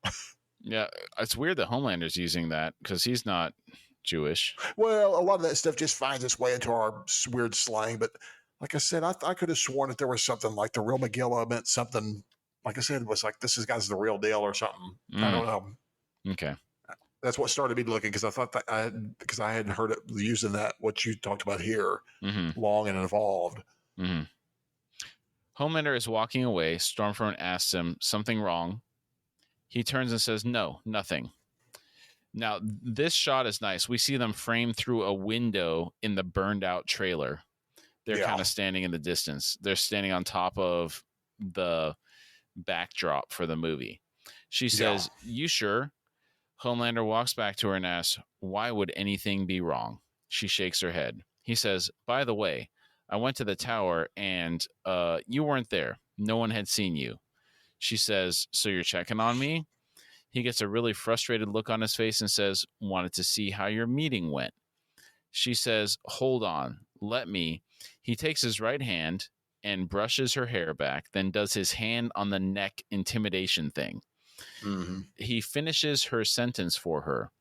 Yeah, it's weird that Homelander's using that because he's not Jewish. Well, a lot of that stuff just finds its way into our weird slang. But like I said, I could have sworn that there was something like the real Megillah meant something. Like I said, it was like this is guy's the real deal or something. I don't know. Okay. That's what started me looking because I thought that because I hadn't heard it using that what you talked about here long and involved. Homelander is walking away. Stormfront asks him something wrong. He turns and says, "No, nothing." Now, this shot is nice. We see them framed through a window in the burned out trailer. They're kind of standing in the distance. They're standing on top of the backdrop for the movie. She says, "You sure?" Homelander walks back to her and asks, "Why would anything be wrong?" She shakes her head. He says, "By the way, I went to the tower and you weren't there. No one had seen you." She says, "So you're checking on me?" He gets a really frustrated look on his face and says, "Wanted to see how your meeting went." She says, "Hold on, let me." He takes his right hand and brushes her hair back, then does his hand on the neck intimidation thing. He finishes her sentence for her.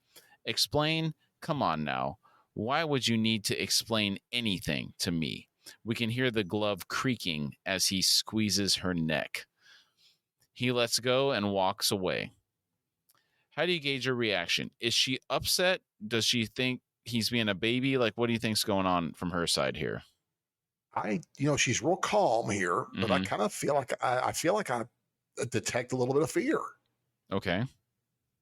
"Explain? Come on now. Why would you need to explain anything to me?" We can hear the glove creaking as he squeezes her neck. He lets go and walks away. How do you gauge her reaction? Is she upset? Does she think he's being a baby? Like, what do you think's going on from her side here? She's real calm here, but I kind of feel like I feel like I detect a little bit of fear. Okay.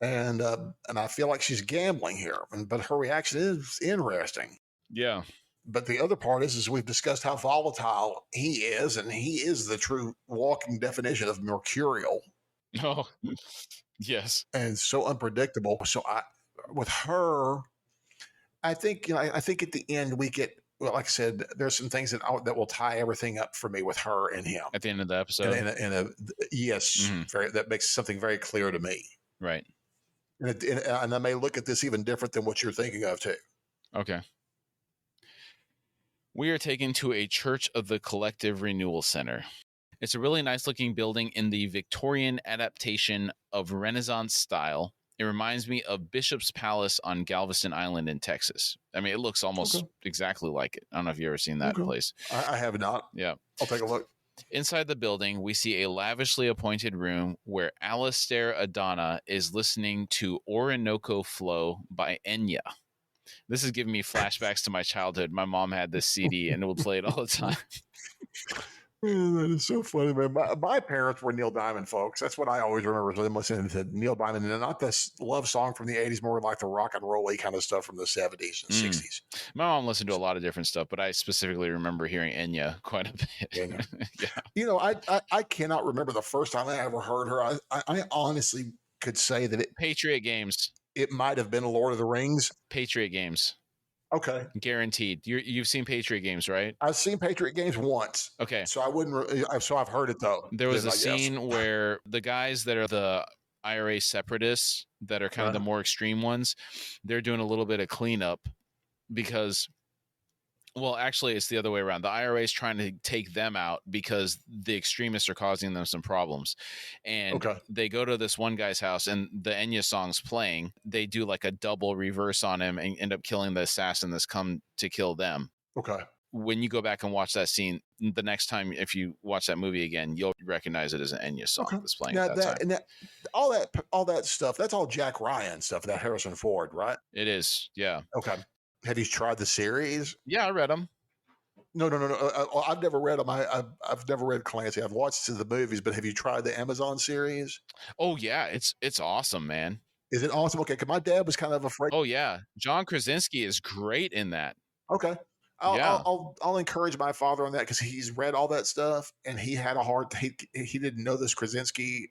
And I feel like she's gambling here, but her reaction is interesting. Yeah. But the other part is we've discussed how volatile he is, and he is the true walking definition of mercurial. Oh, yes. And so unpredictable. So with her, I think I think at the end we get. Well, like I said, there's some things that will tie everything up for me with her and him At the end of the episode. Yes, that makes something very clear to me. Right. And I may look at this even different than what you're thinking of too. Okay. We are taken to a Church of the Collective Renewal Center. It's a really nice looking building in the Victorian adaptation of Renaissance style. It reminds me of Bishop's Palace on Galveston Island in Texas. I mean, it looks almost exactly like it. I don't know if you've ever seen that place. I have not. Yeah. I'll take a look. Inside the building, we see a lavishly appointed room where Alistair Adana is listening to Orinoco Flow by Enya. This is giving me flashbacks to my childhood. My mom had this CD and would play it all the time. Man, that is so funny, man. My parents were Neil Diamond folks. That's what I always remember them listening to Neil Diamond, and not this love song from the 80s, more like the rock and roll-y kind of stuff from the 70s and 60s. My mom listened to a lot of different stuff, but I specifically remember hearing Enya quite a bit. Yeah. I cannot remember the first time I ever heard her. I honestly could say that Patriot Games. It might have been Lord of the Rings. Patriot Games. Okay. Guaranteed. You've seen Patriot Games, right? I've seen Patriot Games once. Okay. So I wouldn't. So I've heard it though. There was a scene where the guys that are the IRA separatists, that are kind of the more extreme ones, they're doing a little bit of cleanup because, well, actually, it's the other way around. The IRA is trying to take them out because the extremists are causing them some problems. And they go to this one guy's house and the Enya song's playing. They do like a double reverse on him and end up killing the assassin that's come to kill them. Okay. When you go back and watch that scene, the next time, if you watch that movie again, you'll recognize it as an Enya song that's playing now, at that time. All that stuff, that's all Jack Ryan stuff, that Harrison Ford, right? It is, yeah. Okay. Have you tried the series? Yeah, I read them. No. I've never read them. I've never read Clancy. I've watched the movies, but have you tried the Amazon series? Oh yeah, it's awesome, man. Is it awesome? Okay, because my dad was kind of afraid. Oh yeah, John Krasinski is great in that. Okay, Yeah. I'll encourage my father on that because he's read all that stuff and he had a hard. He didn't know this Krasinski.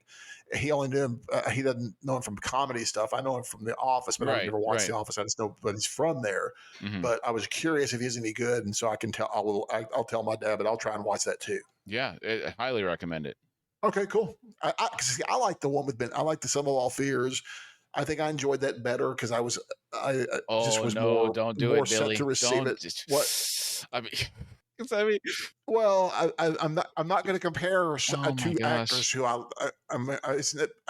He only knew him. He doesn't know him from comedy stuff. I know him from The Office, but I've Right. never watched Right. The Office. I just know, but he's from there. Hmm. But I was curious if he's any good, and so I can tell. I'll tell my dad, but I'll try and watch that too. Yeah. I highly recommend it. Okay, cool. I like the one with Ben. I like the Sum of All Fears. I think I enjoyed that better because I just Oh was no! Don't do more it, set to Billy. receive Don't it. What? just. I mean, 'cause I mean. Well, I'm not going to compare Oh my two actors gosh. who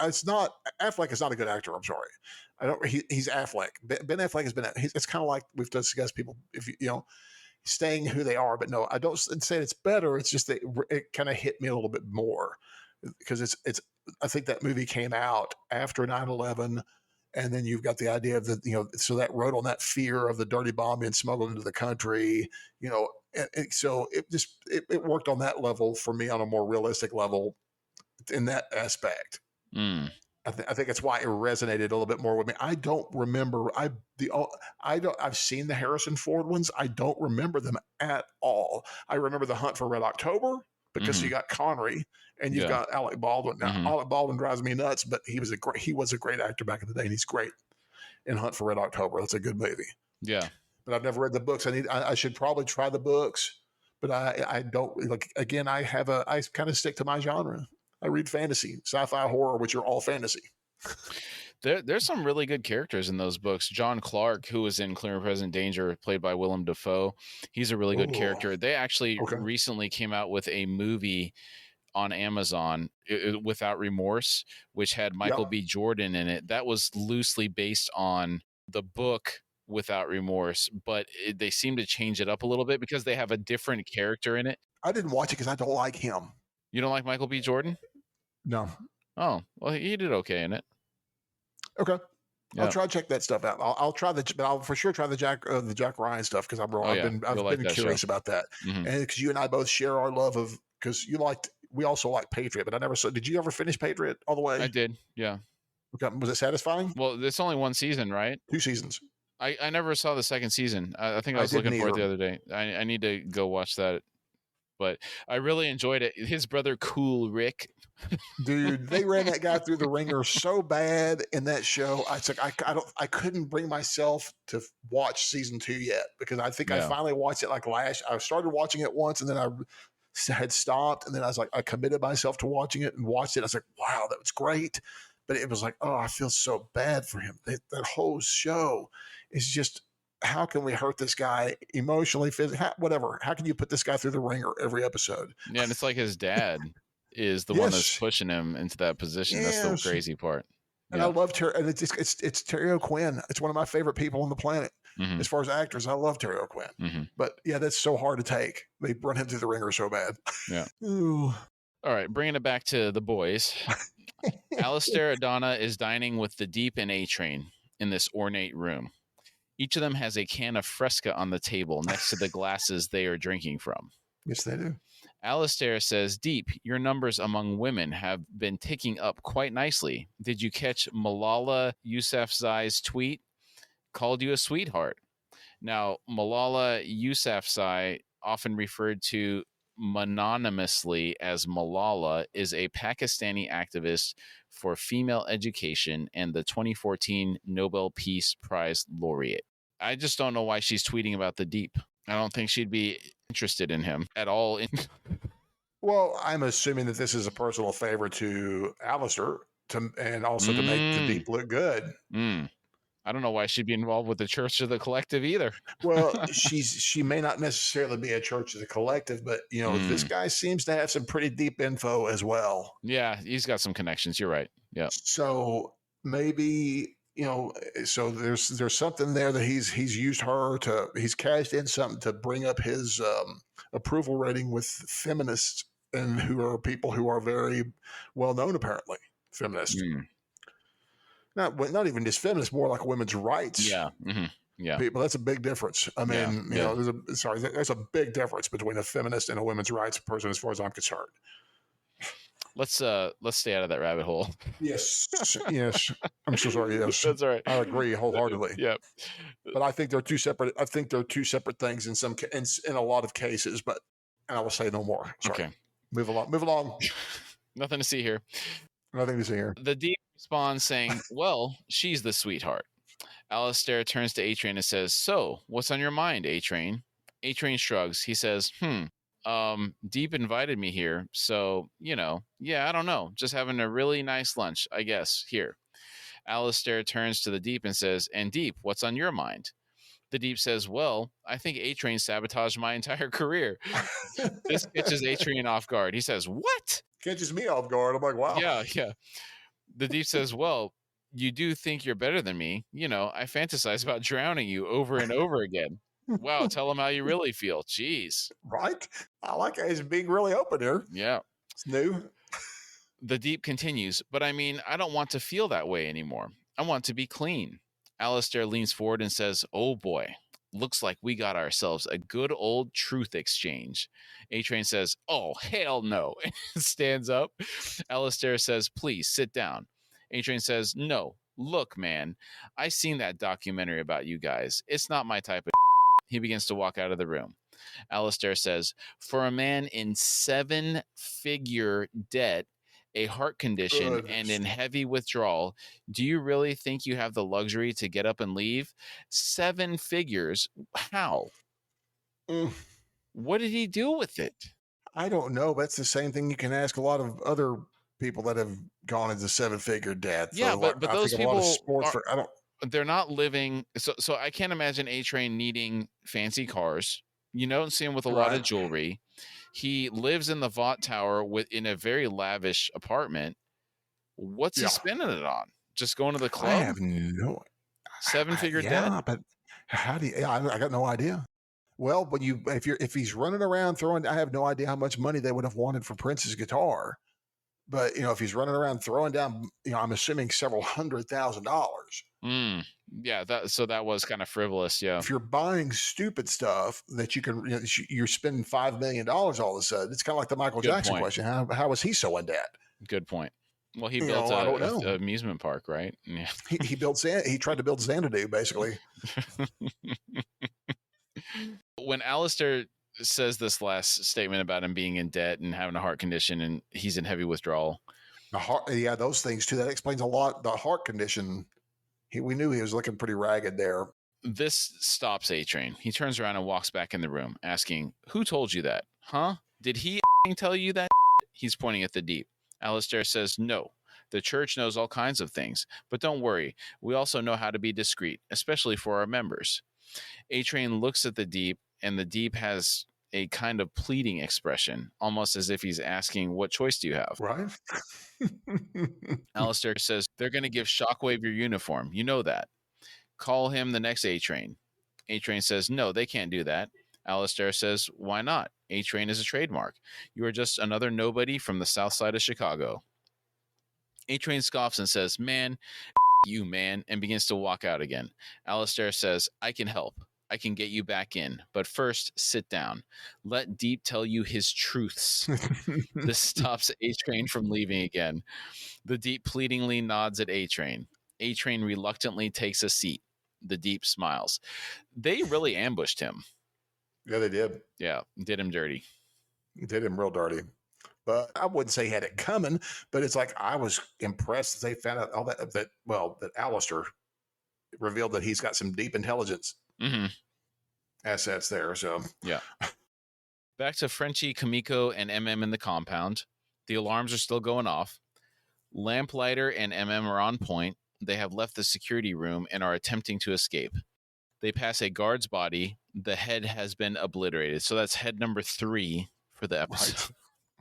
it's not Affleck is not a good actor. I'm sorry. I don't. He's Affleck. Ben Affleck has been. It's kind of like we've discussed people. If you know, staying who they are. But no, I don't say it's better. It's just that it kind of hit me a little bit more because it's. I think that movie came out after 9/11. And then you've got the idea of so that wrote on that fear of the dirty bomb being smuggled into the country, so it worked on that level for me on a more realistic level in that aspect. Mm. I think that's why it resonated a little bit more with me. I don't remember. I've seen the Harrison Ford ones. I don't remember them at all. I remember The Hunt for Red October because you got Connery and you've got Alec Baldwin. Now, Alec Baldwin drives me nuts, but he was a great actor back in the day, and he's great in Hunt for Red October. That's a good movie. Yeah. But I've never read the books. I should probably try the books, but I don't like. Again, I kind of stick to my genre. I read fantasy, sci-fi, horror, which are all fantasy. There's some really good characters in those books. John Clark, who was in Clear and Present Danger, played by Willem Dafoe, he's a really good character. They actually recently came out with a movie on Amazon, Without Remorse, which had Michael B. Jordan in it. That was loosely based on the book Without Remorse, but they seem to change it up a little bit because they have a different character in it. I didn't watch it because I don't like him. You don't like Michael B. Jordan? No. Oh, well, he did okay in it. Okay. Yeah. I'll try to check that stuff out. I'll try but I'll for sure try the Jack Ryan stuff because I've been curious about that, and because you and I both share our love of because we also like Patriot, but I never saw. Did you ever finish Patriot all the way? I did. Yeah. Okay. Was it satisfying? Well, it's only one season, right? 2 seasons. I never saw the second season. I think I was looking for it the other day. I need to go watch that. But I really enjoyed it. His brother, Cool Rick. Dude, they ran that guy through the ringer so bad in that show. I couldn't bring myself to watch season 2 yet because I think I finally watched it I started watching it once and then I had stopped and then I was like, I committed myself to watching it and watched it. I was like, wow, that was great. But it was like, oh, I feel so bad for him. That whole show is just, how can we hurt this guy emotionally, physically, whatever? How can you put this guy through the ringer every episode? Yeah, and it's like his dad is the one that's pushing him into that position. That's the crazy part. And I love Terry. And it's Terry O'Quinn. It's one of my favorite people on the planet as far as actors. I love Terry O'Quinn. But yeah, that's so hard to take. They run him through the ringer so bad. Yeah. Ooh. All right, bringing it back to the boys. Alistair Adana is dining with the Deep and A-Train in this ornate room. Each of them has a can of Fresca on the table next to the glasses they are drinking from. Yes, they do. Alistair says, Deep, your numbers among women have been ticking up quite nicely. Did you catch Malala Yousafzai's tweet? Called you a sweetheart. Now, Malala Yousafzai, often referred to mononymously as Malala, is a Pakistani activist for female education and the 2014 Nobel Peace Prize laureate. I just don't know why she's tweeting about the Deep. I don't think she'd be interested in him at all. Well, I'm assuming that this is a personal favor to Alistair and also to make the Deep look good. I don't know why she'd be involved with the Church of the Collective either. Well, she may not necessarily be a Church of the Collective, but this guy seems to have some pretty deep info as well. Yeah, he's got some connections. You're right. Yeah. So maybe so there's something there that he's used her he's cashed in something to bring up his approval rating with feminists and who are people who are very well known, apparently feminists. Not even just feminists, more like women's rights. Yeah. Yeah. People. That's a big difference. I mean, there's a big difference between a feminist and a women's rights person, as far as I'm concerned. let's stay out of that rabbit hole. Yes, yes. I'm so sorry. Yes, That's all right. I agree wholeheartedly. Yeah. But I think they're two separate. I think they're two separate things in some in a lot of cases. But and I will say no more. Sorry. Okay. Move along. Move along. Nothing to see here. Nothing to see here. The Deep responds saying, "Well, she's the sweetheart." Alistair turns to A-Train and says, "So, what's on your mind, A-Train?" A-Train shrugs. He says, Deep invited me here, so, yeah, I don't know. Just having a really nice lunch, I guess, here." Alistair turns to the Deep and says, "And Deep, what's on your mind?" The Deep says, "Well, I think A-Train sabotaged my entire career." This catches A-Train off guard. He says, "What?" Catches me off guard. I'm like, wow. Yeah. The Deep says, "Well, you do think you're better than me. I fantasize about drowning you over and over again." Wow, tell him how you really feel. Jeez. Right? I like it. He's being really open here. Yeah. It's new. The Deep continues, "But I mean, I don't want to feel that way anymore. I want to be clean." Alistair leans forward and says, "Oh boy, looks like we got ourselves a good old truth exchange." A-Train says, "Oh, hell no," and stands up. Alistair says, "Please sit down." A-Train says, "No, look, man, I seen that documentary about you guys. It's not my type of." He begins to walk out of the room. Alistair says, "For a man in 7-figure debt, a heart condition, and in heavy withdrawal, do you really think you have the luxury to get up and leave? 7 figures? How? What did he do with it?" I don't know. That's the same thing you can ask a lot of other people that have gone into 7-figure debt. Yeah, but I those think a lot of people sports. they're not living. So I can't imagine A-Train needing fancy cars. You don't see him with a lot of jewelry. He lives in the Vought Tower in a very lavish apartment. What's he spending it on? Just going to the club? I have no 7-figure debt. But how do you? I got no idea. Well, but if he's running around throwing, I have no idea how much money they would have wanted for Prince's guitar. But if he's running around throwing down, I'm assuming several $100,000. Yeah, that was kind of frivolous. Yeah. If you're buying stupid stuff that you can, you're spending $5 million all of a sudden. It's kind of like the Michael Jackson question. How was he so in debt? Good point. Well, he built an amusement park, right? Yeah. He tried to build Xanadu, basically. When Alistair says this last statement about him being in debt and having a heart condition and he's in heavy withdrawal. Those things too. That explains a lot. The heart condition, we knew he was looking pretty ragged there. This stops A-Train. He turns around and walks back in the room, asking, "Who told you that? Huh? Did he tell you that?" He's pointing at the Deep. Alistair says, "No. The church knows all kinds of things. But don't worry. We also know how to be discreet, especially for our members." A-Train looks at the Deep, and the Deep has a kind of pleading expression, almost as if he's asking, "What choice do you have?" Right. Alistair says, "They're going to give Shockwave your uniform. You know that. Call him the next A-Train." A-Train says, "No, they can't do that." Alistair says, "Why not? A-Train is a trademark. You are just another nobody from the south side of Chicago." A-Train scoffs and says, "Man, you, man," and begins to walk out again. Alistair says, "I can help. I can get you back in. But first, sit down. Let Deep tell you his truths." This stops A-Train from leaving again. The Deep pleadingly nods at A-Train. A-Train reluctantly takes a seat. The Deep smiles. They really ambushed him. Yeah, they did. Yeah, did him dirty. Did him real dirty. But I wouldn't say he had it coming, but it's like I was impressed that they found out all that Alistair revealed that he's got some deep intelligence assets there. So yeah. Back to Frenchie, Kamiko, and MM in the compound. The alarms are still going off. Lamplighter and MM are on point. They have left the security room and are attempting to escape. They pass a guard's body. The head has been obliterated. So that's head number 3 for the episode.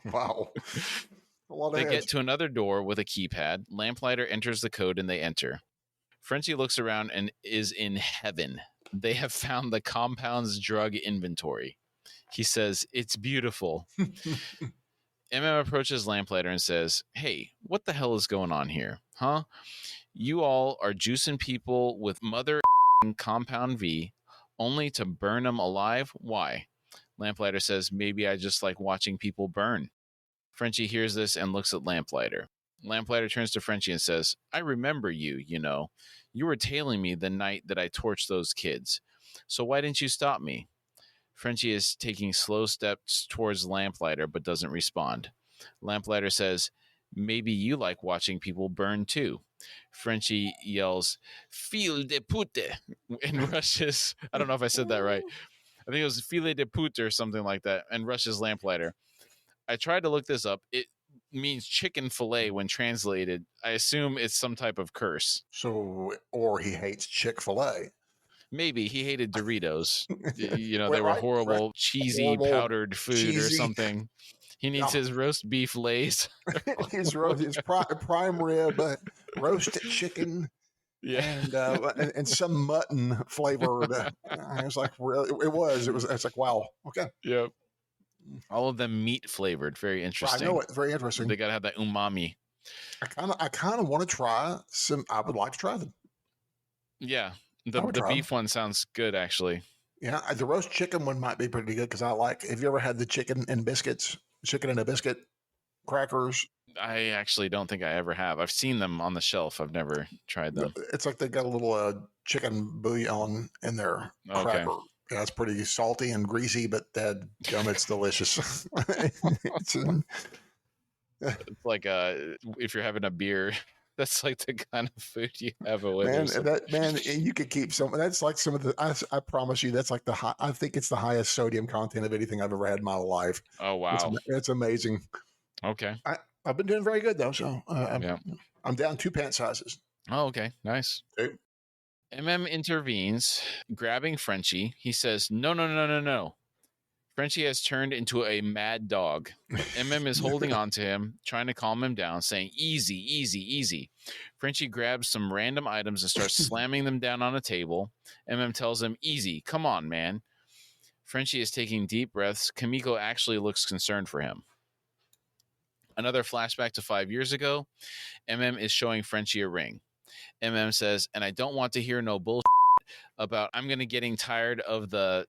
Right. Wow. They get to another door with a keypad. Lamplighter enters the code and they enter. Frenchie looks around and is in heaven. They have found the compound's drug inventory. He says, "It's beautiful." MM approaches Lamplighter and says, "Hey, what the hell is going on here? Huh? You all are juicing people with mother compound V only to burn them alive? Why?" Lamplighter says, "Maybe I just like watching people burn." Frenchie hears this and looks at Lamplighter. Lamplighter turns to Frenchie and says, I remember you, you know. You were tailing me the night that I torched those kids. So why didn't you stop me? Frenchie is taking slow steps towards Lamplighter but doesn't respond. Lamplighter says, maybe you like watching people burn too. Frenchie yells, fil de pute, and rushes. I don't know if I said that right. I think it was filet de pute or something like that, and rushes Lamplighter. I tried to look this up. It means chicken fillet when translated. I assume it's some type of curse. So, or he hates Chick-fil-A. Maybe he hated Doritos. You know, Well, they were right, horrible, cheesy, horrible, powdered food or cheesy. something. He needs his roast beef lays. his prime rib, roasted chicken, and some mutton flavored. I was like, really? It's like, wow, okay. Yep. All of them meat flavored. Very interesting. I know it. Very interesting. They gotta have that umami. I kind of want to try some. I would like to try them. Yeah, the beef one sounds good actually. Yeah, the roast chicken one might be pretty good because I like. Have you ever had the chicken and biscuits? Chicken and a biscuit crackers. I actually don't think I ever have. I've seen them on the shelf. I've never tried them. It's like they got a little chicken bouillon in their cracker. Yeah, it's pretty salty and greasy, but it's delicious. It's like if you're having a beer, that's like the kind of food you have away. Man, you could keep some. That's like some of the. I promise you, that's like I think it's the highest sodium content of anything I've ever had in my life. Oh wow, it's amazing. Okay, I've been doing very good though. So I'm down 2 pant sizes. Oh, okay, nice. Okay. Intervenes, grabbing Frenchie. He says, No. Frenchie has turned into a mad dog. Is holding on to him, trying to calm him down, saying, easy, easy, easy. Frenchie grabs some random items and starts slamming them down on a table. Tells him, easy, come on, man. Frenchie is taking deep breaths. Kimiko actually looks concerned for him. Another flashback to 5 years ago. Is showing Frenchie a ring. Says, and I don't want to hear no bullshit about I'm going to getting tired of the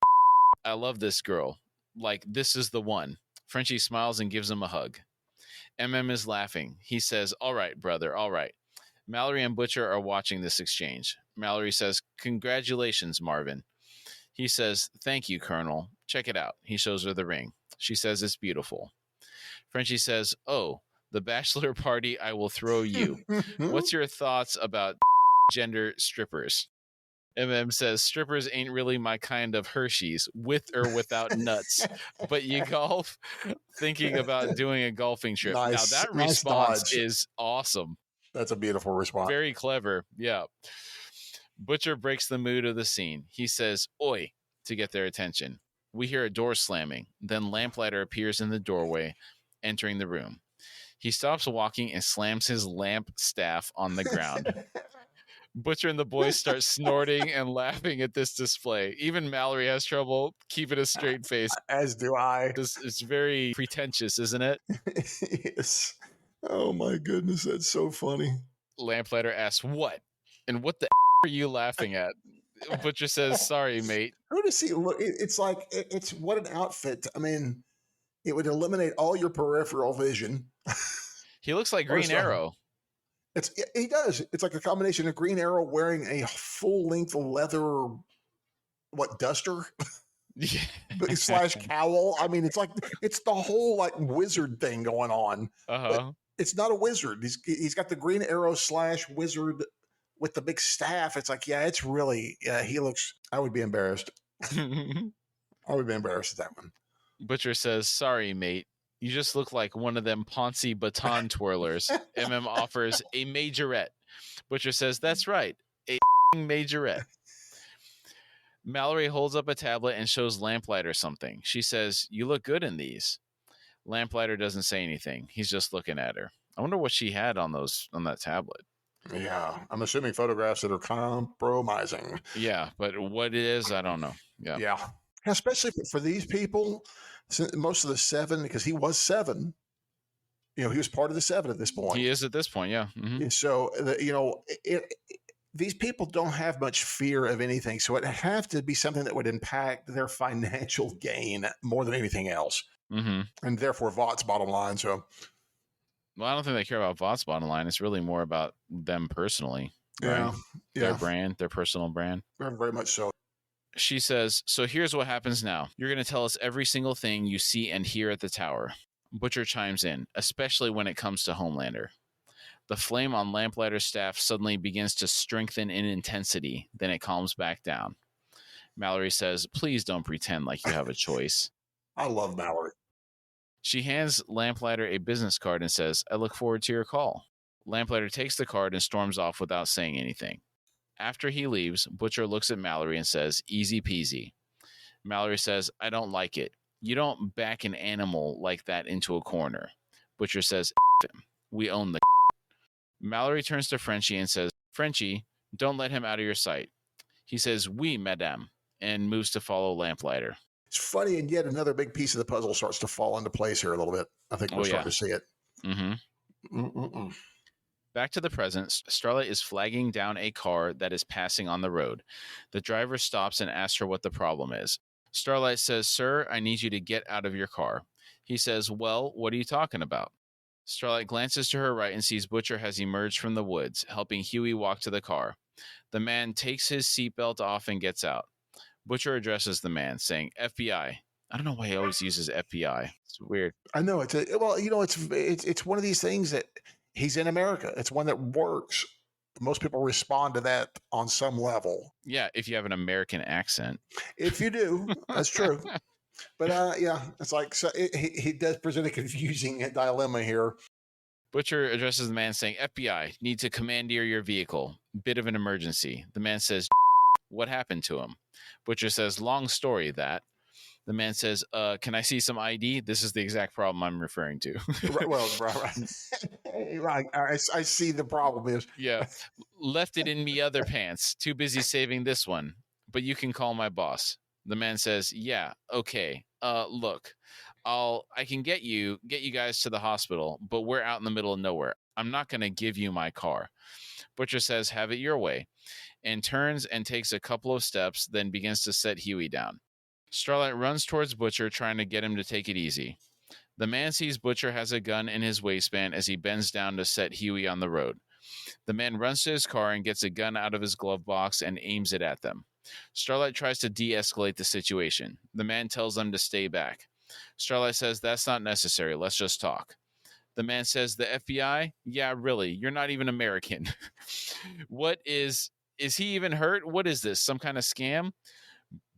I love this girl. Like, this is the one. Frenchie smiles and gives him a hug. Is laughing. He says, all right, brother, all right. Mallory and Butcher are watching this exchange. Mallory says, congratulations, Marvin. He says, thank you, Colonel. Check it out. He shows her the ring. She says it's beautiful. Frenchie says, oh, the bachelor party I will throw you. What's your thoughts about gender strippers? Says, strippers ain't really my kind of Hershey's, with or without nuts. But you golf? Thinking about doing a golfing trip. Nice, now, that response is awesome. That's a beautiful response. Very clever. Yeah. Butcher breaks the mood of the scene. He says, oi, to get their attention. We hear a door slamming. Then Lamplighter appears in the doorway, entering the room. He stops walking and slams his lamp staff on the ground. Butcher and the boys start snorting and laughing at this display. Even Mallory has trouble keeping a straight face. As do I. It's very pretentious, isn't it? Yes. Oh my goodness, that's so funny. Lamplighter asks, what? And what the are you laughing at? Butcher says, sorry, mate. Who does he look? It's like, it's what an outfit. I mean, it would eliminate all your peripheral vision. He looks like Green Arrow. He does. It's like a combination of Green Arrow wearing a full-length leather, duster? / cowl. I mean, it's the whole like wizard thing going on. Uh-huh. It's not a wizard. He's got the Green Arrow / wizard with the big staff. It's like, yeah, it's really, he looks, I would be embarrassed. I would be embarrassed at that one. Butcher says, sorry, mate. You just look like one of them Ponzi baton twirlers. Offers a majorette. Butcher says, that's right, a majorette. Mallory holds up a tablet and shows Lamplighter something. She says, you look good in these. Lamplighter doesn't say anything. He's just looking at her. I wonder what she had on that tablet. Yeah, I'm assuming photographs that are compromising. Yeah, but what it is, I don't know. Yeah. Especially for these people, most of the 7, because he was 7. He was part of the 7 at this point. He is at this point, yeah. Mm-hmm. So, these people don't have much fear of anything. So it have to be something that would impact their financial gain more than anything else. Mm-hmm. and therefore Vought's bottom line. So, Well, I don't think they care about Vought's bottom line. It's really more about them personally, right? Their yeah, brand, their personal brand. very, very much so. She says, so here's what happens now. You're going to tell us every single thing you see and hear at the tower. Butcher chimes in, especially when it comes to Homelander. The flame on Lamplighter's staff suddenly begins to strengthen in intensity, then it calms back down. Mallory says, please don't pretend like you have a choice. I love Mallory. She hands Lamplighter a business card and says, I look forward to your call. Lamplighter takes the card and storms off without saying anything. After he leaves, Butcher looks at Mallory and says, easy peasy. Mallory says, I don't like it. You don't back an animal like that into a corner. Butcher says, F him. We own the. Mallory turns to Frenchie and says, Frenchie, don't let him out of your sight. He says, oui, madame, and moves to follow Lamplighter. It's funny, and yet another big piece of the puzzle starts to fall into place here a little bit. I think we're starting to see it. Mm-hmm. Back to the present, Starlight is flagging down a car that is passing on the road. The driver stops and asks her what the problem is. Starlight says, sir, I need you to get out of your car. He says, well, what are you talking about? Starlight glances to her right and sees Butcher has emerged from the woods, helping Huey walk to the car. The man takes his seatbelt off and gets out. Butcher addresses the man, saying, FBI. I don't know why he always uses FBI. It's weird. I know it's one of these things that he's in America. It's one that works. Most people respond to that on some level. Yeah, if you have an American accent. If you do, that's true. But yeah, it's like he does present a confusing dilemma here. Butcher addresses the man, saying, FBI, need to commandeer your vehicle. Bit of an emergency. The man says, what happened to him? Butcher says, long story, that. The man says, can I see some ID? This is the exact problem I'm referring to. Right. I see the problem is. Yeah. Left it in me other pants. Too busy saving this one. But you can call my boss. The man says, yeah, okay. Look, I can get you guys to the hospital, but we're out in the middle of nowhere. I'm not going to give you my car. Butcher says, have it your way, and turns and takes a couple of steps, then begins to set Huey down. Starlight runs towards Butcher, trying to get him to take it easy. The man sees Butcher has a gun in his waistband as he bends down to set Huey on the road. The man runs to his car and gets a gun out of his glove box and aims it at them. Starlight tries to de-escalate the situation. The man tells them to stay back. Starlight says, that's not necessary. Let's just talk. The man says, the FBI? Yeah, really. You're not even American. What is he even hurt? What is this? Some kind of scam?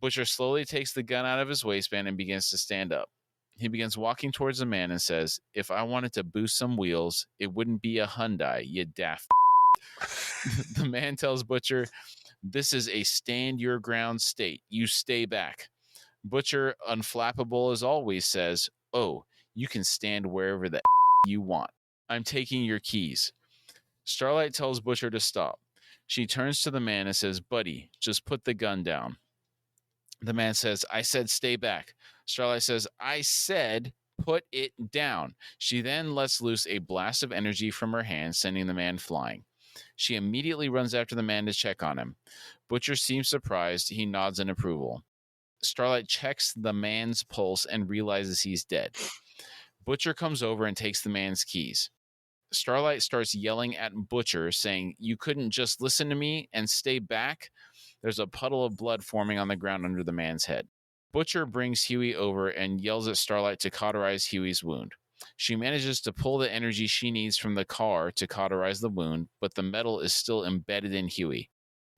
Butcher slowly takes the gun out of his waistband and begins to stand up. He begins walking towards the man and says, if I wanted to boost some wheels, it wouldn't be a Hyundai, you daft. The man tells Butcher, this is a stand your ground state. You stay back. Butcher, unflappable as always, says, oh, you can stand wherever the you want. I'm taking your keys. Starlight tells Butcher to stop. She turns to the man and says, buddy, just put the gun down. The man says, I said stay back. Starlight says, I said put it down. She then lets loose a blast of energy from her hand, sending the man flying. She immediately runs after the man to check on him. Butcher seems surprised. He nods in approval. Starlight checks the man's pulse and realizes he's dead. Butcher comes over and takes the man's keys. Starlight starts yelling at Butcher, saying, you couldn't just listen to me and stay back? There's a puddle of blood forming on the ground under the man's head. Butcher brings Huey over and yells at Starlight to cauterize Huey's wound. She manages to pull the energy she needs from the car to cauterize the wound, but the metal is still embedded in Huey.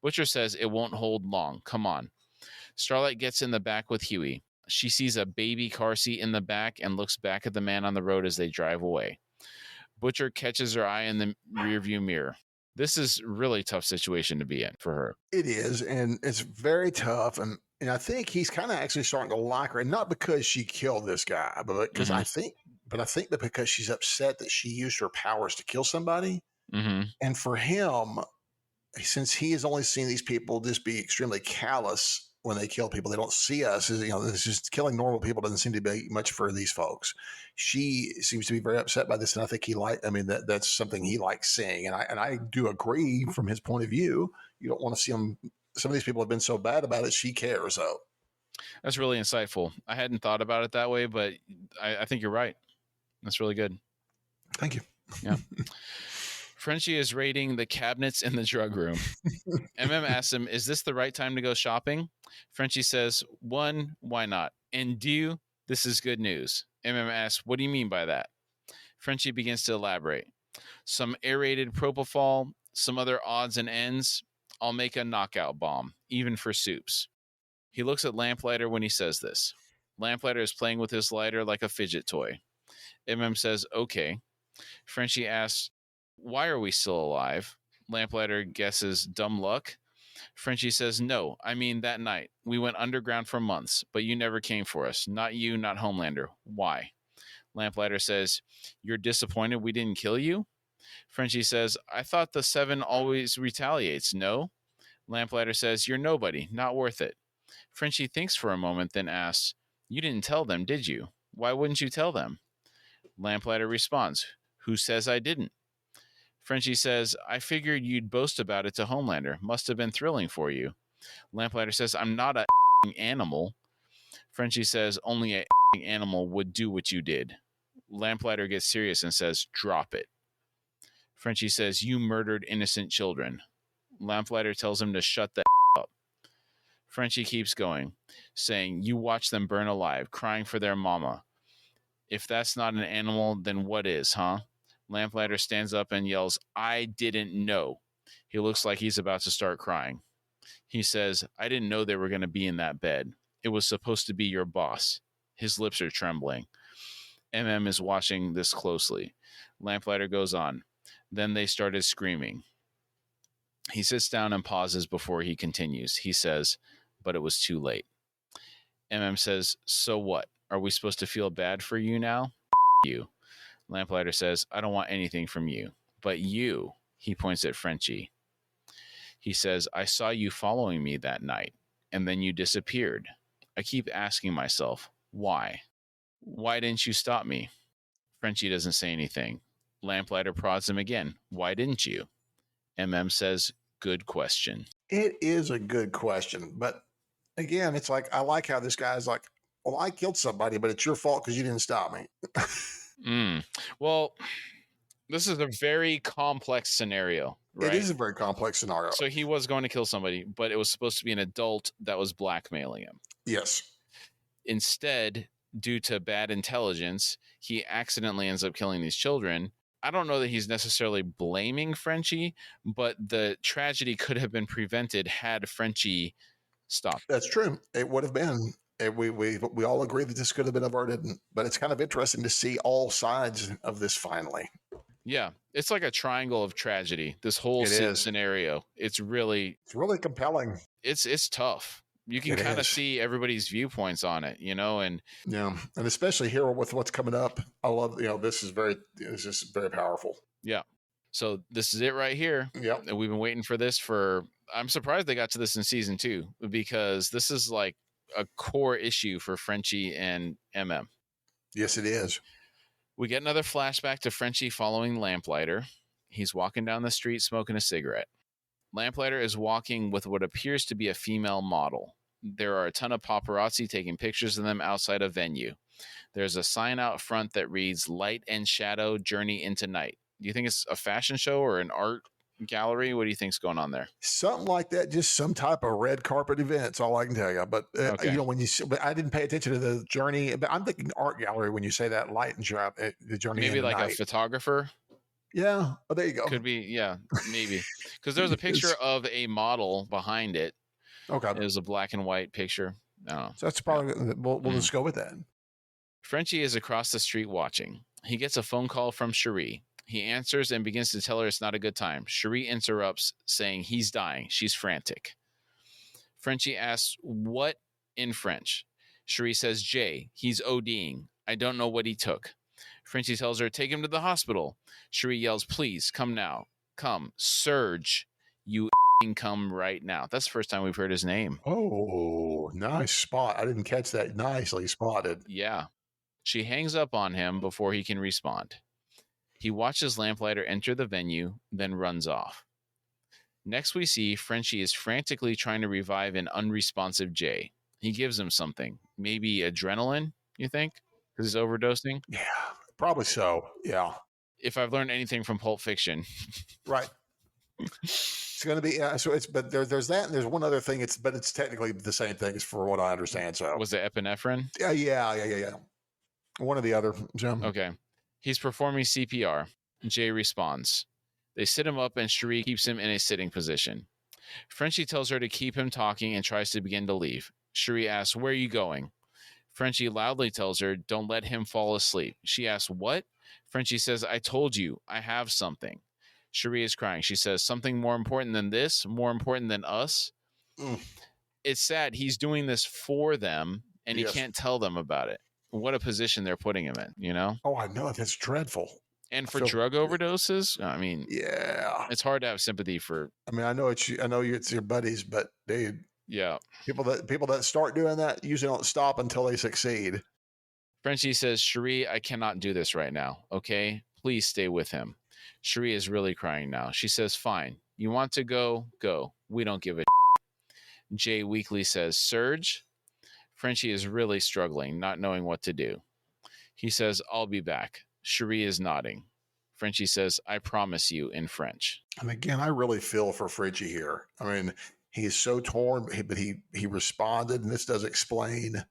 Butcher says it won't hold long. Come on. Starlight gets in the back with Huey. She sees a baby car seat in the back and looks back at the man on the road as they drive away. Butcher catches her eye in the rearview mirror. This is a really tough situation to be in for her. It is, and it's very tough. And I think he's kind of actually starting to like her, and not because she killed this guy, but because I think that because she's upset that she used her powers to kill somebody. Mm-hmm. And for him, since he has only seen these people just be extremely callous when they kill people, they don't see us as, this is killing normal people doesn't seem to be much for these folks. She seems to be very upset by this. And I think that's something he likes seeing. And I do agree from his point of view. You don't want to see him. Some of these people have been so bad about it. She cares though. That's really insightful. I hadn't thought about it that way, but I think you're right. That's really good. Thank you. Yeah. Frenchie is raiding the cabinets in the drug room. Asks him, is this the right time to go shopping? Frenchie says, 1, why not? And 2, this is good news. Asks, what do you mean by that? Frenchie begins to elaborate. Some aerated propofol, some other odds and ends. I'll make a knockout bomb, even for soups. He looks at Lamplighter when he says this. Lamplighter is playing with his lighter like a fidget toy. Says, okay. Frenchie asks, why are we still alive? Lamplighter guesses dumb luck. Frenchie says, no, I mean that night. We went underground for months, but you never came for us. Not you, not Homelander. Why? Lamplighter says, you're disappointed we didn't kill you? Frenchie says, I thought the 7 always retaliates, no? Lamplighter says, you're nobody, not worth it. Frenchie thinks for a moment, then asks, you didn't tell them, did you? Why wouldn't you tell them? Lamplighter responds, who says I didn't? Frenchie says, I figured you'd boast about it to Homelander. Must have been thrilling for you. Lamplighter says, I'm not a animal. Frenchie says, only a animal would do what you did. Lamplighter gets serious and says, drop it. Frenchie says, you murdered innocent children. Lamplighter tells him to shut the up. Frenchie keeps going, saying, you watch them burn alive, crying for their mama. If that's not an animal, then what is, huh? Lamplighter stands up and yells, I didn't know. He looks like he's about to start crying. He says, I didn't know they were going to be in that bed. It was supposed to be your boss. His lips are trembling. is watching this closely. Lamplighter goes on. Then they started screaming. He sits down and pauses before he continues. He says, but it was too late. Says, so what? Are we supposed to feel bad for you now? You. Lamplighter says, I don't want anything from you. But you, he points at Frenchie. He says, I saw you following me that night, and then you disappeared. I keep asking myself, why? Why didn't you stop me? Frenchie doesn't say anything. Lamplighter prods him again. Why didn't you? Says, good question. It is a good question. But again, it's like, I like how this guy's like, well, I killed somebody, but it's your fault because you didn't stop me. Well, this is a very complex scenario, right? It is a very complex scenario. So he was going to kill somebody, but it was supposed to be an adult that was blackmailing him. Yes. Instead, due to bad intelligence, he accidentally ends up killing these children. I don't know that he's necessarily blaming Frenchie, but the tragedy could have been prevented had Frenchie stopped. That's true. It would have been. We all agree that this could have been averted, but it's kind of interesting to see all sides of this finally. Yeah, it's like a triangle of tragedy. This whole scenario, it's really compelling. It's tough. You can kind of see everybody's viewpoints on it, and yeah, and especially here with what's coming up. I love, this is very powerful. Yeah. So this is it right here. Yeah, and we've been waiting for this I'm surprised they got to this in season 2 because this is like a core issue for Frenchie and Yes, it is. We get another flashback to Frenchie following Lamplighter. He's walking down the street smoking a cigarette. Lamplighter is walking with what appears to be a female model. There are a ton of paparazzi taking pictures of them outside a venue. There's a sign out front that reads Light and Shadow Journey into Night. Do you think it's a fashion show or an art gallery? What do you think's going on there? Something like that, just some type of red carpet event. That's all I can tell you. But okay. But I didn't pay attention to the journey. But I'm thinking art gallery when you say that, Light and Shadow, the journey. Maybe like night. A photographer. Yeah. Oh, there you go. Could be. Yeah, maybe because there's a picture of a model behind it. Okay. It was a black and white picture. No, so that's probably we'll just go with that. Frenchie is across the street watching. He gets a phone call from Cherie. He answers and begins to tell her it's not a good time. Cherie interrupts, saying he's dying. She's frantic. Frenchie asks, what in French? Cherie says, Jay, he's ODing. I don't know what he took. Frenchie tells her, take him to the hospital. Cherie yells, please, come now. Come. Surge, you come right now. That's the first time we've heard his name. Oh, nice spot. I didn't catch that. Nicely spotted. Yeah. She hangs up on him before he can respond. He watches Lamplighter enter the venue, then runs off. Next we see Frenchie is frantically trying to revive an unresponsive Jay. He gives him something, maybe adrenaline, you think? Because he's overdosing. Yeah, probably so. Yeah, If I've learned anything from Pulp Fiction. right. It's going to be so. It's but there's that, and there's one other thing. It's technically the same thing, as for what I understand. So Was it epinephrine? yeah. One or the other. Jim. Okay. He's performing CPR. Jay responds. They sit him up and Cherie keeps him in a sitting position. Frenchie tells her to keep him talking and tries to begin to leave. Cherie asks, "Where are you going?" Frenchie loudly tells her, "Don't let him fall asleep." She asks, "What?" Frenchie says, "I told you, I have something." Cherie is crying. She says, "Something more important than this? More important than us?" Mm. It's sad. He's doing this for them, and he Yes. can't tell them about it. What a position they're putting him in, you know? Oh, I know. That's dreadful. And for drug overdoses, I mean, yeah, it's hard to have sympathy for. I mean, I know it's your buddies, but dude, Yeah. people that start doing that usually don't stop until they succeed. Frenchie says, "Cherie, I cannot do this right now. Okay, please stay with him." Cherie is really crying now. She says, "Fine. You want to go? Go. We don't give a." Jay weakly says, "Surge." Frenchie is really struggling, not knowing what to do. He says, "I'll be back." Cherie is nodding. Frenchie says, "I promise you," in French. And again, I really feel for Frenchie here. I mean, he's so torn, but he responded, and this does explain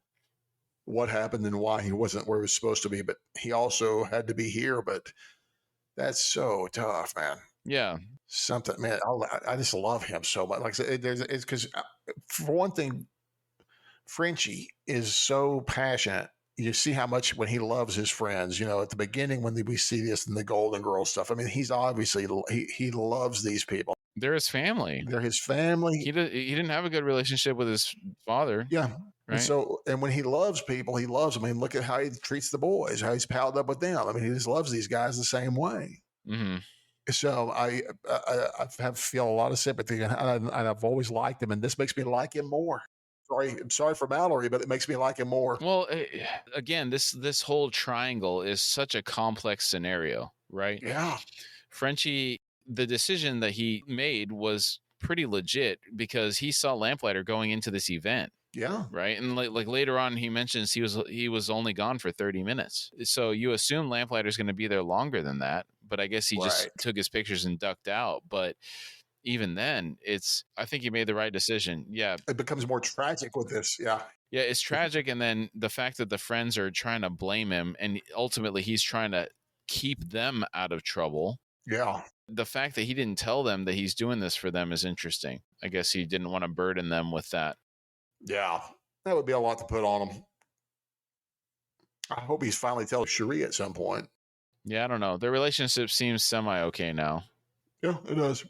what happened and why he wasn't where he was supposed to be. But he also had to be here. But that's so tough, man. Yeah. Something, man. I just love him so much. Like I said, it's because for one thing, Frenchie is so passionate. You see how much when he loves his friends. You know, at the beginning when we see this in the Golden Girls stuff. I mean, he's obviously he loves these people. They're his family. They're his family. He didn't have a good relationship with his father. Yeah. Right. And when he loves people, he loves them. I mean, look at how he treats the boys, how he's palled up with them. I mean, he just loves these guys the same way. Mm-hmm. So I feel a lot of sympathy, and I've always liked him, and this makes me like him more. I'm sorry for Mallory, but it makes me like him more. Well, again, this whole triangle is such a complex scenario, right? Yeah. Frenchie, the decision that he made was pretty legit because he saw Lamplighter going into this event. Yeah. Right. And like later on, he mentions he was only gone for 30 minutes. So you assume Lamplighter's going to be there longer than that. But I guess he just took his pictures and ducked out. But even then, I think he made the right decision. Yeah. It becomes more tragic with this. Yeah. Yeah, it's tragic. And then the fact that the friends are trying to blame him and ultimately he's trying to keep them out of trouble. Yeah. The fact that he didn't tell them that he's doing this for them is interesting. I guess he didn't want to burden them with that. Yeah. That would be a lot to put on him. I hope he's finally telling Cherie at some point. Yeah, I don't know. Their relationship seems semi-okay now. Yeah, it does.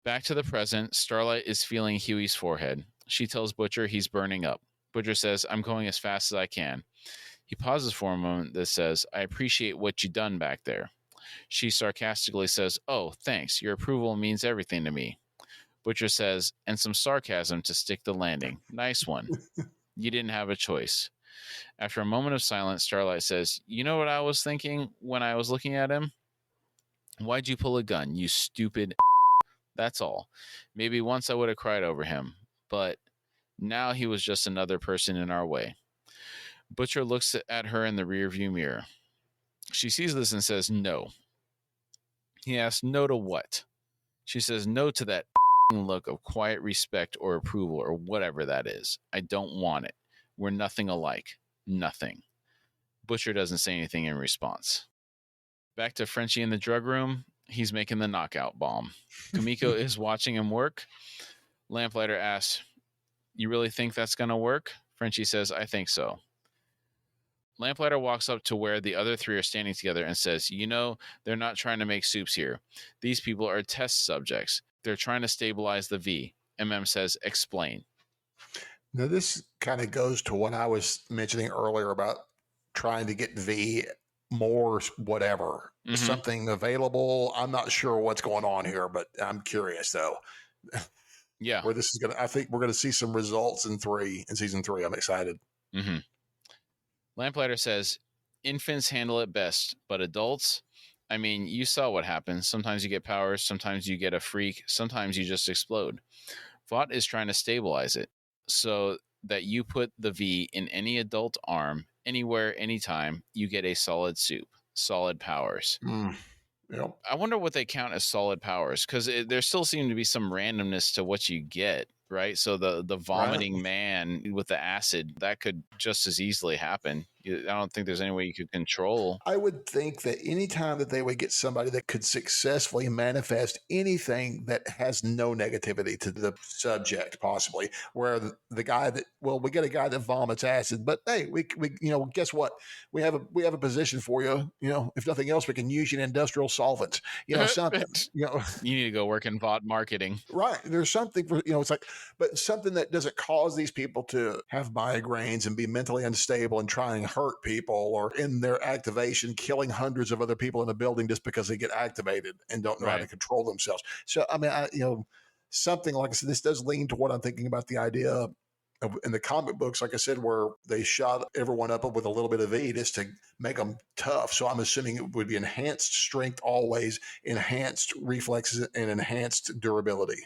Back to the present, Starlight is feeling Huey's forehead. She tells Butcher he's burning up. Butcher says, "I'm going as fast as I can." He pauses for a moment that says, "I appreciate what you done back there." She sarcastically says, "Oh, thanks. Your approval means everything to me." Butcher says, and some sarcasm to stick the landing. "Nice one. You didn't have a choice." After a moment of silence, Starlight says, "You know what I was thinking when I was looking at him? Why'd you pull a gun, you stupid?" That's all. Maybe once I would have cried over him, but now he was just another person in our way. Butcher looks at her in the rearview mirror. She sees this and says, "No." He asks, "No to what?" She says, "No to that look of quiet respect or approval or whatever that is. I don't want it. We're nothing alike. Nothing." Butcher doesn't say anything in response. Back to Frenchie in the drug room. He's making the knockout bomb. Kamiko is watching him work. Lamplighter asks, "You really think that's going to work?" Frenchie says, "I think so." Lamplighter walks up to where the other three are standing together and says, "You know, they're not trying to make soups here. These people are test subjects. They're trying to stabilize the V." Says, "Explain." Now, this kind of goes to what I was mentioning earlier about trying to get V more whatever, something available. I'm not sure what's going on here, but I'm curious though. Yeah. Where this is going to, I think we're going to see some results in season 3. I'm excited. Mm-hmm. Lamplighter says, "Infants handle it best, but adults, I mean, you saw what happens. Sometimes you get powers, sometimes you get a freak, sometimes you just explode. Vought is trying to stabilize it. So that you put the V in any adult arm, anywhere, anytime, you get a solid soup, solid powers. Yep. I wonder what they count as solid powers, because there still seemed to be some randomness to what you get, right? So the vomiting man with the acid, that could just as easily happen. I don't think there's any way you could control. I would think that any time that they would get somebody that could successfully manifest anything that has no negativity to the subject, possibly, where the guy that, well, we get a guy that vomits acid, but hey, we guess what? We have a position for you. If nothing else, we can use you in industrial solvents. Something. You need to go work in VOD marketing. Right. There's something for, it's like, but something that doesn't cause these people to have migraines and be mentally unstable and try and hurt people, or in their activation, killing hundreds of other people in a building just because they get activated and don't know how to control themselves. So, I mean, something like I said, this does lean to what I'm thinking about, the idea of in the comic books, like I said, where they shot everyone up with a little bit of E just to make them tough. So I'm assuming it would be enhanced strength always, enhanced reflexes, and enhanced durability.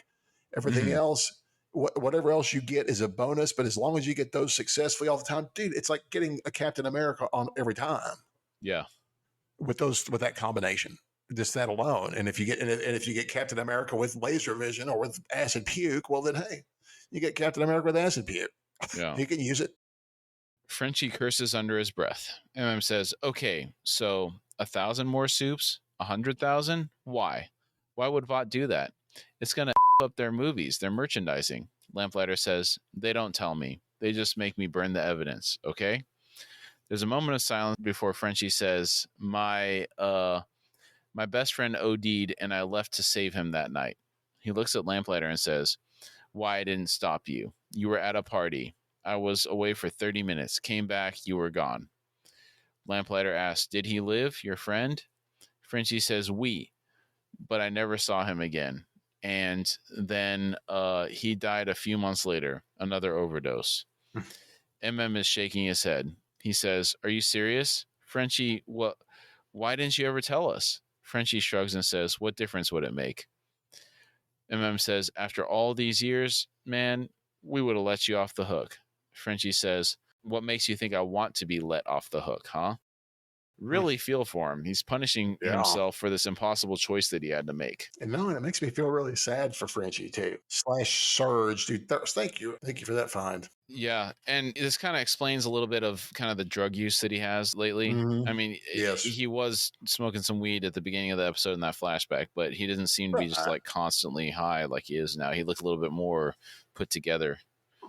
Everything else, whatever else you get is a bonus. But as long as you get those successfully all the time, dude, it's like getting a Captain America on every time. Yeah. With that combination. Just that alone. And if you get Captain America with laser vision or with acid puke, well then, hey, you get Captain America with acid puke. Yeah. He can use it. Frenchie curses under his breath. says, okay, so 1,000 more soups, 100,000? Why? Why would Vought do that? It's going to up their movies, their merchandising. Lamplighter says, they don't tell me. They just make me burn the evidence, okay? There's a moment of silence before Frenchie says, my best friend OD'd and I left to save him that night. He looks at Lamplighter and says, why I didn't stop you. You were at a party. I was away for 30 minutes. Came back, you were gone. Lamplighter asks, did he live, your friend? Frenchie says, oui, but I never saw him again. And then he died a few months later, another overdose. is shaking his head. He says, are you serious? Frenchie, what? Why didn't you ever tell us? Frenchie shrugs and says, what difference would it make? says, after all these years, man, we would have let you off the hook. Frenchie says, what makes you think I want to be let off the hook, huh? Really feel for him. He's punishing himself for this impossible choice that he had to make. And it makes me feel really sad for Frenchie too. /Surge, dude. Thank you for that find. Yeah, and this kind of explains a little bit of kind of the drug use that he has lately. I mean, he was smoking some weed at the beginning of the episode in that flashback, but he doesn't seem to be just like constantly high like he is now. He looked a little bit more put together.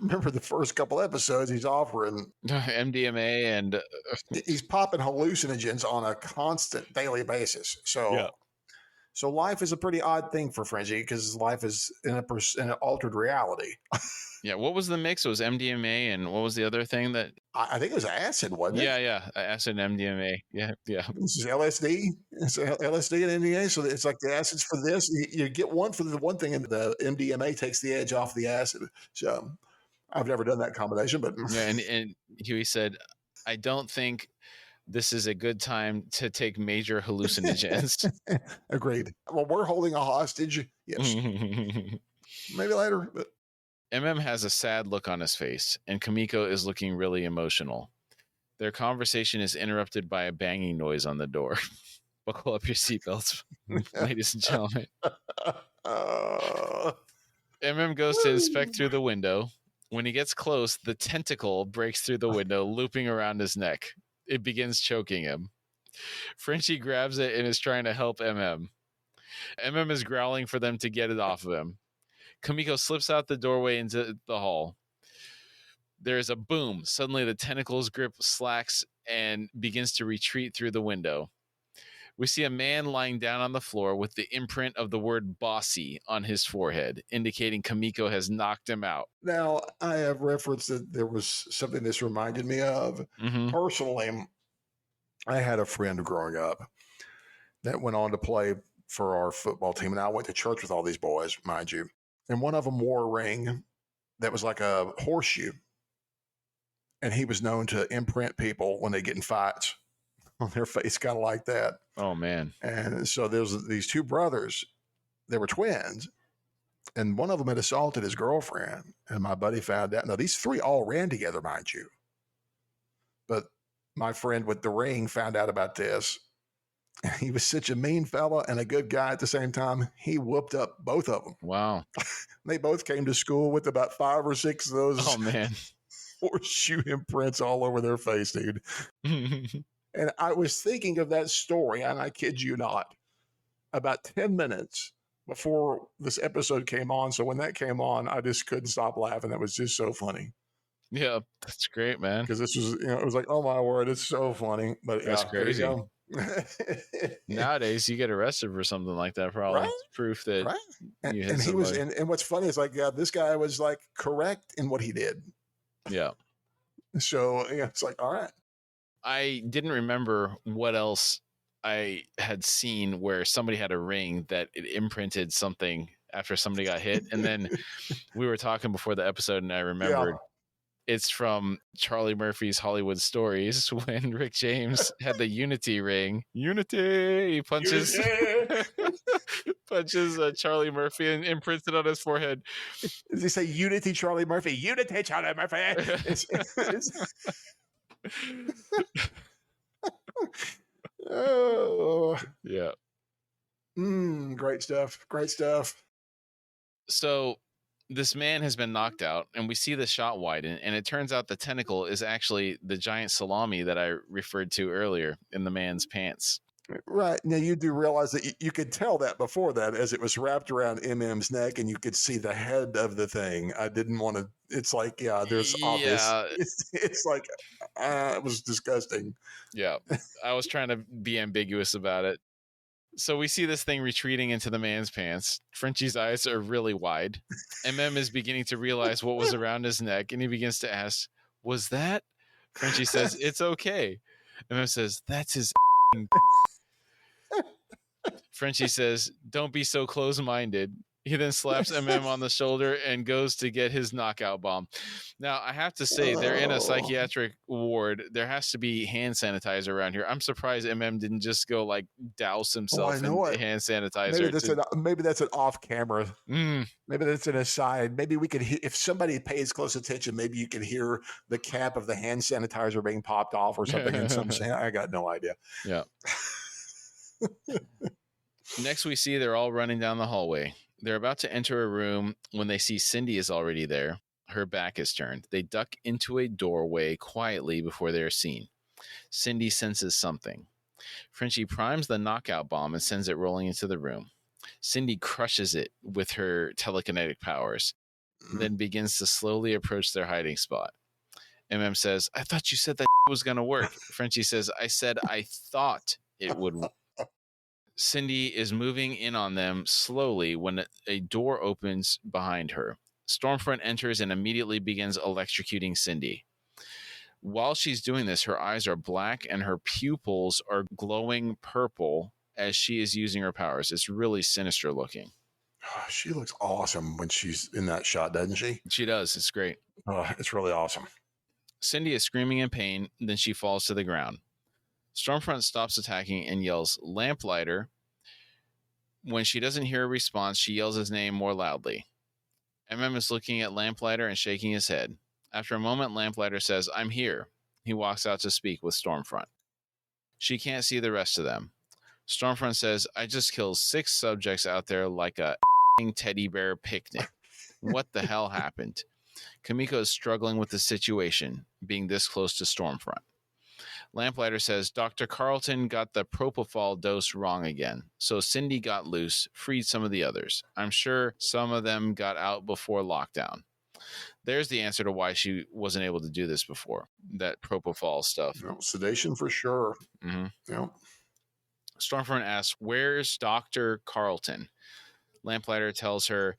Remember the first couple episodes, he's offering MDMA and he's popping hallucinogens on a constant daily basis. So life is a pretty odd thing for Frenchie because life is in an altered reality. Yeah, what was the mix? It was MDMA and what was the other thing that? I think it was acid, wasn't it? Yeah, acid and MDMA. Yeah. This is LSD. It's LSD and MDMA, so it's like the acids for this. You get one for the one thing, and the MDMA takes the edge off the acid. So I've never done that combination, but yeah, and Huey said, I don't think this is a good time to take major hallucinogens. Agreed. Well, we're holding a hostage. Yes. Maybe later. But has a sad look on his face, and Kamiko is looking really emotional. Their conversation is interrupted by a banging noise on the door. Buckle up your seatbelts, ladies and gentlemen. Goes to inspect through the window. When he gets close, the tentacle breaks through the window, looping around his neck. It begins choking him. Frenchie grabs it and is trying to help is growling for them to get it off of him. Kamiko slips out the doorway into the hall. There is a boom. Suddenly, the tentacle's grip slacks and begins to retreat through the window. We see a man lying down on the floor with the imprint of the word bossy on his forehead, indicating Kamiko has knocked him out. Now, I have referenced that there was something this reminded me of. Personally, I had a friend growing up that went on to play for our football team, and I went to church with all these boys, mind you. And one of them wore a ring that was like a horseshoe. And he was known to imprint people when they get in fights on their face, kind of like that. Oh, man. And so there's these two brothers. They were twins. And one of them had assaulted his girlfriend. And my buddy found out. Now, these three all ran together, mind you. But my friend with the ring found out about this. He was such a mean fella and a good guy at the same time. He whooped up both of them. Wow. They both came to school with about 5 or 6 of those Oh, man. horseshoe imprints all over their face, dude. And I was thinking of that story, and I kid you not, about 10 minutes before this episode came on. So when that came on, I just couldn't stop laughing. That was just so funny. Yeah, that's great, man. Because this was, it was like, oh my word, it's so funny. But That's yeah, crazy. there you go. Nowadays, you get arrested for something like that, probably. Right? It's proof that Right. you hit And he somebody. was, and what's funny is like, yeah, this guy was like correct in what he did. Yeah. So yeah, it's like, all right. I didn't remember what else I had seen where somebody had a ring that it imprinted something after somebody got hit. And then we were talking before the episode, and I remembered it's from Charlie Murphy's Hollywood Stories when Rick James had the Unity ring. Unity! He punches punches Charlie Murphy and imprints it on his forehead. Does he say Unity Charlie Murphy? Unity Charlie Murphy! Oh. Yeah. Great stuff. Great stuff. So this man has been knocked out, and we see the shot widen, and it turns out the tentacle is actually the giant salami that I referred to earlier in the man's pants. Right. Now, you do realize that you could tell that before that as it was wrapped around MM's neck and you could see the head of the thing. I didn't want to. It's like, yeah, there's obvious. It's like, it was disgusting. Yeah. I was trying to be ambiguous about it. So we see this thing retreating into the man's pants. Frenchie's eyes are really wide. MM is beginning to realize what was around his neck, and he begins to ask, was that? Frenchie says, it's okay. MM says, that's his Frenchie says, don't be so close-minded. He then slaps MM on the shoulder and goes to get his knockout bomb. Now, I have to say, they're in a psychiatric ward. There has to be hand sanitizer around here. I'm surprised MM didn't just go like douse himself in hand sanitizer. Maybe that's an off-camera. Maybe that's an aside. Maybe we could hear, if somebody pays close attention, maybe you could hear the cap of the hand sanitizer being popped off or something. And some saying, I got no idea. Yeah. Next, we see they're all running down the hallway. They're about to enter a room when they see Cindy is already there. Her back is turned. They duck into a doorway quietly before they are seen. Cindy senses something. Frenchie primes the knockout bomb and sends it rolling into the room. Cindy crushes it with her telekinetic powers, then begins to slowly approach their hiding spot. MM says, I thought you said that was going to work. Frenchie says, I said I thought it would work. Cindy is moving in on them slowly when a door opens behind her. Stormfront enters and immediately begins electrocuting Cindy. While she's doing this, her eyes are black and her pupils are glowing purple as she is using her powers. It's really sinister looking. Oh, she looks awesome when she's in that shot, doesn't she? She does. It's great. Oh, it's really awesome. Cindy is screaming in pain, then she falls to the ground. Stormfront stops attacking and yells, Lamplighter. When she doesn't hear a response, she yells his name more loudly. MM is looking at Lamplighter and shaking his head. After a moment, Lamplighter says, I'm here. He walks out to speak with Stormfront. She can't see the rest of them. Stormfront says, I just killed 6 subjects out there like a teddy bear picnic. What the hell happened? Kamiko is struggling with the situation, being this close to Stormfront. Lamplighter says Dr. Carlton got the propofol dose wrong again, so Cindy got loose, freed some of the others. I'm sure some of them got out before lockdown. There's the answer to why she wasn't able to do this before, that propofol stuff. No, sedation for sure. Mm-hmm. Yeah. Stormfront asks, where's Dr. Carlton? Lamplighter tells her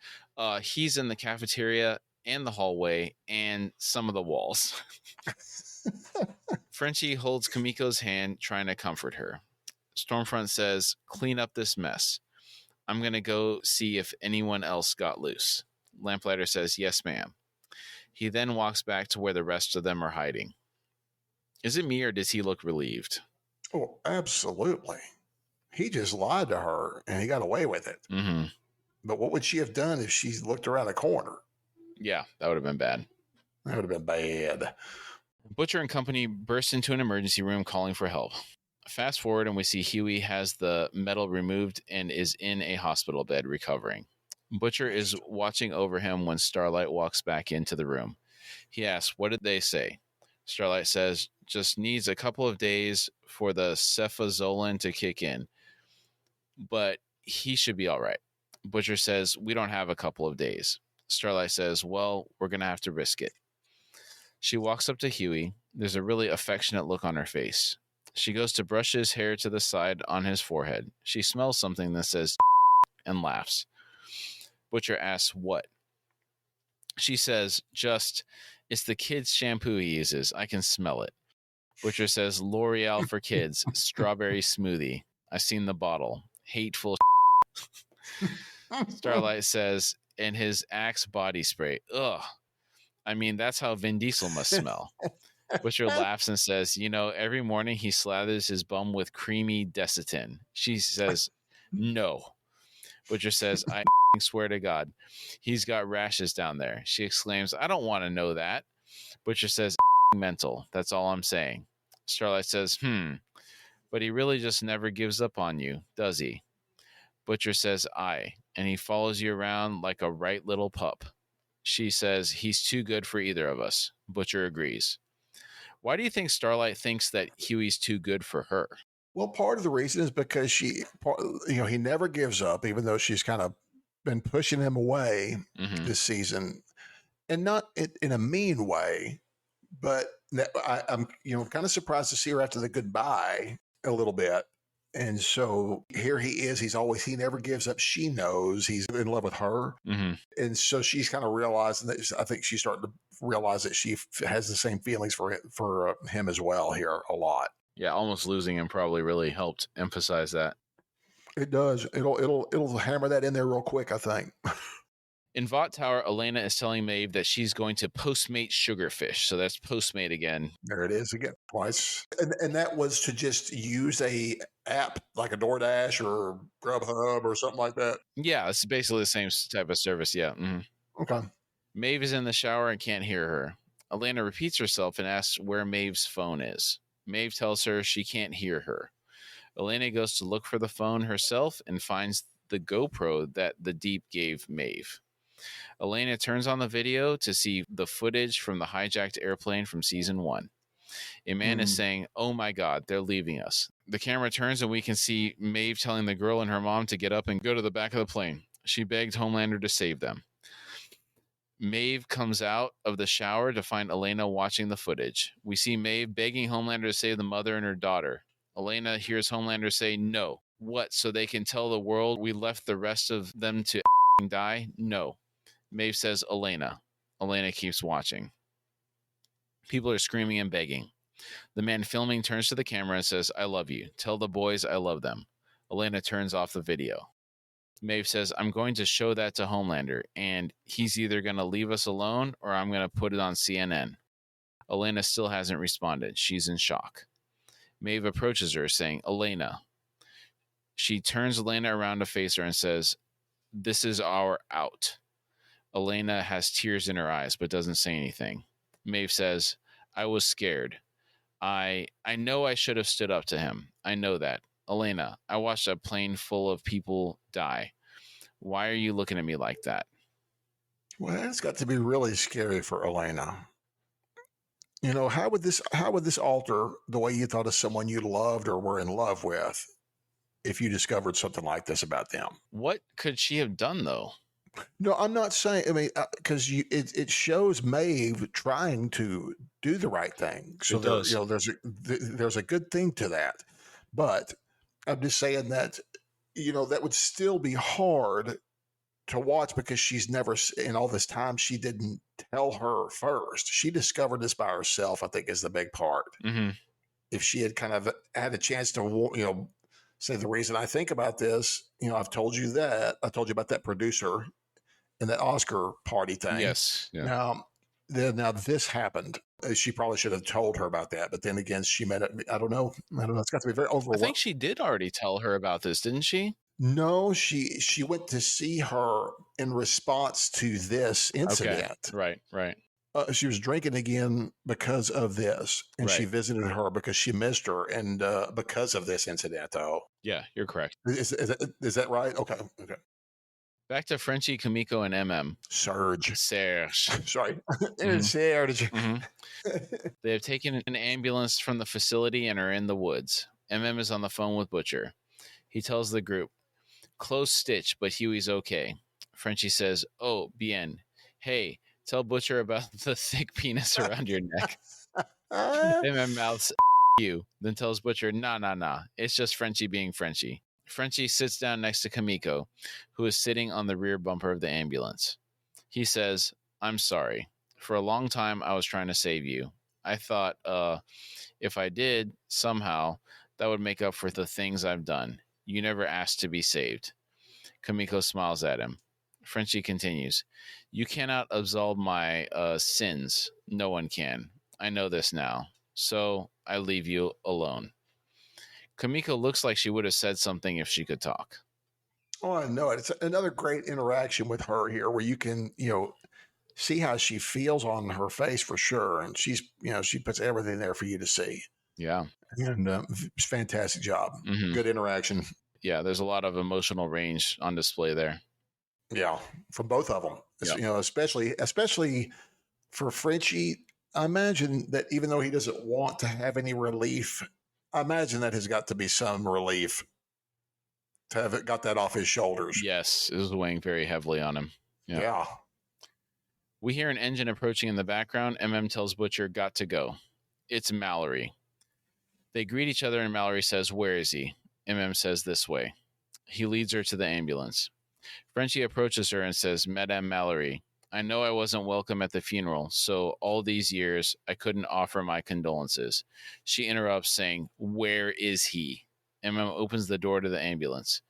he's in the cafeteria and the hallway and some of the walls. Frenchie holds Kamiko's hand, trying to comfort her. Stormfront says, clean up this mess. I'm going to go see if anyone else got loose. Lamplighter says, yes, ma'am. He then walks back to where the rest of them are hiding. Is it me or does he look relieved? Oh, absolutely. He just lied to her and he got away with it. Mm-hmm. But what would she have done if she looked around the corner? Yeah, that would have been bad. That would have been bad. Butcher and company burst into an emergency room calling for help. Fast forward, and we see Huey has the metal removed and is in a hospital bed recovering. Butcher is watching over him when Starlight walks back into the room. He asks, "What did they say?" Starlight says, "Just needs a couple of days for the cefazolin to kick in, but he should be all right." Butcher says, "We don't have a couple of days." Starlight says, "Well, we're going to have to risk it." She walks up to Huey. There's a really affectionate look on her face. She goes to brush his hair to the side on his forehead. She smells something that says and laughs. Butcher asks, "What?" She says, "It's the kid's shampoo he uses. I can smell it." Butcher says, "L'Oreal for kids, strawberry smoothie. I seen the bottle. Hateful." Starlight says, "And his Axe body spray. Ugh. I mean, that's how Vin Diesel must smell." Butcher laughs and says, "Every morning he slathers his bum with creamy Desitin." She says, "No." Butcher says, "I swear to God, he's got rashes down there." She exclaims, "I don't want to know that." Butcher says, "Mental. That's all I'm saying." Starlight says, "But he really just never gives up on you, does he?" Butcher says, "Aye, and he follows you around like a right little pup." She says, "He's too good for either of us." Butcher agrees. Why do you think Starlight thinks that Huey's too good for her? Well, part of the reason is because he never gives up, even though she's kind of been pushing him away this season, and not in a mean way, but I'm kind of surprised to see her after the goodbye a little bit. And so here he is. He never gives up. She knows he's in love with her. And so she's kind of realizing that. I think she's starting to realize that she has the same feelings for him as well here a lot. Yeah, almost losing him probably really helped emphasize that. It does. It'll hammer that in there real quick, I think. In Vought Tower, Elena is telling Maeve that she's going to Postmate Sugarfish. So that's Postmate again. There it is again, twice. And that was to just use a app like a DoorDash or Grubhub or something like that. Yeah, it's basically the same type of service. Yeah. Okay. Maeve is in the shower and can't hear her. Elena repeats herself and asks where Maeve's phone is. Maeve tells her she can't hear her. Elena goes to look for the phone herself and finds the GoPro that the Deep gave Maeve. Elena turns on the video to see the footage from the hijacked airplane from season 1. A man is saying, "Oh my God, they're leaving us." The camera turns and we can see Maeve telling the girl and her mom to get up and go to the back of the plane. She begged Homelander to save them. Maeve comes out of the shower to find Elena watching the footage. We see Maeve begging Homelander to save the mother and her daughter. Elena hears Homelander say, "No." What, so they can tell the world we left the rest of them to die? No. Maeve says, "Elena." Elena keeps watching. People are screaming and begging. The man filming turns to the camera and says, "I love you. Tell the boys I love them." Elena turns off the video. Maeve says, "I'm going to show that to Homelander, and he's either going to leave us alone or I'm going to put it on CNN." Elena still hasn't responded. She's in shock. Maeve approaches her, saying, "Elena." She turns Elena around to face her and says, "This is our out." Elena has tears in her eyes, but doesn't say anything. Maeve says, "I was scared. I know I should have stood up to him. I know that. Elena, I watched a plane full of people die. Why are you looking at me like that?" Well, that's got to be really scary for Elena. How would this alter the way you thought of someone you loved or were in love with if you discovered something like this about them? What could she have done, though? No, I'm not saying. I mean, because it shows Maeve trying to do the right thing. So It does. there's a good thing to that, but I'm just saying that that would still be hard to watch because she's never in all this time she didn't tell her first. She discovered this by herself. I think is the big part. If she had kind of had a chance to say the reason I think about this, I've told you that I told you about that producer and that Oscar party thing. Yes. Yeah. Now this happened. She probably should have told her about that, but then again, she meant it. I don't know. It's got to be very I overwhelming. think she did already tell her about this, didn't she? No, she went to see her in response to this Okay. incident. Right. She was drinking again because of this, and she Right. visited her because she missed her, and because of this incident. Though, Yeah, you're correct. is that right? Okay. Back to Frenchie, Kamiko, and MM. Serge. Serge. Sorry. Mhm. Serge. Mhm. They have taken an ambulance from the facility and are in the woods. MM is on the phone with Butcher. He tells the group, close stitch, but Huey's okay. Frenchie says, oh, bien. Hey, tell Butcher about the thick penis around your neck. MM mouths you, then tells Butcher, nah. It's just Frenchie being Frenchie. Frenchie sits down next to Kamiko, who is sitting on the rear bumper of the ambulance. He says, I'm sorry. For a long time, I was trying to save you. I thought, if I did, somehow, that would make up for the things I've done. You never asked to be saved. Kamiko smiles at him. Frenchie continues, you cannot absolve my sins. No one can. I know this now. So I leave you alone. Kamiko looks like she would have said something if she could talk. Oh, I know it. It's another great interaction with her here where you can, see how she feels on her face for sure. And she's, she puts everything there for you to see. Yeah. And fantastic job. Mm-hmm. Good interaction. Yeah, there's a lot of emotional range on display there. Yeah, from both of them. Yep. Especially for Frenchie. I imagine that even though he doesn't want to have any relief, I imagine that has got to be some relief to have it got that off his shoulders. Yes, it was weighing very heavily on him. Yep. Yeah. We hear an engine approaching in the background. MM tells Butcher, got to go. It's Mallory. They greet each other and Mallory says, where is he? MM says, this way. He leads her to the ambulance. Frenchie approaches her and says, Madame Mallory, I know I wasn't welcome at the funeral, so all these years I couldn't offer my condolences. She interrupts, saying, where is he? MM opens the door to the ambulance.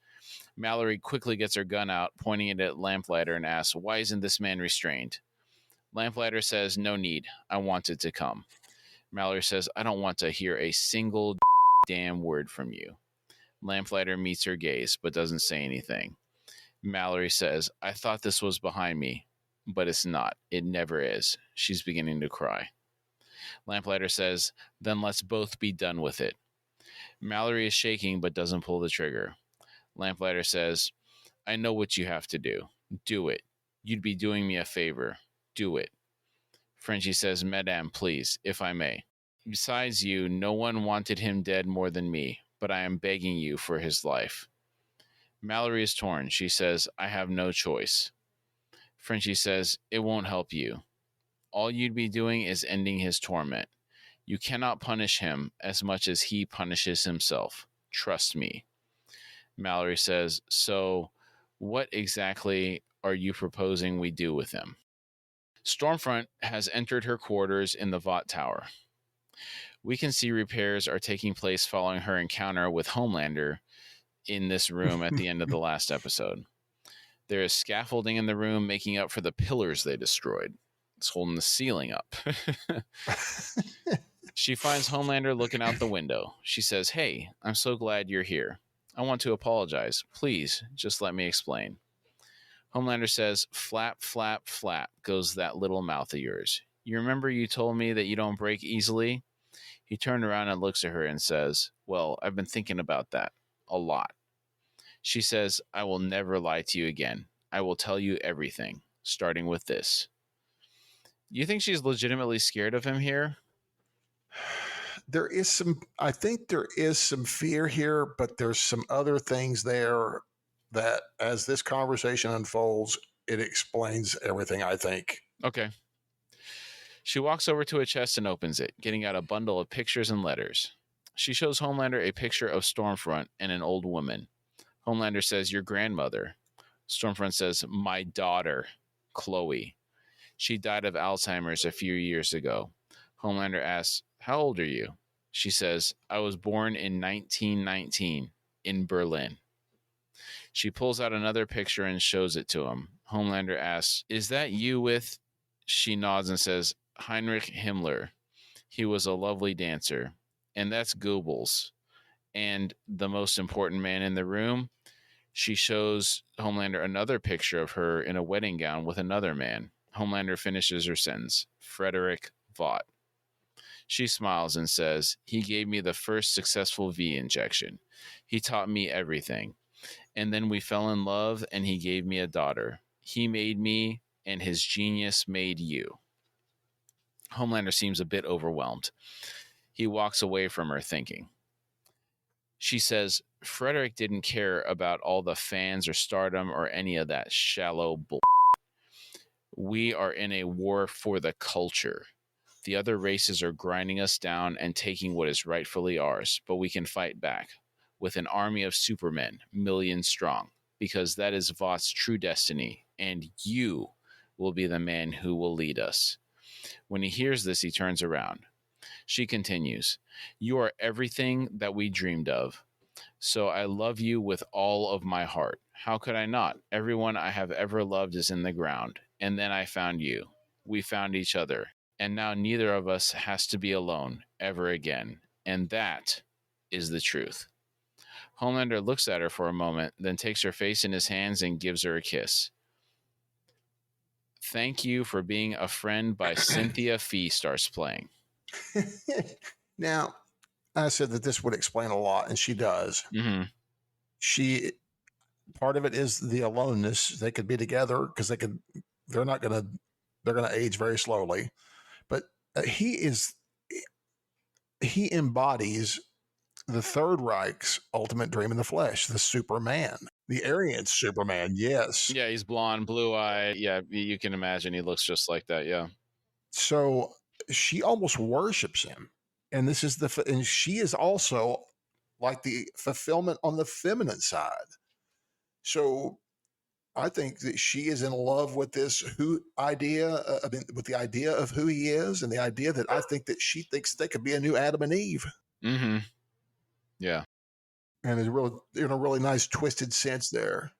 Mallory quickly gets her gun out, pointing it at Lamplighter, and asks, why isn't this man restrained? Lamplighter says, no need. I wanted to come. Mallory says, I don't want to hear a single damn word from you. Lamplighter meets her gaze, but doesn't say anything. Mallory says, I thought this was behind me, but it's not. It never is. She's beginning to cry. Lamplighter says, then let's both be done with it. Mallory is shaking, but doesn't pull the trigger. Lamplighter says, I know what you have to do. Do it. You'd be doing me a favor. Do it. Frenchie says, Madame, please, if I may. Besides you, no one wanted him dead more than me, but I am begging you for his life. Mallory is torn. She says, I have no choice. Frenchie says, it won't help you. All you'd be doing is ending his torment. You cannot punish him as much as he punishes himself. Trust me. Mallory says, so what exactly are you proposing we do with him? Stormfront has entered her quarters in the Vought Tower. We can see repairs are taking place following her encounter with Homelander in this room at the end of the last episode. There is scaffolding in the room making up for the pillars they destroyed. It's holding the ceiling up. She finds Homelander looking out the window. She says, hey, I'm so glad you're here. I want to apologize. Please, just let me explain. Homelander says, flap, flap, flap goes that little mouth of yours. You remember you told me that you don't break easily? He turned around and looks at her and says, well, I've been thinking about that a lot. She says, I will never lie to you again. I will tell you everything, starting with this. You think she's legitimately scared of him here? I think there is some fear here, but there's some other things there that as this conversation unfolds, it explains everything, I think. Okay. She walks over to a chest and opens it, getting out a bundle of pictures and letters. She shows Homelander a picture of Stormfront and an old woman. Homelander says, your grandmother. Stormfront says, my daughter, Chloe. She died of Alzheimer's a few years ago. Homelander asks, how old are you? She says, I was born in 1919 in Berlin. She pulls out another picture and shows it to him. Homelander asks, is that you with... She nods and says, Heinrich Himmler. He was a lovely dancer. And that's Goebbels. And the most important man in the room, She shows Homelander another picture of her in a wedding gown with another man. Homelander finishes her sentence. Frederick Vought. She smiles and says, "He gave me the first successful V injection. He taught me everything. And then we fell in love and he gave me a daughter. He made me and his genius made you." Homelander seems a bit overwhelmed. He walks away from her thinking. She says, "Frederick didn't care about all the fans or stardom or any of that shallow bull. We are in a war for the culture. The other races are grinding us down and taking what is rightfully ours, but we can fight back with an army of supermen, millions strong, because that is Vought's true destiny, and you will be the man who will lead us." When he hears this, he turns around. She continues, "You are everything that we dreamed of. So I love you with all of my heart. How could I not? Everyone I have ever loved is in the ground. And then I found you. We found each other. And now neither of us has to be alone ever again. And that is the truth." Homelander looks at her for a moment, then takes her face in his hands and gives her a kiss. "Thank You for Being a Friend" by Cynthia Fee starts playing. Now, I said that this would explain a lot, and she does. Mm-hmm. Part of it is the aloneness. They could be together because they're gonna age very slowly. But he embodies the Third Reich's ultimate dream in the flesh, the Superman, the Aryan Superman. Yes. Yeah, he's blonde, blue-eyed. Yeah, you can imagine he looks just like that. Yeah. So she almost worships him, and and she is also like the fulfillment on the feminine side. So I think that she is in love with this with the idea of who he is, and the idea that I think that she thinks they could be a new Adam and Eve. Mm-hmm. Yeah. And there's really, really nice twisted sense there.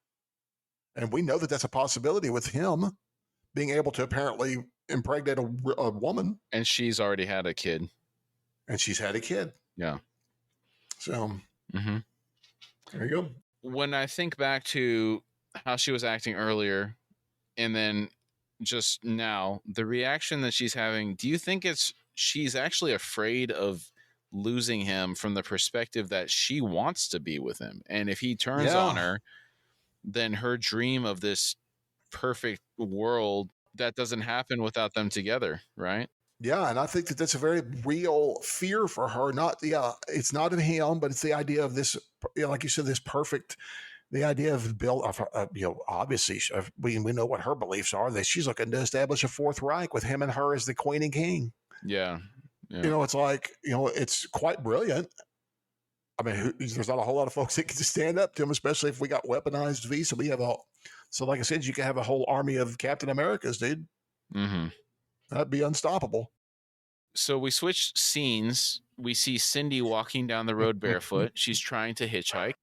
And we know that that's a possibility with him being able to apparently impregnate a woman. And she's already had a kid. And she's had a kid. Yeah. So mm-hmm. There you go. When I think back to how she was acting earlier and then just now, the reaction that she's having, do you think she's actually afraid of losing him from the perspective that she wants to be with him? And if he turns on her, then her dream of this perfect world, that doesn't happen without them together, right? Yeah, and I think that that's a very real fear for her. It's not in him, but it's the idea of this, like you said, this perfect, the idea of obviously we know what her beliefs are, that she's looking to establish a Fourth Reich with him and her as the queen and king. Yeah. It's like, it's quite brilliant. I mean, there's not a whole lot of folks that can stand up to him, especially if we got weaponized V. So like I said, you can have a whole army of Captain Americas, dude. Mm-hmm. That'd be unstoppable. So we switch scenes. We see Cindy walking down the road barefoot. She's trying to hitchhike.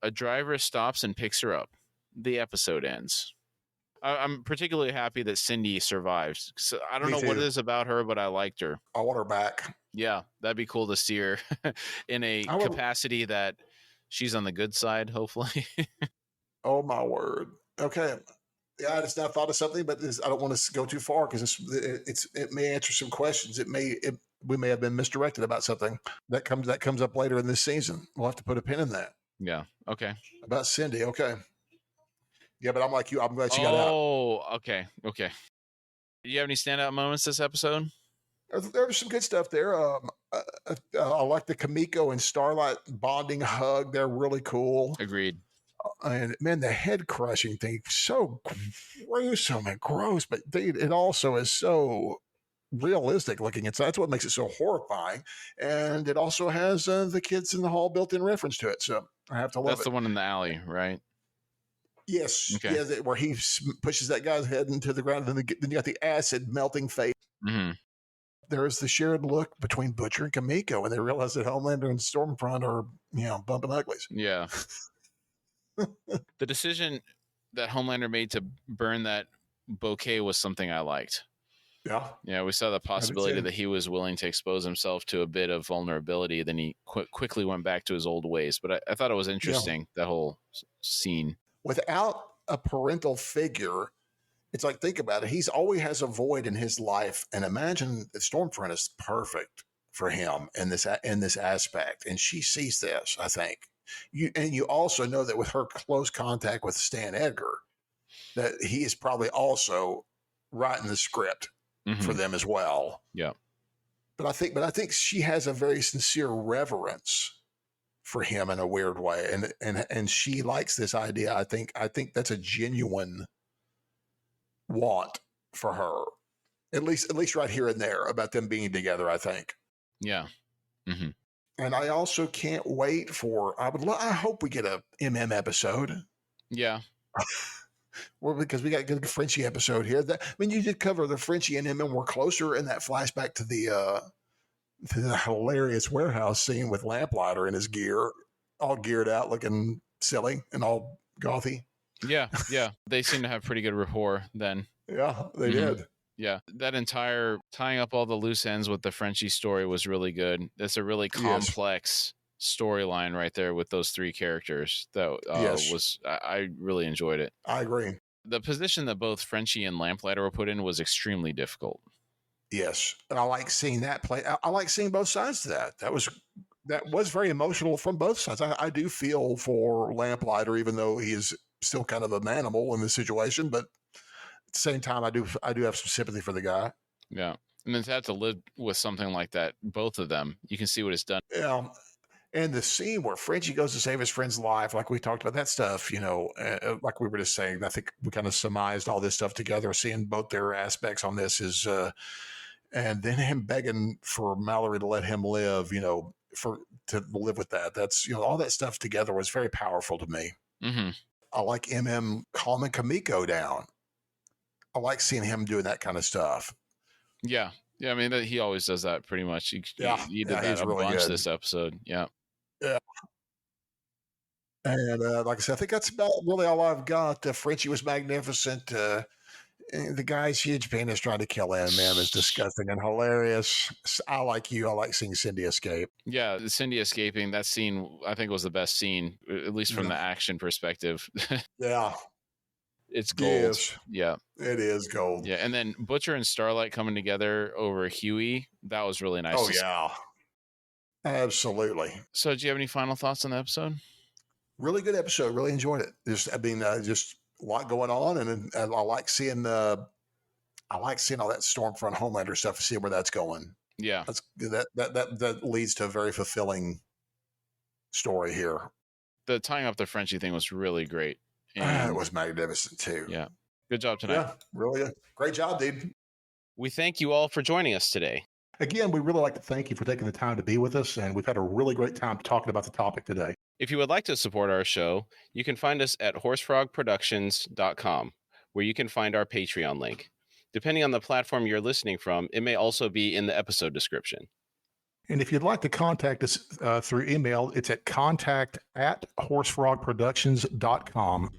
A driver stops and picks her up. The episode ends. I'm particularly happy that Cindy survives. So I don't know what it is about her, but I liked her. I want her back. Yeah, that'd be cool to see her in a capacity that she's on the good side, hopefully. Oh, my word. Okay. Yeah, I just now thought of something, but I don't want to go too far because it may answer some questions. We may have been misdirected about something that comes up later in this season. We'll have to put a pin in that. Yeah. Okay. About Cindy. Okay. Yeah, but I'm like you. I'm glad she got out. Oh, okay. Okay. Do you have any standout moments this episode? There was some good stuff there. I like the Kamiko and Starlight bonding hug. They're really cool. Agreed. And man, the head crushing thing, so gruesome and gross, but it also is so realistic looking. That's what makes it so horrifying. And it also has the kids in the hall built-in reference to it. So I have to love it. That's the one in the alley, right? Yes. Okay. Yeah, where he pushes that guy's head into the ground. And then you got the acid melting face. Mm-hmm. There's the shared look between Butcher and Kamiko when they realize that Homelander and Stormfront are, bumping uglies. Yeah. The decision that Homelander made to burn that bouquet was something I liked. Yeah. Yeah, we saw the possibility that he was willing to expose himself to a bit of vulnerability. Then he quickly went back to his old ways. But I thought it was interesting, that whole scene. Without a parental figure, it's like, think about it. He's always has a void in his life. And imagine that Stormfront is perfect for him in this aspect. And she sees this, I think. You also know that with her close contact with Stan Edgar, that he is probably also writing the script for them as well. Yeah. But I think she has a very sincere reverence for him in a weird way. And she likes this idea. I think that's a genuine want for her. At least right here and there about them being together, I think. Yeah. Mm-hmm. And I also can't wait for, I hope we get a MM episode. Yeah. Well, because we got a good Frenchie episode here. You did cover the Frenchie and MM were closer in that flashback to the hilarious warehouse scene with Lamplighter in his gear, all geared out, looking silly and all gothy. Yeah. Yeah. They seem to have pretty good rapport then. Yeah, they did. Yeah, that entire tying up all the loose ends with the Frenchie story was really good. That's a really complex storyline right there with those three characters. That I really enjoyed it. I agree. The position that both Frenchie and Lamplighter were put in was extremely difficult. Yes, and I like seeing that play. I like seeing both sides of that. That was very emotional from both sides. I do feel for Lamplighter, even though he is still kind of a manimal in the situation, but at the same time, I do have some sympathy for the guy. Yeah. And then to have to live with something like that, both of them, you can see what it's done. Yeah. And the scene where Frenchie goes to save his friend's life, like we talked about that stuff, like we were just saying, I think we kind of surmised all this stuff together, seeing both their aspects on this is, and then him begging for Mallory to let him live, to live with that. That's, all that stuff together was very powerful to me. Mm-hmm. I like MM calming Kamiko down. I like seeing him doing that kind of stuff. Yeah. Yeah. I mean, he always does that pretty much. He did that a really bunch good this episode. Yeah. Yeah. And like I said, I think that's about really all I've got. Frenchie was magnificent. The guy's huge penis trying to kill him, man, is disgusting and hilarious. I like seeing Cindy escape. Yeah, Cindy escaping, that scene, I think was the best scene, at least from the action perspective. Yeah. It's gold. Yes. Yeah. It is gold. Yeah. And then Butcher and Starlight coming together over Huey, that was really nice. Oh, yeah. Absolutely. So do you have any final thoughts on the episode? Really good episode. Really enjoyed it. Just a lot going on. And I like seeing all that Stormfront Homelander stuff, see where that's going. Yeah. That leads to a very fulfilling story here. The tying up the Frenchie thing was really great. It was magnificent too. Yeah. Good job tonight. Yeah, really good. Great job, dude. We thank you all for joining us today. Again, we really like to thank you for taking the time to be with us, and we've had a really great time talking about the topic today. If you would like to support our show, you can find us at horsefrogproductions.com, where you can find our Patreon link. Depending on the platform you're listening from, it may also be in the episode description. And if you'd like to contact us through email, it's at contact@horsefrogproductions.com.